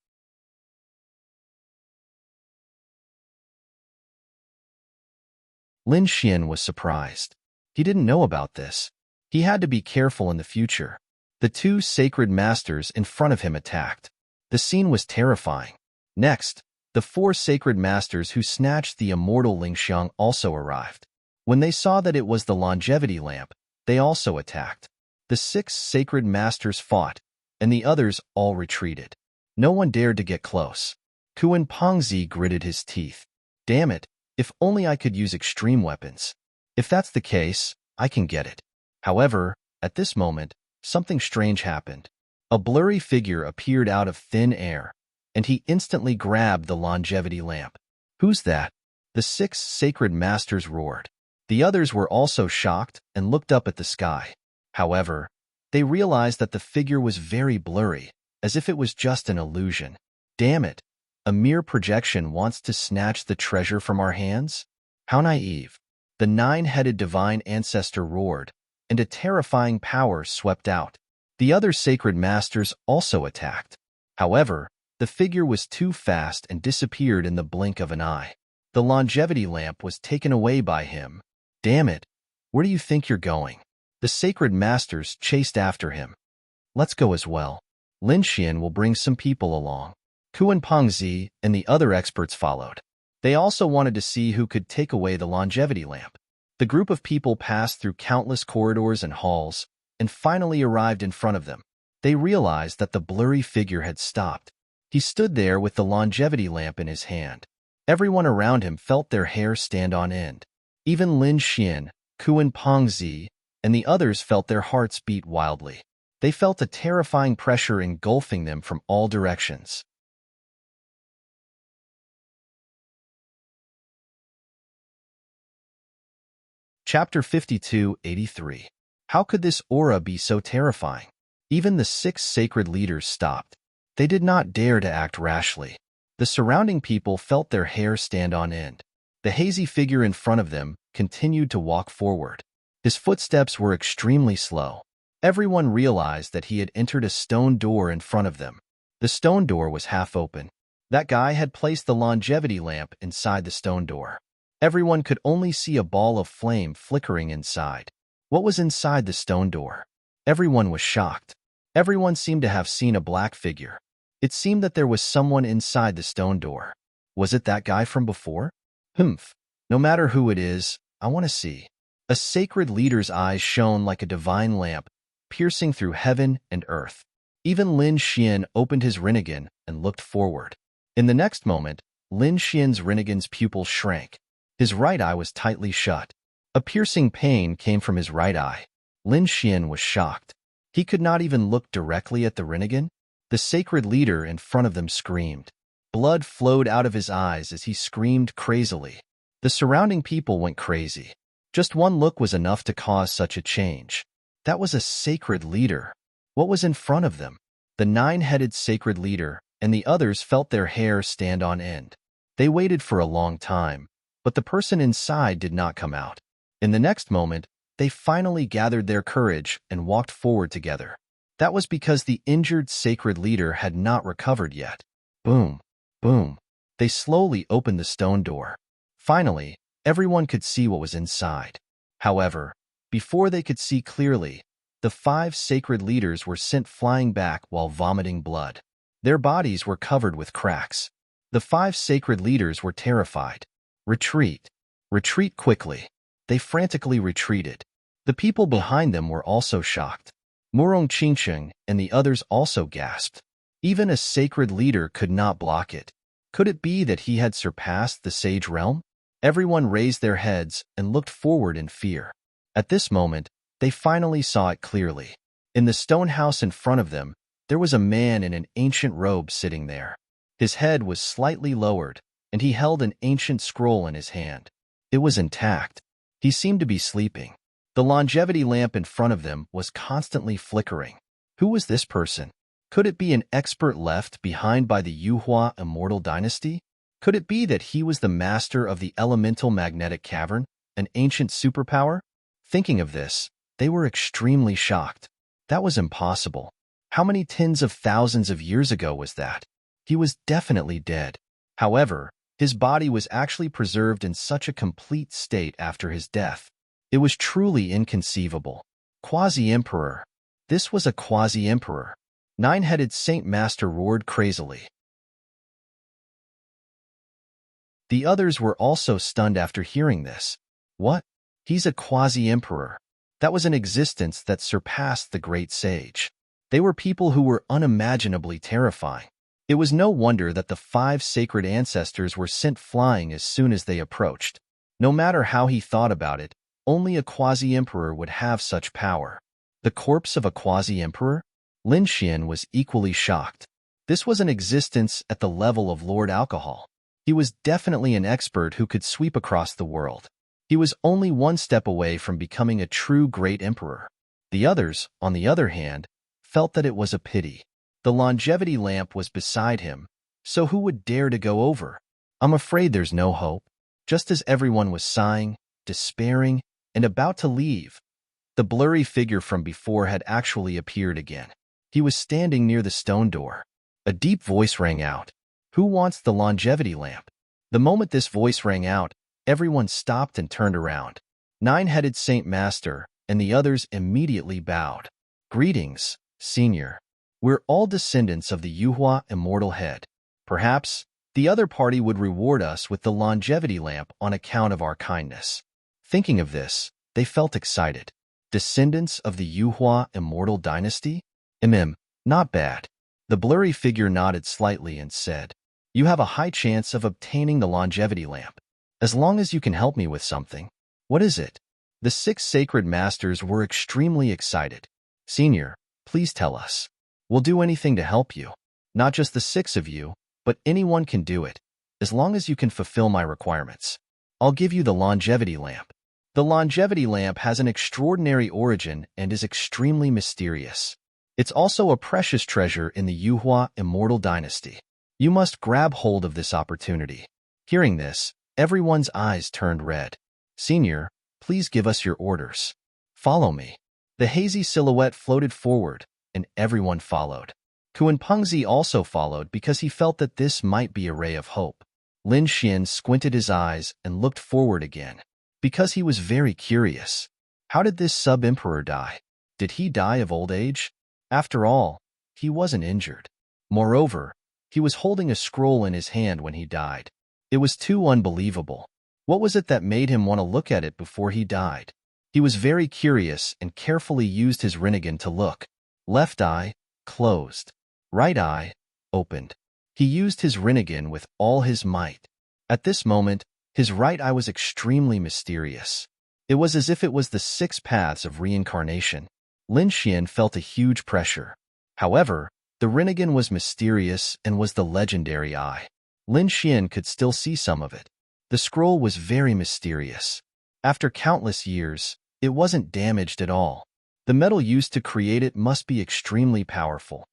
S1: Lin Xian was surprised. He didn't know about this. He had to be careful in the future. The 2 sacred masters in front of him attacked. The scene was terrifying. Next, the 4 sacred masters who snatched the immortal Lingxiang also arrived. When they saw that it was the longevity lamp, they also attacked. The 6 sacred masters fought, and the others all retreated. No one dared to get close. Kuan Pengzi gritted his teeth. Damn it, if only I could use extreme weapons. If that's the case, I can get it. However, at this moment, something strange happened. A blurry figure appeared out of thin air, and he instantly grabbed the longevity lamp. Who's that? The 6 sacred masters roared. The others were also shocked and looked up at the sky. However, they realized that the figure was very blurry, as if it was just an illusion. Damn it! A mere projection wants to snatch the treasure from our hands? How naive. The 9-headed divine ancestor roared, and a terrifying power swept out. The other sacred masters also attacked. However, the figure was too fast and disappeared in the blink of an eye. The longevity lamp was taken away by him. Damn it! Where do you think you're going? The sacred masters chased after him. Let's go as well. Lin Xian will bring some people along. Kuan Pengzi and the other experts followed. They also wanted to see who could take away the longevity lamp. The group of people passed through countless corridors and halls, and finally arrived in front of them. They realized that the blurry figure had stopped. He stood there with the longevity lamp in his hand. Everyone around him felt their hair stand on end. Even Lin Xian, Kuan Pengzi, and the others felt their hearts beat wildly. They felt a terrifying pressure engulfing them from all directions. Chapter 52-83. How could this aura be so terrifying? Even the 6 sacred leaders stopped. They did not dare to act rashly. The surrounding people felt their hair stand on end. The hazy figure in front of them continued to walk forward. His footsteps were extremely slow. Everyone realized that he had entered a stone door in front of them. The stone door was half open. That guy had placed the longevity lamp inside the stone door. Everyone could only see a ball of flame flickering inside. What was inside the stone door? Everyone was shocked. Everyone seemed to have seen a black figure. It seemed that there was someone inside the stone door. Was it that guy from before? Humph. No matter who it is, I want to see. A sacred leader's eyes shone like a divine lamp, piercing through heaven and earth. Even Lin Xian opened his Rinnegan and looked forward. In the next moment, Lin Xian's Rinnegan's pupil shrank. His right eye was tightly shut. A piercing pain came from his right eye. Lin Xian was shocked. He could not even look directly at the Rinnegan. The sacred leader in front of them screamed. Blood flowed out of his eyes as he screamed crazily. The surrounding people went crazy. Just one look was enough to cause such a change. That was a sacred leader. What was in front of them? The 9-headed sacred leader and the others felt their hair stand on end. They waited for a long time, but the person inside did not come out. In the next moment, they finally gathered their courage and walked forward together. That was because the injured sacred leader had not recovered yet. Boom, boom. They slowly opened the stone door. Finally, everyone could see what was inside. However, Before they could see clearly, the 5 sacred leaders were sent flying back while vomiting blood. Their bodies were covered with cracks. The 5 sacred leaders were terrified. Retreat. Retreat quickly. They frantically retreated. The people behind them were also shocked. Murong Qingsheng and the others also gasped. Even a sacred leader could not block it. Could it be that he had surpassed the sage realm? Everyone raised their heads and looked forward in fear. At this moment, they finally saw it clearly. In the stone house in front of them, there was a man in an ancient robe sitting there. His head was slightly lowered, and he held an ancient scroll in his hand. It was intact. He seemed to be sleeping. The longevity lamp in front of them was constantly flickering. Who was this person? Could it be an expert left behind by the Yuhua immortal dynasty? Could it be that he was the master of the elemental magnetic cavern, an ancient superpower? Thinking of this, they were extremely shocked. That was impossible. How many tens of thousands of years ago was that? He was definitely dead. However, his body was actually preserved in such a complete state after his death. It was truly inconceivable. Quasi-Emperor. This was a quasi-emperor. Nine-headed Saint Master roared crazily. The others were also stunned after hearing this. What? He's a quasi-emperor. That was an existence that surpassed the great sage. They were people who were unimaginably terrifying. It was no wonder that the 5 sacred ancestors were sent flying as soon as they approached. No matter how he thought about it, only a quasi-emperor would have such power. The corpse of a quasi-emperor? Lin Xian was equally shocked. This was an existence at the level of Lord Alcohol. He was definitely an expert who could sweep across the world. He was only one step away from becoming a true great emperor. The others, on the other hand, felt that it was a pity. The longevity lamp was beside him, so who would dare to go over? I'm afraid there's no hope. Just as everyone was sighing, despairing, and about to leave, the blurry figure from before had actually appeared again. He was standing near the stone door. A deep voice rang out. Who wants the longevity lamp? The moment this voice rang out, everyone stopped and turned around. Nine-headed Saint Master and the others immediately bowed. Greetings, Senior. We're all descendants of the Yuhua immortal head. Perhaps the other party would reward us with the longevity lamp on account of our kindness. Thinking of this, they felt excited. Descendants of the Yuhua immortal dynasty? Not bad. The blurry figure nodded slightly and said, You have a high chance of obtaining the longevity lamp. As long as you can help me with something. What is it? The 6 sacred masters were extremely excited. Senior, please tell us. We'll do anything to help you. Not just the 6 of you, but anyone can do it, as long as you can fulfill my requirements. I'll give you the longevity lamp. The longevity lamp has an extraordinary origin and is extremely mysterious. It's also a precious treasure in the Yuhua immortal dynasty. You must grab hold of this opportunity. Hearing this, everyone's eyes turned red. Senior, please give us your orders. Follow me. The hazy silhouette floated forward, and everyone followed. Kuan-Pengzi also followed because he felt that this might be a ray of hope. Lin Xian squinted his eyes and looked forward again, because he was very curious. How did this sub-emperor die? Did he die of old age? After all, he wasn't injured. Moreover, he was holding a scroll in his hand when he died. It was too unbelievable. What was it that made him want to look at it before he died? He was very curious and carefully used his Rinnegan to look. Left eye, closed. Right eye, opened. He used his Rinnegan with all his might. At this moment, his right eye was extremely mysterious. It was as if it was the 6 paths of reincarnation. Lin Xian felt a huge pressure. However, the Rinnegan was mysterious and was the legendary eye. Lin Xian could still see some of it. The scroll was very mysterious. After countless years, it wasn't damaged at all. The metal used to create it must be extremely powerful.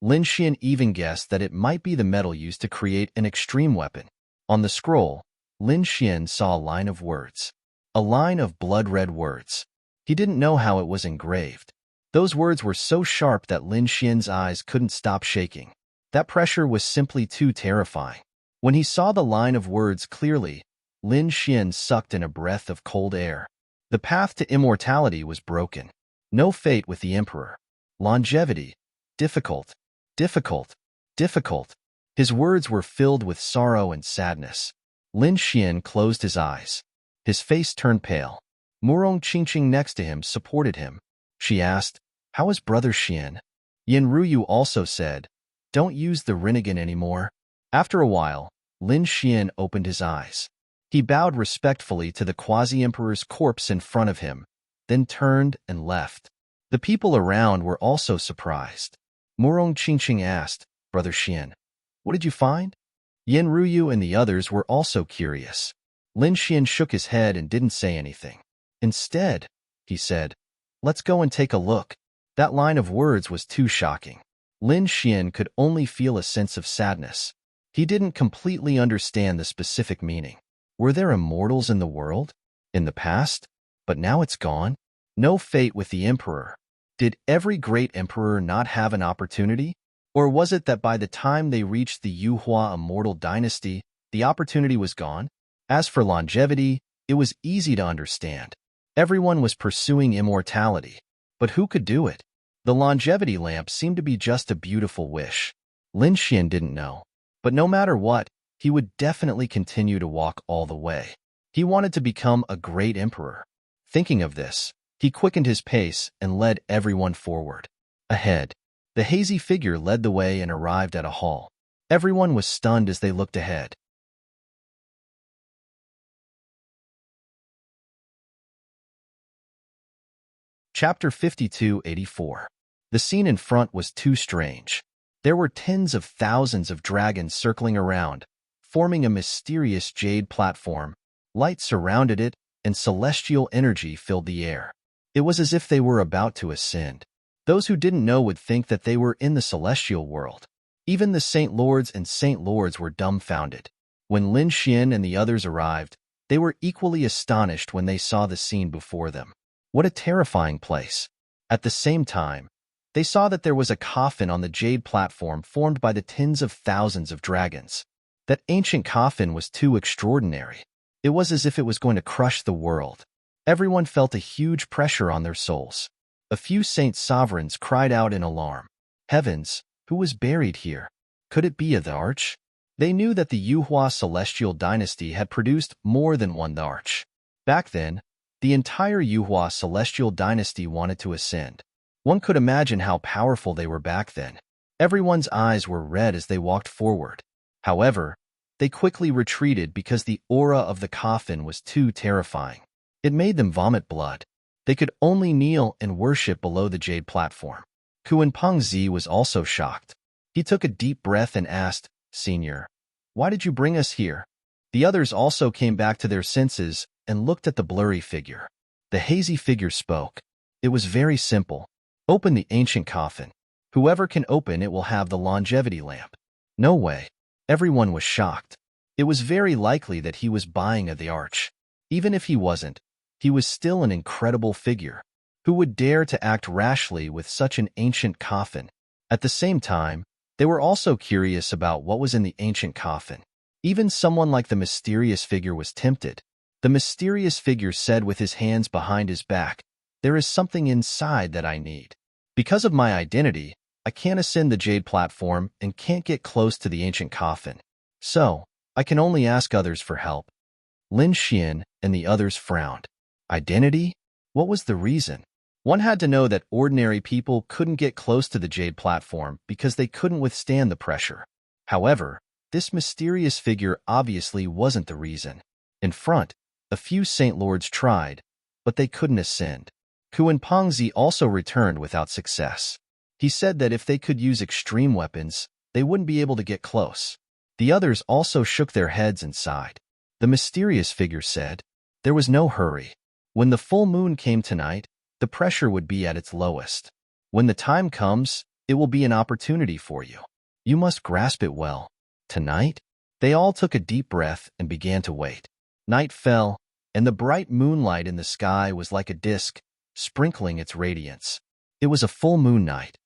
S1: Lin Xian even guessed that it might be the metal used to create an extreme weapon. On the scroll, Lin Xian saw a line of words. A line of blood-red words. He didn't know how it was engraved. Those words were so sharp that Lin Xian's eyes couldn't stop shaking. That pressure was simply too terrifying. When he saw the line of words clearly, Lin Xian sucked in a breath of cold air. The path to immortality was broken. No fate with the emperor. Longevity. Difficult. Difficult. Difficult. His words were filled with sorrow and sadness. Lin Xian closed his eyes. His face turned pale. Murong Qingqing next to him supported him. She asked, "How is Brother Xian?" Yin Ruyu also said, "Don't use the Rinnegan anymore." After a while, Lin Xian opened his eyes. He bowed respectfully to the quasi-emperor's corpse in front of him, then turned and left. The people around were also surprised. Murong Qingqing asked, "Brother Xian, what did you find?" Yin Ruyu and the others were also curious. Lin Xian shook his head and didn't say anything. Instead, he said, "Let's go and take a look." That line of words was too shocking. Lin Xian could only feel a sense of sadness. He didn't completely understand the specific meaning. Were there immortals in the world? In the past? But now it's gone? No fate with the emperor. Did every great emperor not have an opportunity? Or was it that by the time they reached the Yuhua immortal dynasty, the opportunity was gone? As for longevity, it was easy to understand. Everyone was pursuing immortality. But who could do it? The longevity lamp seemed to be just a beautiful wish. Lin Xian didn't know. But no matter what, he would definitely continue to walk all the way. He wanted to become a great emperor. Thinking of this, he quickened his pace and led everyone forward. Ahead, the hazy figure led the way and arrived at a hall. Everyone was stunned as they looked ahead. Chapter 5284. The scene in front was too strange. There were tens of thousands of dragons circling around, forming a mysterious jade platform. Light surrounded it, and celestial energy filled the air. It was as if they were about to ascend. Those who didn't know would think that they were in the celestial world. Even the Saint Lords and Saint Lords were dumbfounded. When Lin Xian and the others arrived, they were equally astonished when they saw the scene before them. What a terrifying place. At the same time, they saw that there was a coffin on the jade platform formed by the tens of thousands of dragons. That ancient coffin was too extraordinary. It was as if it was going to crush the world. Everyone felt a huge pressure on their souls. A few saint sovereigns cried out in alarm. Heavens, who was buried here? Could it be the arch? They knew that the Yuhua celestial dynasty had produced more than one arch. Back then, the entire Yuhua celestial dynasty wanted to ascend. One could imagine how powerful they were back then. Everyone's eyes were red as they walked forward. However, they quickly retreated because the aura of the coffin was too terrifying. It made them vomit blood. They could only kneel and worship below the jade platform. Kuan-Pengzi was also shocked. He took a deep breath and asked, "Senior, why did you bring us here?" The others also came back to their senses and looked at the blurry figure. The hazy figure spoke. It was very simple. "Open the ancient coffin. Whoever can open it will have the longevity lamp." No way. Everyone was shocked. It was very likely that he was buying the arch. Even if he wasn't, he was still an incredible figure. Who would dare to act rashly with such an ancient coffin? At the same time, they were also curious about what was in the ancient coffin. Even someone like the mysterious figure was tempted. The mysterious figure said with his hands behind his back, "There is something inside that I need. Because of my identity, I can't ascend the jade platform and can't get close to the ancient coffin. So, I can only ask others for help." Lin Xian and the others frowned. Identity? What was the reason? One had to know that ordinary people couldn't get close to the jade platform because they couldn't withstand the pressure. However, this mysterious figure obviously wasn't the reason. In front, a few Saint Lords tried, but they couldn't ascend. Kuan-Pengzi also returned without success. He said that if they could use extreme weapons, they wouldn't be able to get close. The others also shook their heads and sighed. The mysterious figure said, "There was no hurry. When the full moon came tonight, the pressure would be at its lowest. When the time comes, it will be an opportunity for you. You must grasp it well. Tonight?" They all took a deep breath and began to wait. Night fell, and the bright moonlight in the sky was like a disk, sprinkling its radiance. It was a full moon night.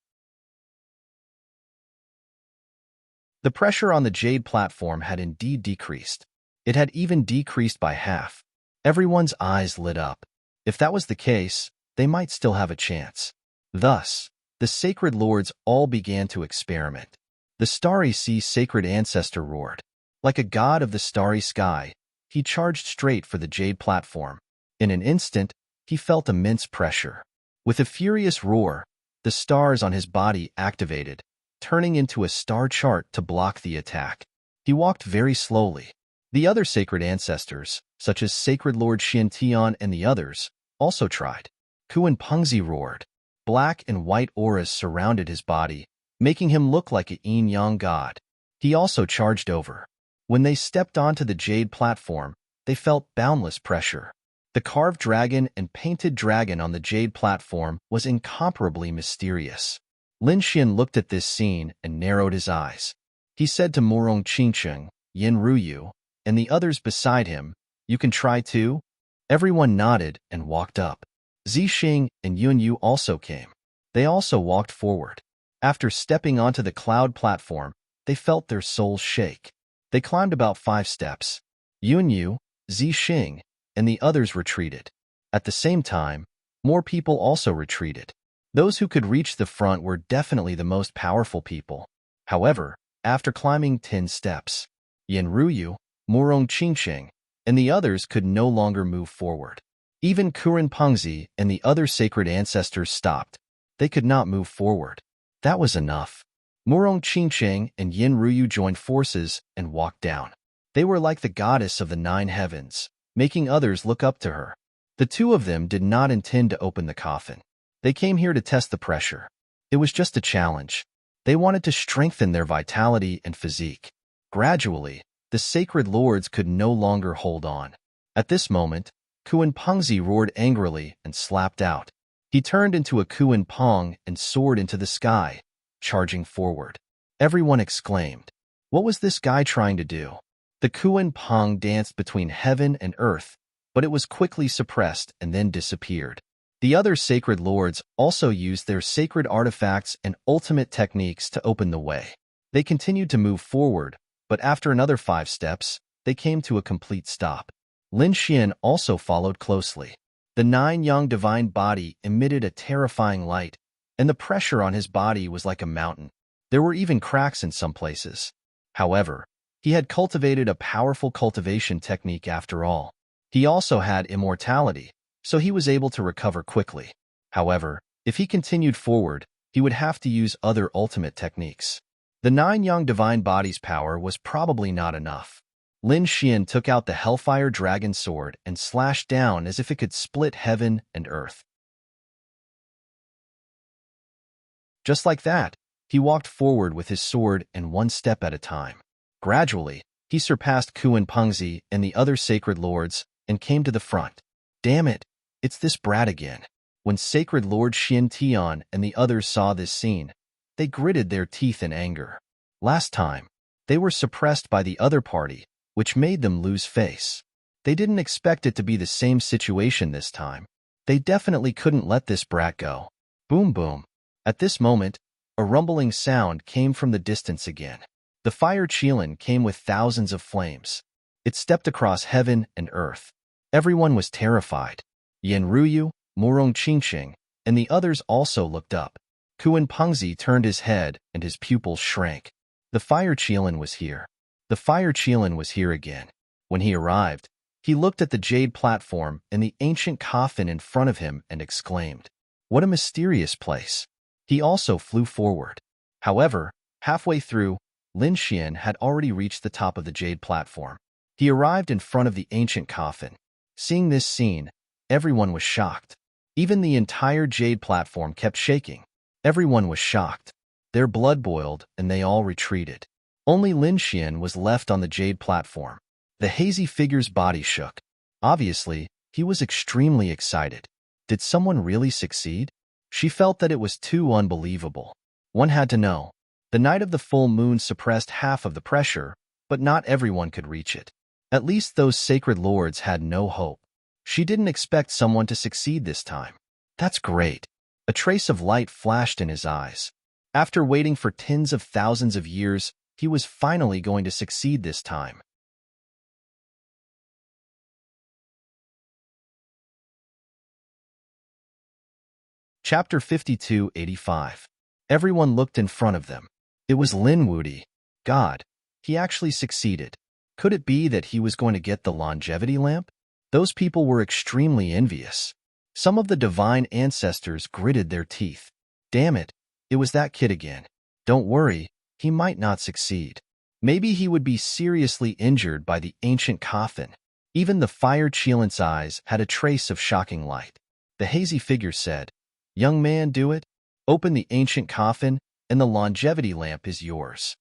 S1: The pressure on the jade platform had indeed decreased. It had even decreased by half. Everyone's eyes lit up. If that was the case, they might still have a chance. Thus, the sacred lords all began to experiment. The starry sea sacred ancestor roared. Like a god of the starry sky, he charged straight for the jade platform. In an instant, he felt immense pressure. With a furious roar, the stars on his body activated, turning into a star chart to block the attack. He walked very slowly. The other sacred ancestors, such as Sacred Lord Xiantian and the others, also tried. Kuan Pengzi roared. Black and white auras surrounded his body, making him look like a yin-yang god. He also charged over. When they stepped onto the jade platform, they felt boundless pressure. The carved dragon and painted dragon on the jade platform was incomparably mysterious. Lin Xian looked at this scene and narrowed his eyes. He said to Morong Qingcheng, Yin Ruyu, and the others beside him, "You can try too?" Everyone nodded and walked up. Zixing and Yunyu also came. They also walked forward. After stepping onto the cloud platform, they felt their souls shake. They climbed about 5 steps. Yunyu, Zixing, and the others retreated. At the same time, more people also retreated. Those who could reach the front were definitely the most powerful people. However, after climbing 10 steps, Yin Ruyu, Morong Qingcheng, and the others could no longer move forward. Even Kuren Pengzi and the other sacred ancestors stopped. They could not move forward. That was enough. Morong Qingcheng and Yin Ruyu joined forces and walked down. They were like the goddess of the 9 heavens, making others look up to her. The two of them did not intend to open the coffin. They came here to test the pressure. It was just a challenge. They wanted to strengthen their vitality and physique. Gradually, the sacred lords could no longer hold on. At this moment, Kuan Pengzi roared angrily and slapped out. He turned into a Kuan Peng and soared into the sky, charging forward. Everyone exclaimed, "What was this guy trying to do?" The Kuan Peng danced between heaven and earth, but it was quickly suppressed and then disappeared. The other sacred lords also used their sacred artifacts and ultimate techniques to open the way. They continued to move forward, but after another 5 steps, they came to a complete stop. Lin Xian also followed closely. The 9-yang divine body emitted a terrifying light, and the pressure on his body was like a mountain. There were even cracks in some places. However, he had cultivated a powerful cultivation technique after all. He also had immortality, so he was able to recover quickly. However, if he continued forward, he would have to use other ultimate techniques. The 9-yang divine body's power was probably not enough. Lin Xian took out the Hellfire Dragon Sword and slashed down as if it could split heaven and earth. Just like that, he walked forward with his sword and 1 step at a time. Gradually, he surpassed Kuan Pengzi and the other sacred lords and came to the front. Damn it, it's this brat again. When Sacred Lord Xiantian and the others saw this scene, they gritted their teeth in anger. Last time, they were suppressed by the other party, which made them lose face. They didn't expect it to be the same situation this time. They definitely couldn't let this brat go. Boom boom. At this moment, a rumbling sound came from the distance again. The fire Qilin came with thousands of flames. It stepped across heaven and earth. Everyone was terrified. Yin Ruyu, Morong Qingcheng, and the others also looked up. Kuan Pengzi turned his head and his pupils shrank. The fire Qilin was here. The fire Qilin was here again. When he arrived, he looked at the jade platform and the ancient coffin in front of him and exclaimed, "What a mysterious place." He also flew forward. However, halfway through, Lin Xian had already reached the top of the jade platform. He arrived in front of the ancient coffin. Seeing this scene, everyone was shocked. Even the entire jade platform kept shaking. Everyone was shocked. Their blood boiled and they all retreated. Only Lin Xian was left on the jade platform. The hazy figure's body shook. Obviously, he was extremely excited. Did someone really succeed? She felt that it was too unbelievable. One had to know. The night of the full moon suppressed half of the pressure, but not everyone could reach it. At least those sacred lords had no hope. She didn't expect someone to succeed this time. That's great. A trace of light flashed in his eyes. After waiting for tens of thousands of years, he was finally going to succeed this time. Chapter 5285. Everyone looked in front of them. It was Lin Wuti. God, he actually succeeded. Could it be that he was going to get the longevity lamp? Those people were extremely envious. Some of the divine ancestors gritted their teeth. Damn it, it was that kid again. Don't worry, he might not succeed. Maybe he would be seriously injured by the ancient coffin. Even the fire Cheelant's eyes had a trace of shocking light. The hazy figure said, "Young man, do it. Open the ancient coffin, and the longevity lamp is yours."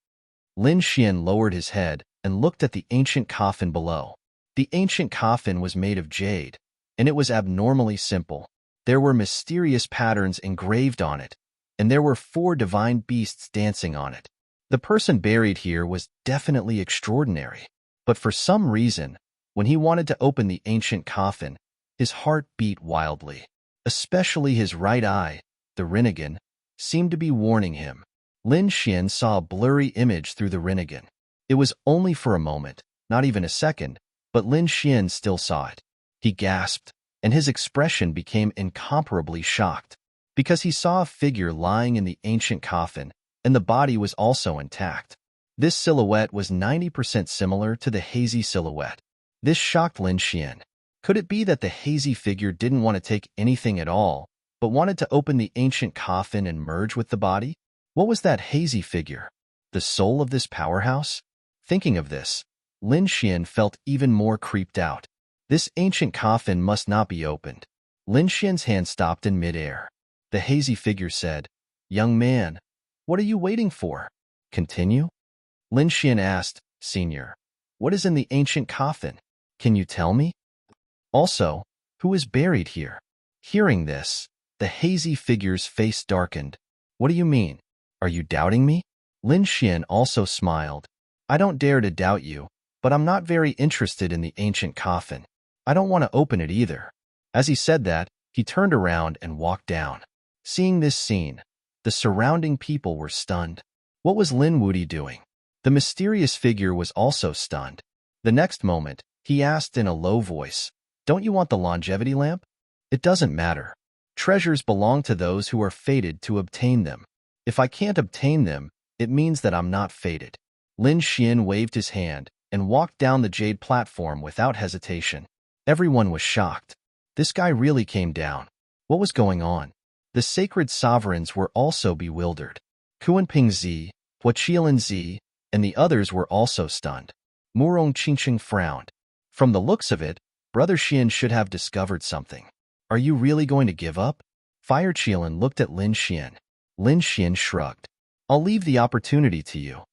S1: Lin Xian lowered his head and looked at the ancient coffin below. The ancient coffin was made of jade, and it was abnormally simple. There were mysterious patterns engraved on it, and there were 4 divine beasts dancing on it. The person buried here was definitely extraordinary, but for some reason, when he wanted to open the ancient coffin, his heart beat wildly. Especially his right eye, the Rinnegan, seemed to be warning him. Lin Xian saw a blurry image through the Rinnegan. It was only for a moment, not even a second, but Lin Xian still saw it. He gasped, and his expression became incomparably shocked, because he saw a figure lying in the ancient coffin, and the body was also intact. This silhouette was 90% similar to the hazy silhouette. This shocked Lin Xian. Could it be that the hazy figure didn't want to take anything at all, but wanted to open the ancient coffin and merge with the body? What was that hazy figure? The soul of this powerhouse? Thinking of this, Lin Xian felt even more creeped out. This ancient coffin must not be opened. Lin Xian's hand stopped in midair. The hazy figure said, "Young man, what are you waiting for? Continue?" Lin Xian asked, "Senior, what is in the ancient coffin? Can you tell me? Also, who is buried here?" Hearing this, the hazy figure's face darkened. "What do you mean? Are you doubting me?" Lin Xian also smiled. "I don't dare to doubt you, but I'm not very interested in the ancient coffin. I don't want to open it either." As he said that, he turned around and walked down. Seeing this scene, the surrounding people were stunned. What was Lin Wuti doing? The mysterious figure was also stunned. The next moment, he asked in a low voice, "Don't you want the longevity lamp?" "It doesn't matter. Treasures belong to those who are fated to obtain them. If I can't obtain them, it means that I'm not fated." Lin Xian waved his hand and walked down the jade platform without hesitation. Everyone was shocked. This guy really came down. What was going on? The sacred sovereigns were also bewildered. Kuanping Zi, Huaqilan Zi, and the others were also stunned. Murong Qingqing frowned. From the looks of it, Brother Xian should have discovered something. "Are you really going to give up?" Fire Qilan looked at Lin Xian. Lin Xian shrugged. "I'll leave the opportunity to you."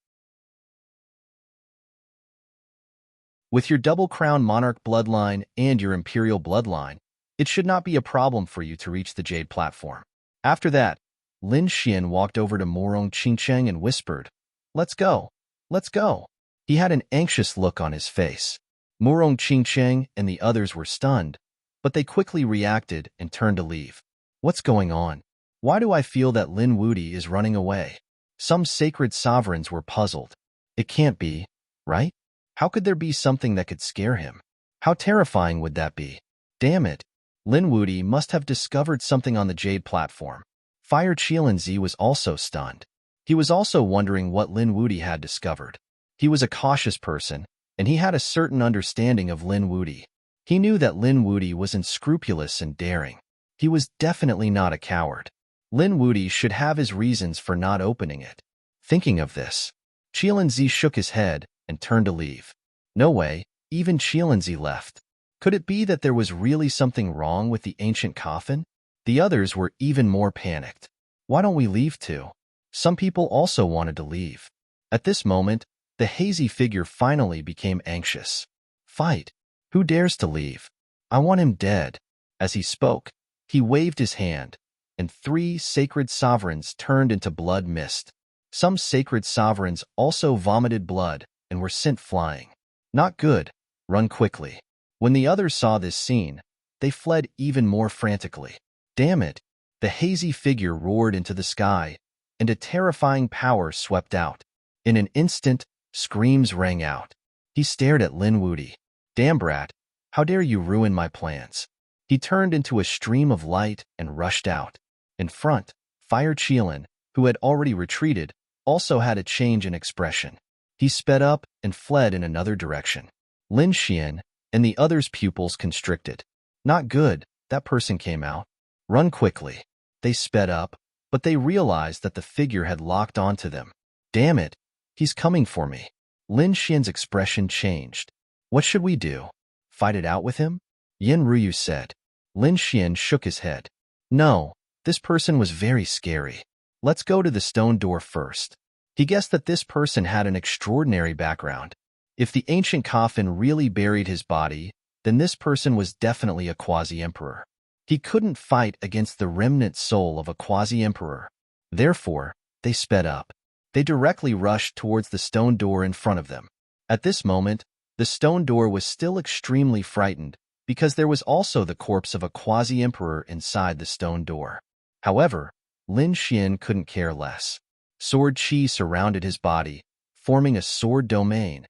S1: With your double crown monarch bloodline and your imperial bloodline, it should not be a problem for you to reach the jade platform. After that, Lin Xian walked over to Murong Qingcheng and whispered, "Let's go. Let's go." He had an anxious look on his face. Murong Qingcheng and the others were stunned, but they quickly reacted and turned to leave. What's going on? Why do I feel that Lin Wuti is running away? Some sacred sovereigns were puzzled. It can't be, right? How could there be something that could scare him? How terrifying would that be? Damn it. Lin Wuti must have discovered something on the jade platform. Fire Qilanzi was also stunned. He was also wondering what Lin Wuti had discovered. He was a cautious person, and he had a certain understanding of Lin Wuti. He knew that Lin Wuti was unscrupulous and daring. He was definitely not a coward. Lin Wuti should have his reasons for not opening it. Thinking of this, Qilanzi shook his head and turned to leave. No way, even Qilanzi left. Could it be that there was really something wrong with the ancient coffin? The others were even more panicked. Why don't we leave too? Some people also wanted to leave. At this moment, the hazy figure finally became anxious. Fight. Who dares to leave? I want him dead. As he spoke, he waved his hand, and 3 sacred sovereigns turned into blood mist. Some sacred sovereigns also vomited blood and were sent flying. Not good. Run quickly. When the others saw this scene, they fled even more frantically. Damn it. The hazy figure roared into the sky, and a terrifying power swept out. In an instant, screams rang out. He stared at Lin Wuti. Damn brat, how dare you ruin my plans? He turned into a stream of light and rushed out. In front, Fire Qian, who had already retreated, also had a change in expression. He sped up and fled in another direction. Lin Xian and the other's pupils constricted. Not good, that person came out. Run quickly. They sped up, but they realized that the figure had locked onto them. Damn it, he's coming for me. Lin Xian's expression changed. What should we do? Fight it out with him? Yin Ruyu said. Lin Xian shook his head. No, this person was very scary. Let's go to the stone door first. He guessed that this person had an extraordinary background. If the ancient coffin really buried his body, then this person was definitely a quasi-emperor. He couldn't fight against the remnant soul of a quasi-emperor. Therefore, they sped up. They directly rushed towards the stone door in front of them. At this moment, the stone door was still extremely frightened because there was also the corpse of a quasi-emperor inside the stone door. However, Lin Xian couldn't care less. Sword qi surrounded his body, forming a sword domain,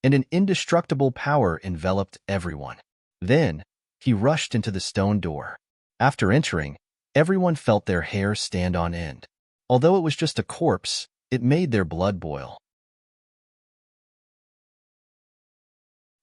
S1: and an indestructible power enveloped everyone. Then, he rushed into the stone door. After entering, everyone felt their hair stand on end. Although it was just a corpse, it made their blood boil.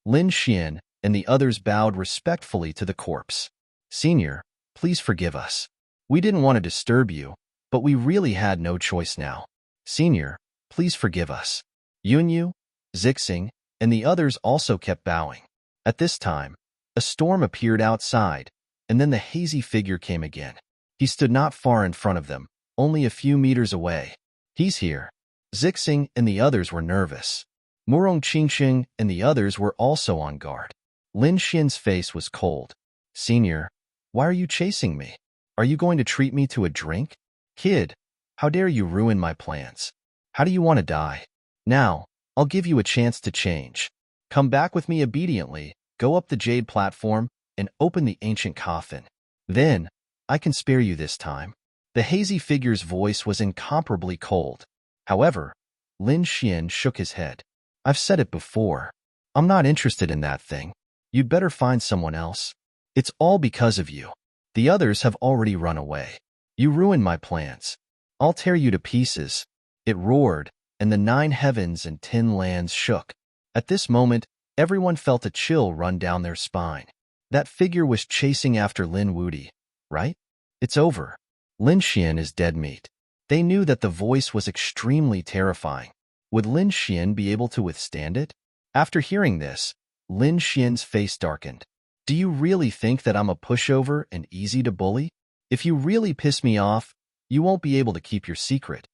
S1: Lin Xian and the others bowed respectfully to the corpse. Senior, please forgive us. We didn't want to disturb you, but we really had no choice now. Senior, please forgive us. Yunyu, Zixing, and the others also kept bowing. At this time, a storm appeared outside, and then the hazy figure came again. He stood not far in front of them, only a few meters away. He's here. Zixing and the others were nervous. Murong Qingxing and the others were also on guard. Lin Xian's face was cold. Senior, why are you chasing me? Are you going to treat me to a drink? Kid, how dare you ruin my plans? How do you want to die? Now, I'll give you a chance to change. Come back with me obediently, go up the jade platform, and open the ancient coffin. Then, I can spare you this time. The hazy figure's voice was incomparably cold. However, Lin Xian shook his head. I've said it before. I'm not interested in that thing. You'd better find someone else. It's all because of you. The others have already run away. You ruined my plans. I'll tear you to pieces. It roared, and the 9 heavens and 10 lands shook. At this moment, everyone felt a chill run down their spine. That figure was chasing after Lin Wudi, right? It's over. Lin Xian is dead meat. They knew that the voice was extremely terrifying. Would Lin Xian be able to withstand it? After hearing this, Lin Xian's face darkened. Do you really think that I'm a pushover and easy to bully? If you really piss me off, you won't be able to keep your secret.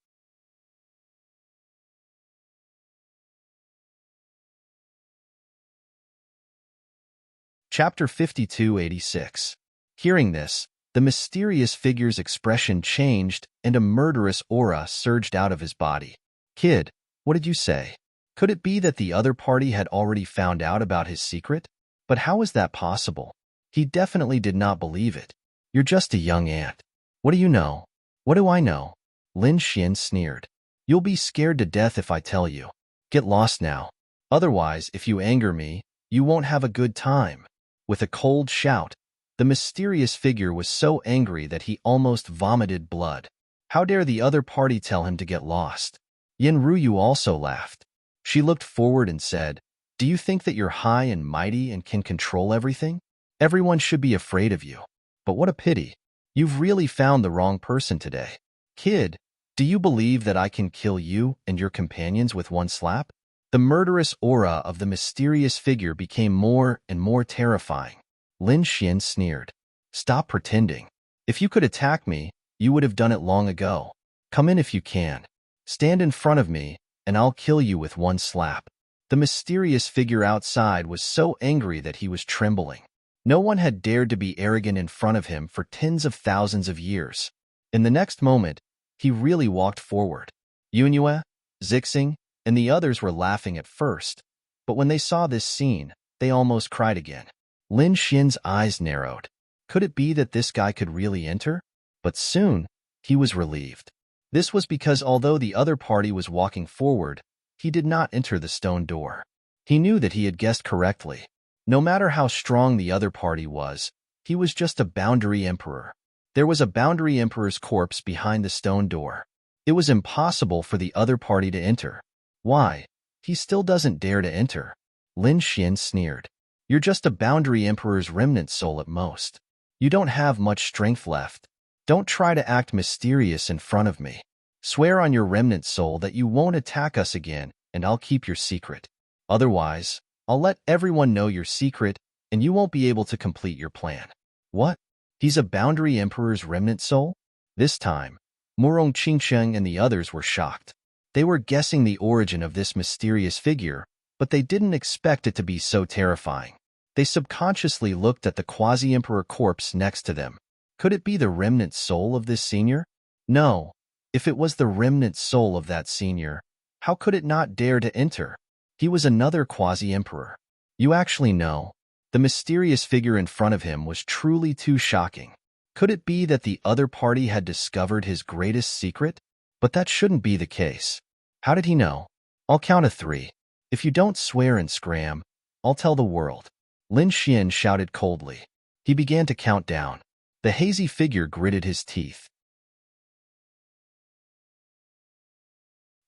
S1: Chapter 5286. Hearing this, the mysterious figure's expression changed and a murderous aura surged out of his body. Kid, what did you say? Could it be that the other party had already found out about his secret? But how is that possible? He definitely did not believe it. You're just a young ant. What do you know? What do I know? Lin Xian sneered. You'll be scared to death if I tell you. Get lost now. Otherwise, if you anger me, you won't have a good time. With a cold shout, the mysterious figure was so angry that he almost vomited blood. How dare the other party tell him to get lost? Yin Ruyu also laughed. She looked forward and said, Do you think that you're high and mighty and can control everything? Everyone should be afraid of you. But what a pity. You've really found the wrong person today. Kid, do you believe that I can kill you and your companions with one slap? The murderous aura of the mysterious figure became more and more terrifying. Lin Xian sneered. Stop pretending. If you could attack me, you would have done it long ago. Come in if you can. Stand in front of me, and I'll kill you with one slap. The mysterious figure outside was so angry that he was trembling. No one had dared to be arrogant in front of him for tens of thousands of years. In the next moment, he really walked forward. Yunyu, Zixing, and the others were laughing at first, but when they saw this scene, they almost cried again. Lin Xian's eyes narrowed. Could it be that this guy could really enter? But soon, he was relieved. This was because although the other party was walking forward, he did not enter the stone door. He knew that he had guessed correctly. No matter how strong the other party was, he was just a boundary emperor. There was a boundary emperor's corpse behind the stone door. It was impossible for the other party to enter. Why? He still doesn't dare to enter. Lin Xian sneered. You're just a boundary emperor's remnant soul at most. You don't have much strength left. Don't try to act mysterious in front of me. Swear on your remnant soul that you won't attack us again, and I'll keep your secret. Otherwise, I'll let everyone know your secret, and you won't be able to complete your plan. What? He's a boundary emperor's remnant soul? This time, Murong Qingsheng and the others were shocked. They were guessing the origin of this mysterious figure, but they didn't expect it to be so terrifying. They subconsciously looked at the quasi-emperor corpse next to them. Could it be the remnant soul of this senior? No. If it was the remnant soul of that senior, how could it not dare to enter? He was another quasi-emperor. You actually know. The mysterious figure in front of him was truly too shocking. Could it be that the other party had discovered his greatest secret? But that shouldn't be the case. How did he know? I'll count to 3. If you don't swear and scram, I'll tell the world. Lin Xian shouted coldly. He began to count down. The hazy figure gritted his teeth.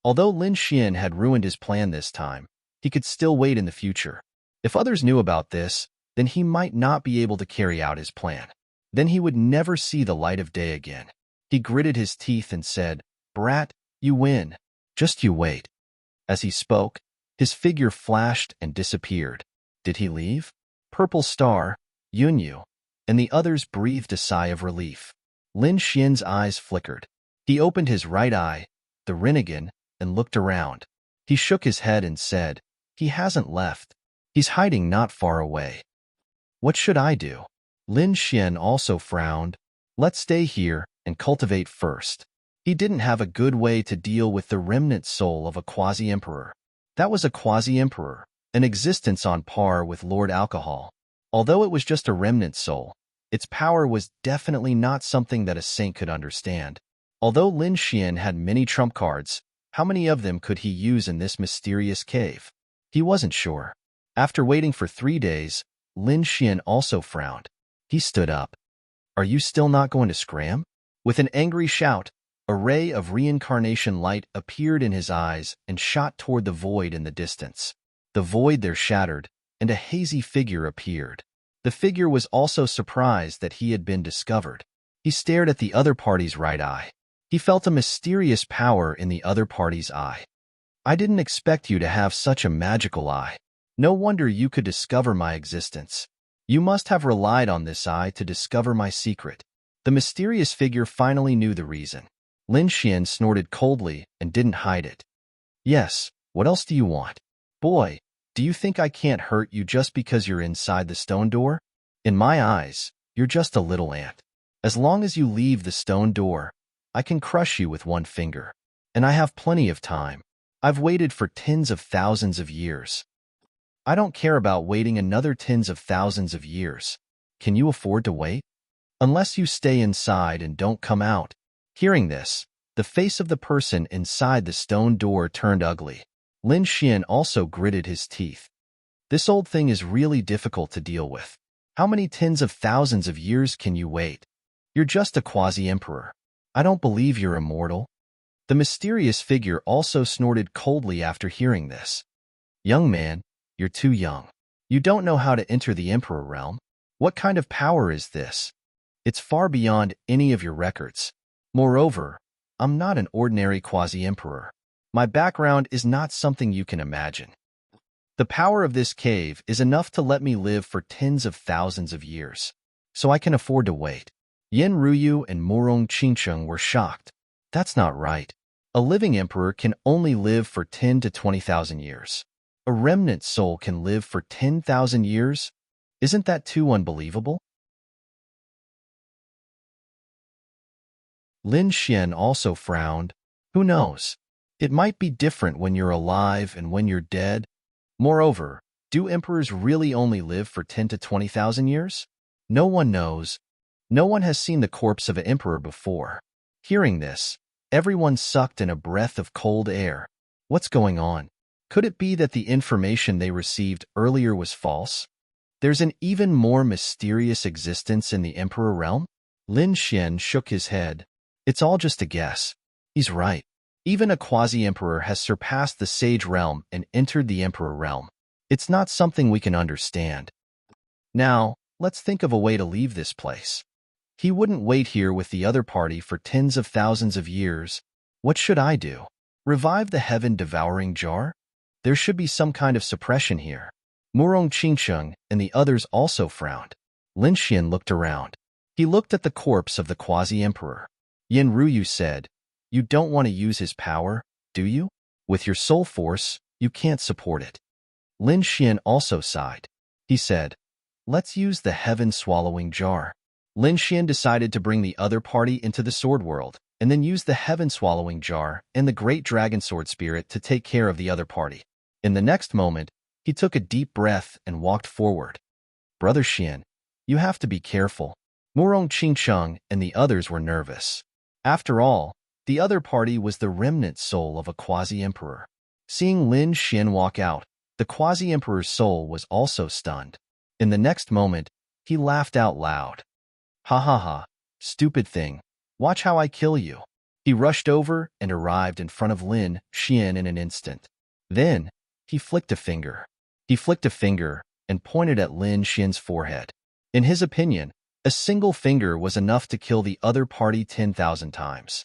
S1: Although Lin Xian had ruined his plan this time, he could still wait in the future. If others knew about this, then he might not be able to carry out his plan. Then he would never see the light of day again. He gritted his teeth and said, Brat, you win. Just you wait. As he spoke, his figure flashed and disappeared. Did he leave? Purple Star, Yunyu, and the others breathed a sigh of relief. Lin Xian's eyes flickered. He opened his right eye, the Rinnegan, and looked around. He shook his head and said, He hasn't left. He's hiding not far away. What should I do? Lin Xian also frowned. Let's stay here and cultivate first. He didn't have a good way to deal with the remnant soul of a quasi-emperor. That was a quasi-emperor, an existence on par with Lord Alcohol. Although it was just a remnant soul, its power was definitely not something that a saint could understand. Although Lin Xian had many trump cards, how many of them could he use in this mysterious cave? He wasn't sure. After waiting for 3 days, Lin Xian also frowned. He stood up. Are you still not going to scram? With an angry shout, a ray of reincarnation light appeared in his eyes and shot toward the void in the distance. The void there shattered, and a hazy figure appeared. The figure was also surprised that he had been discovered. He stared at the other party's right eye. He felt a mysterious power in the other party's eye. I didn't expect you to have such a magical eye. No wonder you could discover my existence. You must have relied on this eye to discover my secret. The mysterious figure finally knew the reason. Lin Xian snorted coldly and didn't hide it. Yes, what else do you want? Boy, do you think I can't hurt you just because you're inside the stone door? In my eyes, you're just a little ant. As long as you leave the stone door, I can crush you with one finger. And I have plenty of time. I've waited for tens of thousands of years. I don't care about waiting another tens of thousands of years. Can you afford to wait? Unless you stay inside and don't come out. Hearing this, the face of the person inside the stone door turned ugly. Lin Xian also gritted his teeth. This old thing is really difficult to deal with. How many tens of thousands of years can you wait? You're just a quasi-emperor. I don't believe you're immortal. The mysterious figure also snorted coldly after hearing this. Young man, you're too young. You don't know how to enter the emperor realm. What kind of power is this? It's far beyond any of your records. Moreover, I'm not an ordinary quasi-emperor. My background is not something you can imagine. The power of this cave is enough to let me live for tens of thousands of years, so I can afford to wait. Yen Ruyu and Murong Qingsheng were shocked. That's not right. A living emperor can only live for 10 to 20,000 years. A remnant soul can live for 10,000 years? Isn't that too unbelievable? Lin Xian also frowned. Who knows? It might be different when you're alive and when you're dead. Moreover, do emperors really only live for 10 to 20,000 years? No one knows. No one has seen the corpse of an emperor before. Hearing this, everyone sucked in a breath of cold air. What's going on? Could it be that the information they received earlier was false? There's an even more mysterious existence in the emperor realm? Lin Xian shook his head. It's all just a guess. He's right. Even a quasi-emperor has surpassed the sage realm and entered the emperor realm. It's not something we can understand. Now, let's think of a way to leave this place. He wouldn't wait here with the other party for tens of thousands of years. What should I do? Revive the heaven-devouring jar? There should be some kind of suppression here. Murong Qingsheng and the others also frowned. Lin Xian looked around. He looked at the corpse of the quasi-emperor. Yin Ruyu said, "You don't want to use his power, do you? With your soul force, you can't support it." Lin Xian also sighed. He said, "Let's use the heaven-swallowing jar." Lin Xian decided to bring the other party into the sword world, and then use the heaven-swallowing jar and the great dragon sword spirit to take care of the other party. In the next moment, he took a deep breath and walked forward. "Brother Xian, you have to be careful." Murong Qingsheng and the others were nervous. After all, the other party was the remnant soul of a quasi-emperor. Seeing Lin Xian walk out, the quasi-emperor's soul was also stunned. In the next moment, he laughed out loud. "Ha ha ha, stupid thing. Watch how I kill you." He rushed over and arrived in front of Lin Xian in an instant. Then, he flicked a finger. He flicked a finger and pointed at Lin Xian's forehead. In his opinion, a single finger was enough to kill the other party 10,000 times.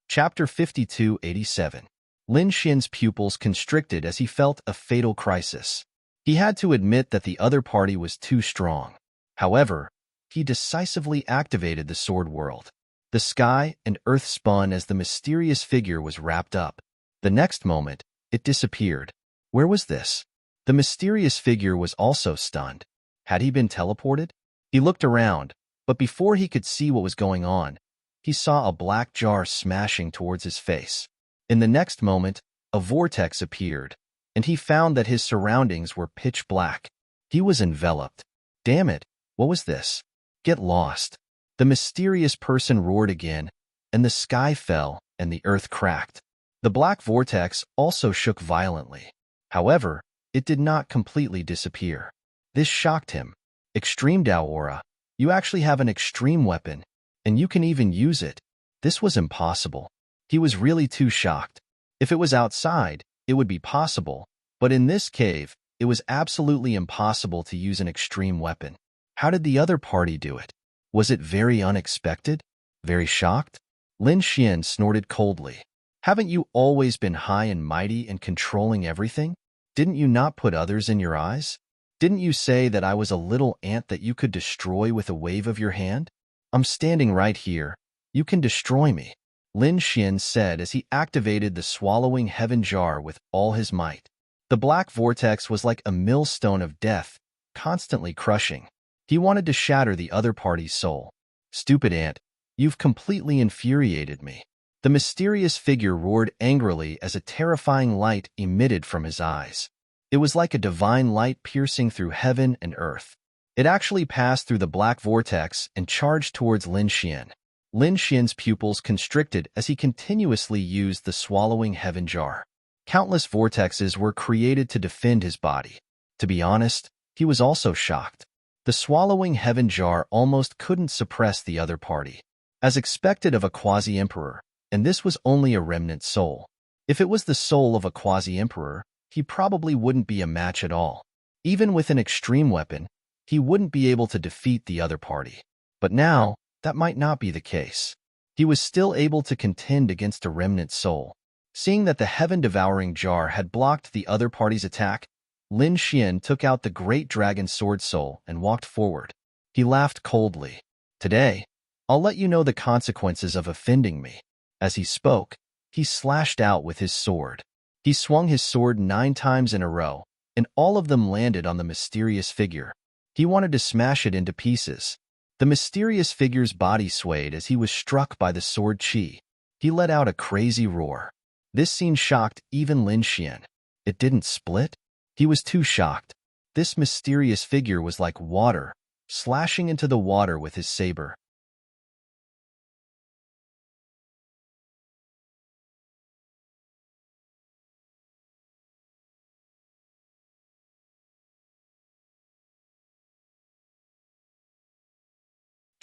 S1: Chapter 5287. Lin Xian's pupils constricted as he felt a fatal crisis. He had to admit that the other party was too strong. However, he decisively activated the sword world. The sky and earth spun as the mysterious figure was wrapped up. The next moment, it disappeared. Where was this? The mysterious figure was also stunned. Had he been teleported? He looked around, but before he could see what was going on, he saw a black jar smashing towards his face. In the next moment, a vortex appeared, and he found that his surroundings were pitch black. He was enveloped. Damn it, what was this? Get lost. The mysterious person roared again, and the sky fell and the earth cracked. The black vortex also shook violently. However, it did not completely disappear. This shocked him. Extreme Dao Aura. You actually have an extreme weapon, and you can even use it. This was impossible. He was really too shocked. If it was outside, it would be possible, but in this cave, it was absolutely impossible to use an extreme weapon. How did the other party do it? Was it very unexpected? Very shocked? Lin Xian snorted coldly. Haven't you always been high and mighty and controlling everything? Didn't you not put others in your eyes? Didn't you say that I was a little ant that you could destroy with a wave of your hand? I'm standing right here. You can destroy me, Lin Xian said as he activated the swallowing heaven jar with all his might. The black vortex was like a millstone of death, constantly crushing. He wanted to shatter the other party's soul. Stupid ant, you've completely infuriated me. The mysterious figure roared angrily as a terrifying light emitted from his eyes. It was like a divine light piercing through heaven and earth. It actually passed through the black vortex and charged towards Lin Xian. Lin Xian's pupils constricted as he continuously used the swallowing heaven jar. Countless vortexes were created to defend his body. To be honest, he was also shocked. The swallowing heaven jar almost couldn't suppress the other party. As expected of a quasi-emperor, and this was only a remnant soul. If it was the soul of a quasi-emperor, he probably wouldn't be a match at all. Even with an extreme weapon, he wouldn't be able to defeat the other party. But now, that might not be the case. He was still able to contend against a remnant soul. Seeing that the heaven-devouring jar had blocked the other party's attack, Lin Xian took out the great dragon sword soul and walked forward. He laughed coldly. "Today, I'll let you know the consequences of offending me." As he spoke, he slashed out with his sword. He swung his sword 9 times in a row, and all of them landed on the mysterious figure. He wanted to smash it into pieces. The mysterious figure's body swayed as he was struck by the sword chi. He let out a crazy roar. This scene shocked even Lin Xian. It didn't split? He was too shocked. This mysterious figure was like water, slashing into the water with his saber.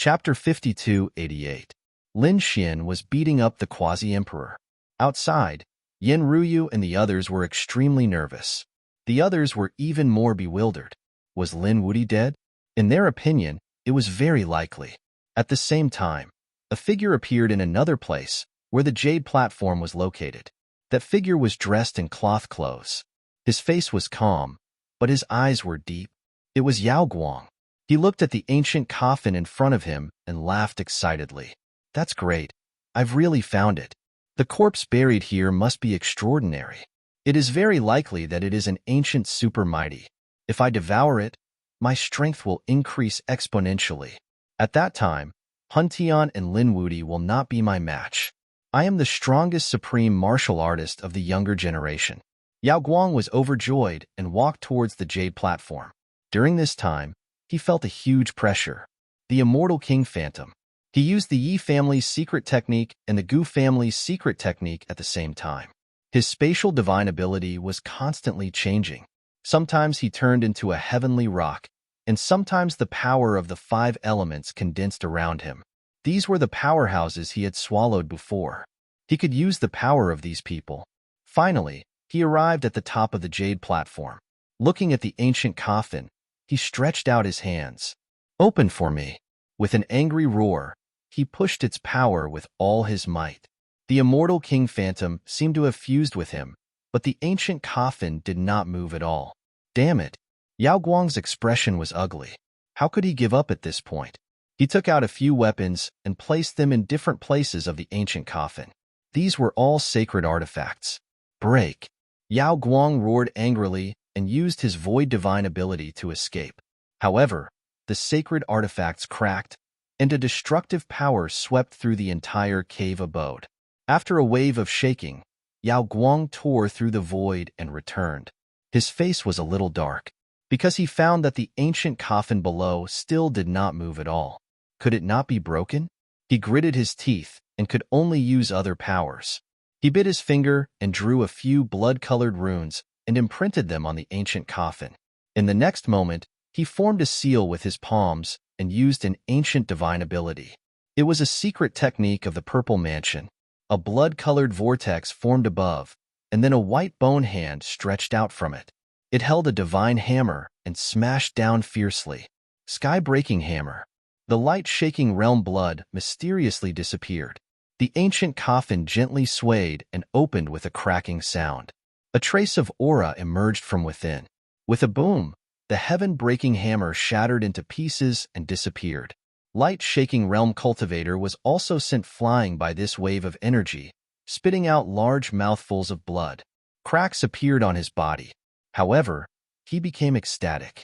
S1: Chapter 5288. Lin Xian was beating up the quasi-emperor. Outside, Yin Ruyu and the others were extremely nervous. The others were even more bewildered. Was Lin Wuyi dead? In their opinion, it was very likely. At the same time, a figure appeared in another place, where the jade platform was located. That figure was dressed in cloth clothes. His face was calm, but his eyes were deep. It was Yao Guang. He looked at the ancient coffin in front of him and laughed excitedly. That's great. I've really found it. The corpse buried here must be extraordinary. It is very likely that it is an ancient super mighty. If I devour it, my strength will increase exponentially. At that time, Hun Tian and Lin Wuyi will not be my match. I am the strongest supreme martial artist of the younger generation. Yao Guang was overjoyed and walked towards the jade platform. During this time, he felt a huge pressure. The immortal King Phantom. He used the Yi family's secret technique and the Gu family's secret technique at the same time. His spatial divine ability was constantly changing. Sometimes he turned into a heavenly rock, and sometimes the power of the 5 elements condensed around him. These were the powerhouses he had swallowed before. He could use the power of these people. Finally, he arrived at the top of the jade platform. Looking at the ancient coffin, he stretched out his hands. Open for me. With an angry roar, he pushed its power with all his might. The immortal King Phantom seemed to have fused with him, but the ancient coffin did not move at all. Damn it! Yao Guang's expression was ugly. How could he give up at this point? He took out a few weapons and placed them in different places of the ancient coffin. These were all sacred artifacts. Break! Yao Guang roared angrily and used his void divine ability to escape. However, the sacred artifacts cracked, and a destructive power swept through the entire cave abode. After a wave of shaking, Yao Guang tore through the void and returned. His face was a little dark, because he found that the ancient coffin below still did not move at all. Could it not be broken? He gritted his teeth and could only use other powers. He bit his finger and drew a few blood-colored runes and imprinted them on the ancient coffin. In the next moment, he formed a seal with his palms and used an ancient divine ability. It was a secret technique of the Purple Mansion. A blood-colored vortex formed above, and then a white bone hand stretched out from it. It held a divine hammer and smashed down fiercely. Sky-breaking hammer. The light-shaking realm blood mysteriously disappeared. The ancient coffin gently swayed and opened with a cracking sound. A trace of aura emerged from within. With a boom, the heaven-breaking hammer shattered into pieces and disappeared. Light-shaking realm cultivator was also sent flying by this wave of energy, spitting out large mouthfuls of blood. Cracks appeared on his body. However, he became ecstatic.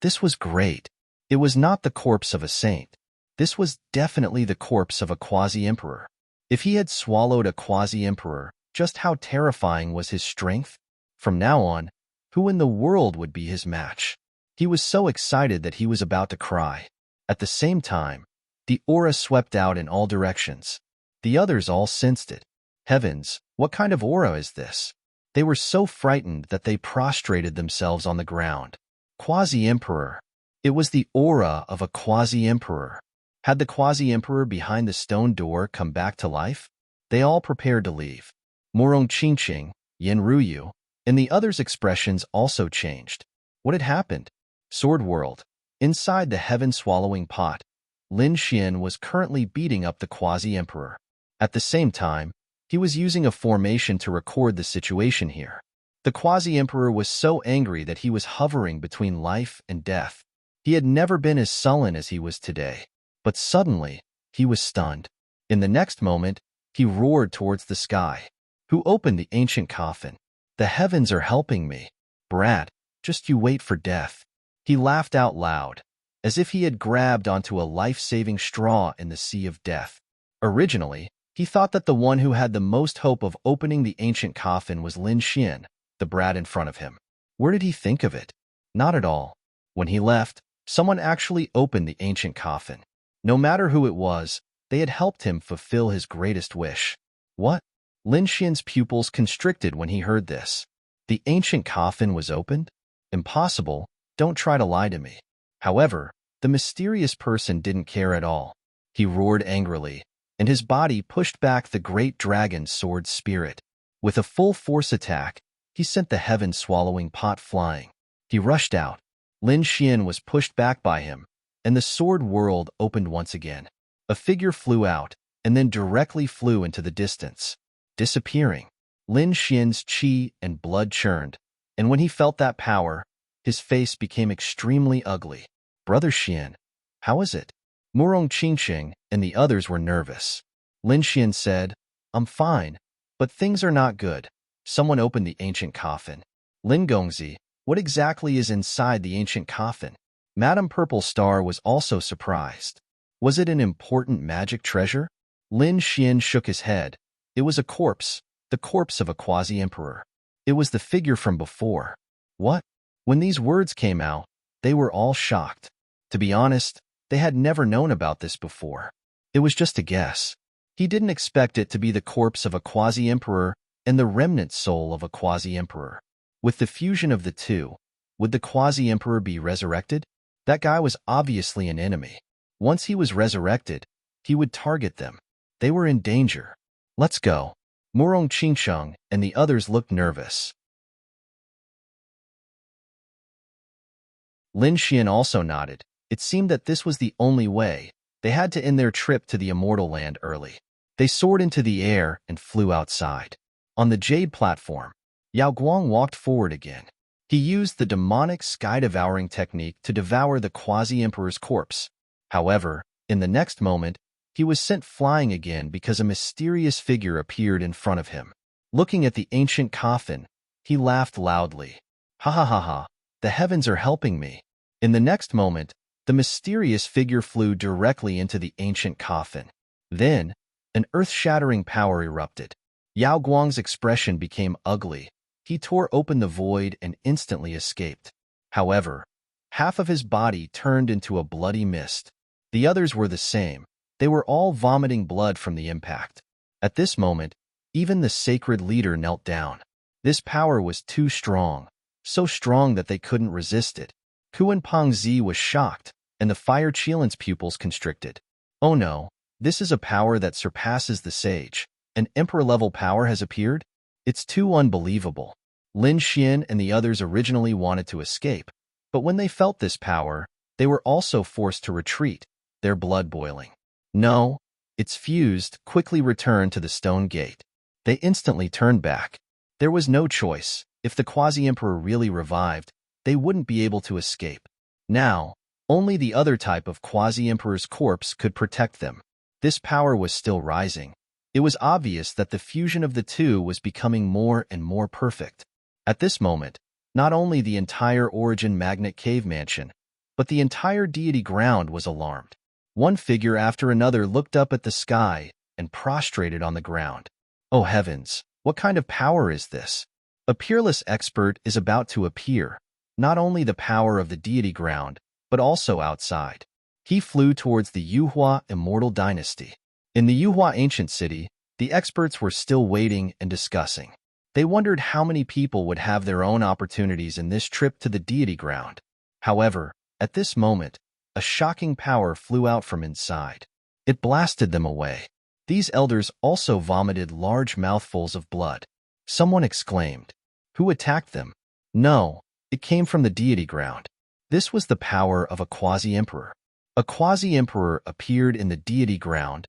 S1: This was great. It was not the corpse of a saint. This was definitely the corpse of a quasi-emperor. If he had swallowed a quasi-emperor, just how terrifying was his strength? From now on, who in the world would be his match? He was so excited that he was about to cry. At the same time, the aura swept out in all directions. The others all sensed it. Heavens, what kind of aura is this? They were so frightened that they prostrated themselves on the ground. Quasi-emperor. It was the aura of a quasi-emperor. Had the quasi-emperor behind the stone door come back to life? They all prepared to leave. Morong Qingqing, Yin Ruyu, and the others' expressions also changed. What had happened? Sword World. Inside the heaven-swallowing pot, Lin Xian was currently beating up the quasi-emperor. At the same time, he was using a formation to record the situation here. The quasi-emperor was so angry that he was hovering between life and death. He had never been as sullen as he was today. But suddenly, he was stunned. In the next moment, he roared towards the sky. Who opened the ancient coffin? The heavens are helping me. Brat, just you wait for death. He laughed out loud, as if he had grabbed onto a life-saving straw in the sea of death. Originally, he thought that the one who had the most hope of opening the ancient coffin was Lin Xian, the brat in front of him. Where did he think of it? Not at all. When he left, someone actually opened the ancient coffin. No matter who it was, they had helped him fulfill his greatest wish. What? Lin Xian's pupils constricted when he heard this. The ancient coffin was opened? Impossible. Don't try to lie to me. However, the mysterious person didn't care at all. He roared angrily, and his body pushed back the great dragon's sword spirit. With a full force attack, he sent the heaven-swallowing pot flying. He rushed out. Lin Xian was pushed back by him, and the sword world opened once again. A figure flew out, and then directly flew into the distance, disappearing. Lin Xian's qi and blood churned, and when he felt that power, his face became extremely ugly. Brother Xian, how is it? Murong Qingqing and the others were nervous. Lin Xian said, I'm fine, but things are not good. Someone opened the ancient coffin. Lin Gongzi, what exactly is inside the ancient coffin? Madame Purple Star was also surprised. Was it an important magic treasure? Lin Xian shook his head. It was a corpse, the corpse of a quasi-emperor. It was the figure from before. What? When these words came out, they were all shocked. To be honest, they had never known about this before. It was just a guess. He didn't expect it to be the corpse of a quasi-emperor and the remnant soul of a quasi-emperor. With the fusion of the two, would the quasi-emperor be resurrected? That guy was obviously an enemy. Once he was resurrected, he would target them. They were in danger. Let's go. Murong Qingsheng and the others looked nervous. Lin Xian also nodded. It seemed that this was the only way. They had to end their trip to the immortal land early. They soared into the air and flew outside. On the jade platform, Yao Guang walked forward again. He used the demonic sky-devouring technique to devour the quasi-emperor's corpse. However, in the next moment, he was sent flying again because a mysterious figure appeared in front of him. Looking at the ancient coffin, he laughed loudly. Ha ha ha ha, the heavens are helping me. In the next moment, the mysterious figure flew directly into the ancient coffin. Then, an earth-shattering power erupted. Yao Guang's expression became ugly. He tore open the void and instantly escaped. However, half of his body turned into a bloody mist. The others were the same. They were all vomiting blood from the impact. At this moment, even the sacred leader knelt down. This power was too strong, so strong that they couldn't resist it. Kuan Pengzi was shocked, and the Fire Qilin's pupils constricted. Oh no, this is a power that surpasses the sage. An emperor-level power has appeared? It's too unbelievable. Lin Xian and the others originally wanted to escape, but when they felt this power, they were also forced to retreat, their blood boiling. No, it's fused, quickly returned to the stone gate. They instantly turned back. There was no choice. If the quasi-emperor really revived, they wouldn't be able to escape. Now, only the other type of quasi-emperor's corpse could protect them. This power was still rising. It was obvious that the fusion of the two was becoming more and more perfect. At this moment, not only the entire Origin Magnet Cave Mansion, but the entire deity ground was alarmed. One figure after another looked up at the sky and prostrated on the ground. Oh heavens, what kind of power is this? A peerless expert is about to appear, not only the power of the deity ground, but also outside. He flew towards the Yuhua Immortal Dynasty. In the Yuhua Ancient City, the experts were still waiting and discussing. They wondered how many people would have their own opportunities in this trip to the deity ground. However, at this moment, a shocking power flew out from inside. It blasted them away. These elders also vomited large mouthfuls of blood. Someone exclaimed. Who attacked them? No, it came from the deity ground. This was the power of a quasi-emperor. A quasi-emperor appeared in the deity ground.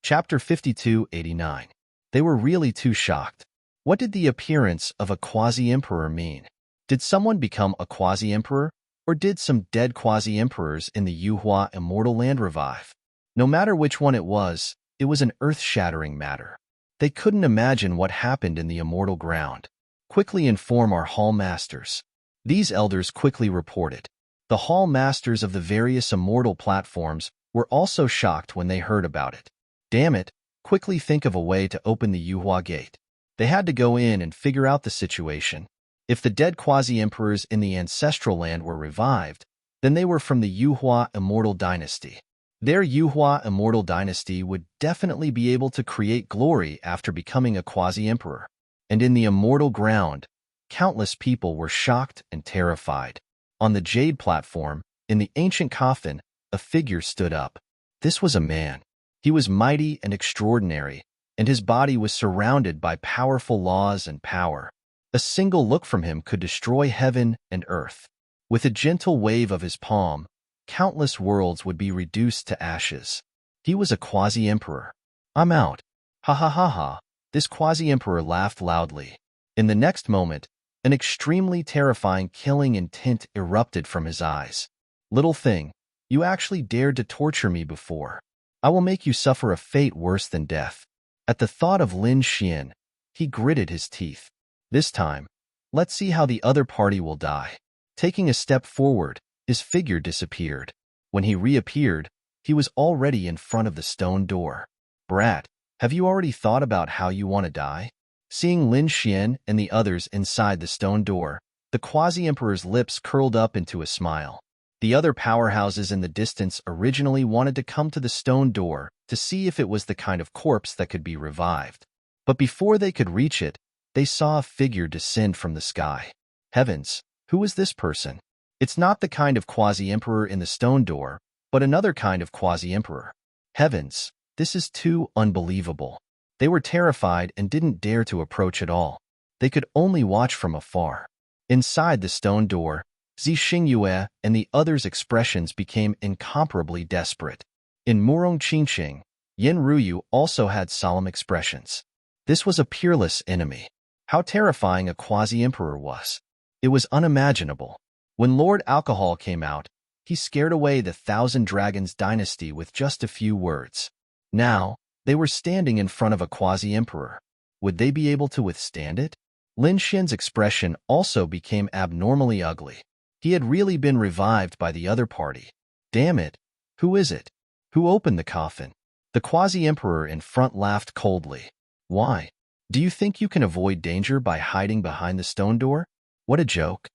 S1: Chapter 5289. They were really too shocked. What did the appearance of a quasi-emperor mean? Did someone become a quasi-emperor, or did some dead quasi-emperors in the Yuhua Immortal Land revive? No matter which one it was an earth-shattering matter. They couldn't imagine what happened in the immortal ground. Quickly inform our hall masters. These elders quickly reported. The hall masters of the various immortal platforms were also shocked when they heard about it. Damn it, quickly think of a way to open the Yuhua gate. They had to go in and figure out the situation. If the dead quasi-emperors in the ancestral land were revived, then they were from the Yuhua Immortal Dynasty. Their Yuhua immortal dynasty would definitely be able to create glory after becoming a quasi-emperor. And in the immortal ground, countless people were shocked and terrified. On the jade platform, in the ancient coffin, a figure stood up. This was a man. He was mighty and extraordinary, and his body was surrounded by powerful laws and power. A single look from him could destroy heaven and earth. With a gentle wave of his palm, countless worlds would be reduced to ashes. He was a quasi-emperor. I'm out. Ha ha ha ha. This quasi-emperor laughed loudly. In the next moment, an extremely terrifying killing intent erupted from his eyes. Little thing, you actually dared to torture me before. I will make you suffer a fate worse than death. At the thought of Lin Xian, he gritted his teeth. This time, let's see how the other party will die. Taking a step forward, his figure disappeared. When he reappeared, he was already in front of the stone door. Brat, have you already thought about how you want to die? Seeing Lin Xian and the others inside the stone door, the quasi-emperor's lips curled up into a smile. The other powerhouses in the distance originally wanted to come to the stone door to see if it was the kind of corpse that could be revived. But before they could reach it, they saw a figure descend from the sky. Heavens, who is this person? It's not the kind of quasi-emperor in the stone door, but another kind of quasi-emperor. Heavens, this is too unbelievable. They were terrified and didn't dare to approach at all. They could only watch from afar. Inside the stone door, Zi Xingyue and the others' expressions became incomparably desperate. In Murong Qingqing, Yin Ruyu also had solemn expressions. This was a peerless enemy. How terrifying a quasi-emperor was. It was unimaginable. When Lord Alcohol came out, he scared away the Thousand Dragons dynasty with just a few words. Now, they were standing in front of a quasi-emperor. Would they be able to withstand it? Lin Xian's expression also became abnormally ugly. He had really been revived by the other party. Damn it! Who is it? Who opened the coffin? The quasi-emperor in front laughed coldly. Why? Do you think you can avoid danger by hiding behind the stone door? What a joke.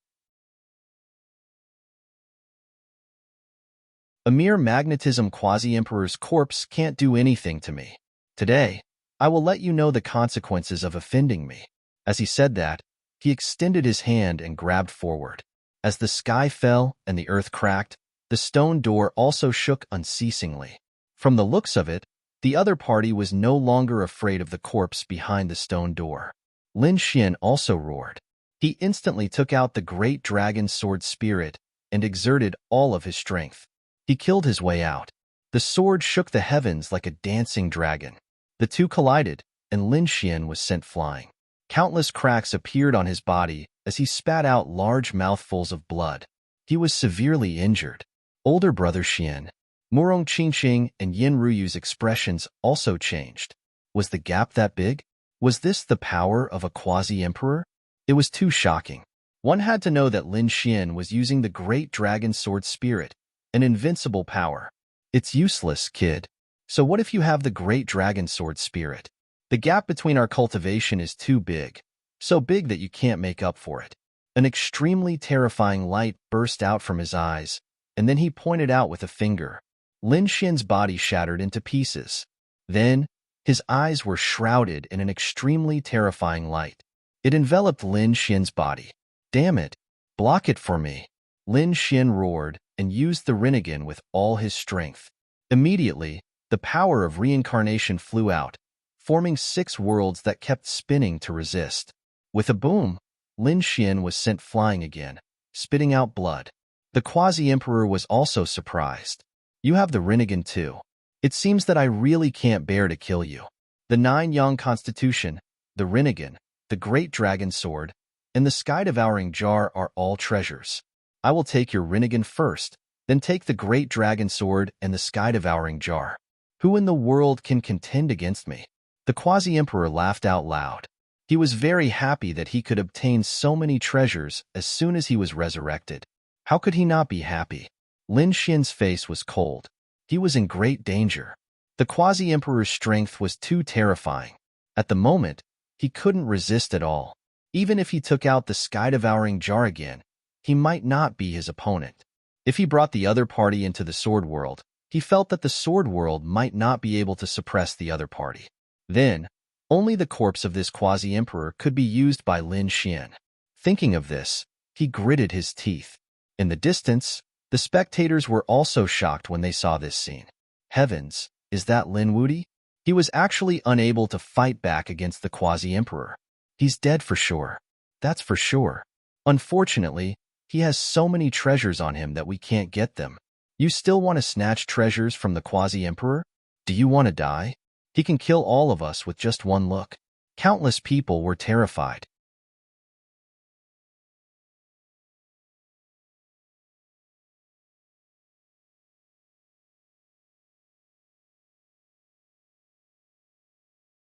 S1: A mere magnetism quasi-emperor's corpse can't do anything to me. Today, I will let you know the consequences of offending me. As he said that, he extended his hand and grabbed forward. As the sky fell and the earth cracked, the stone door also shook unceasingly. From the looks of it, the other party was no longer afraid of the corpse behind the stone door. Lin Xian also roared. He instantly took out the great dragon sword spirit and exerted all of his strength. He killed his way out. The sword shook the heavens like a dancing dragon. The two collided, and Lin Xian was sent flying. Countless cracks appeared on his body as he spat out large mouthfuls of blood. He was severely injured. Older brother Xian, Murong Qingqing, and Yin Ruyu's expressions also changed. Was the gap that big? Was this the power of a quasi-emperor? It was too shocking. One had to know that Lin Xian was using the great dragon sword spirit, an invincible power. It's useless, kid. So what if you have the great dragon sword spirit? The gap between our cultivation is too big, so big that you can't make up for it. An extremely terrifying light burst out from his eyes, and then he pointed out with a finger. Lin Xian's body shattered into pieces. Then, his eyes were shrouded in an extremely terrifying light. It enveloped Lin Xian's body. Damn it! Block it for me! Lin Xian roared and used the Rinnegan with all his strength. Immediately, the power of reincarnation flew out, forming 6 worlds that kept spinning to resist. With a boom, Lin Xian was sent flying again, spitting out blood. The quasi-emperor was also surprised. You have the Rinnegan too. It seems that I really can't bear to kill you. The 9 Yang Constitution, the Rinnegan, the Great Dragon Sword, and the Sky-Devouring Jar are all treasures. I will take your Rinnegan first, then take the Great Dragon Sword and the Sky-Devouring Jar. Who in the world can contend against me? The quasi-emperor laughed out loud. He was very happy that he could obtain so many treasures as soon as he was resurrected. How could he not be happy? Lin Xian's face was cold. He was in great danger. The quasi-emperor's strength was too terrifying. At the moment, he couldn't resist at all. Even if he took out the Sky-Devouring Jar again, he might not be his opponent. If he brought the other party into the sword world, He felt that the sword world might not be able to suppress the other party. Then, only the corpse of this quasi-emperor could be used by Lin Xian. Thinking of this, he gritted his teeth. In the distance, the spectators were also shocked when they saw this scene. Heavens, is that Lin Wuti? He was actually unable to fight back against the quasi-emperor. He's dead for sure. That's for sure. Unfortunately, he has so many treasures on him that we can't get them. You still want to snatch treasures from the quasi-emperor? Do you want to die? He can kill all of us with just one look. Countless people were terrified.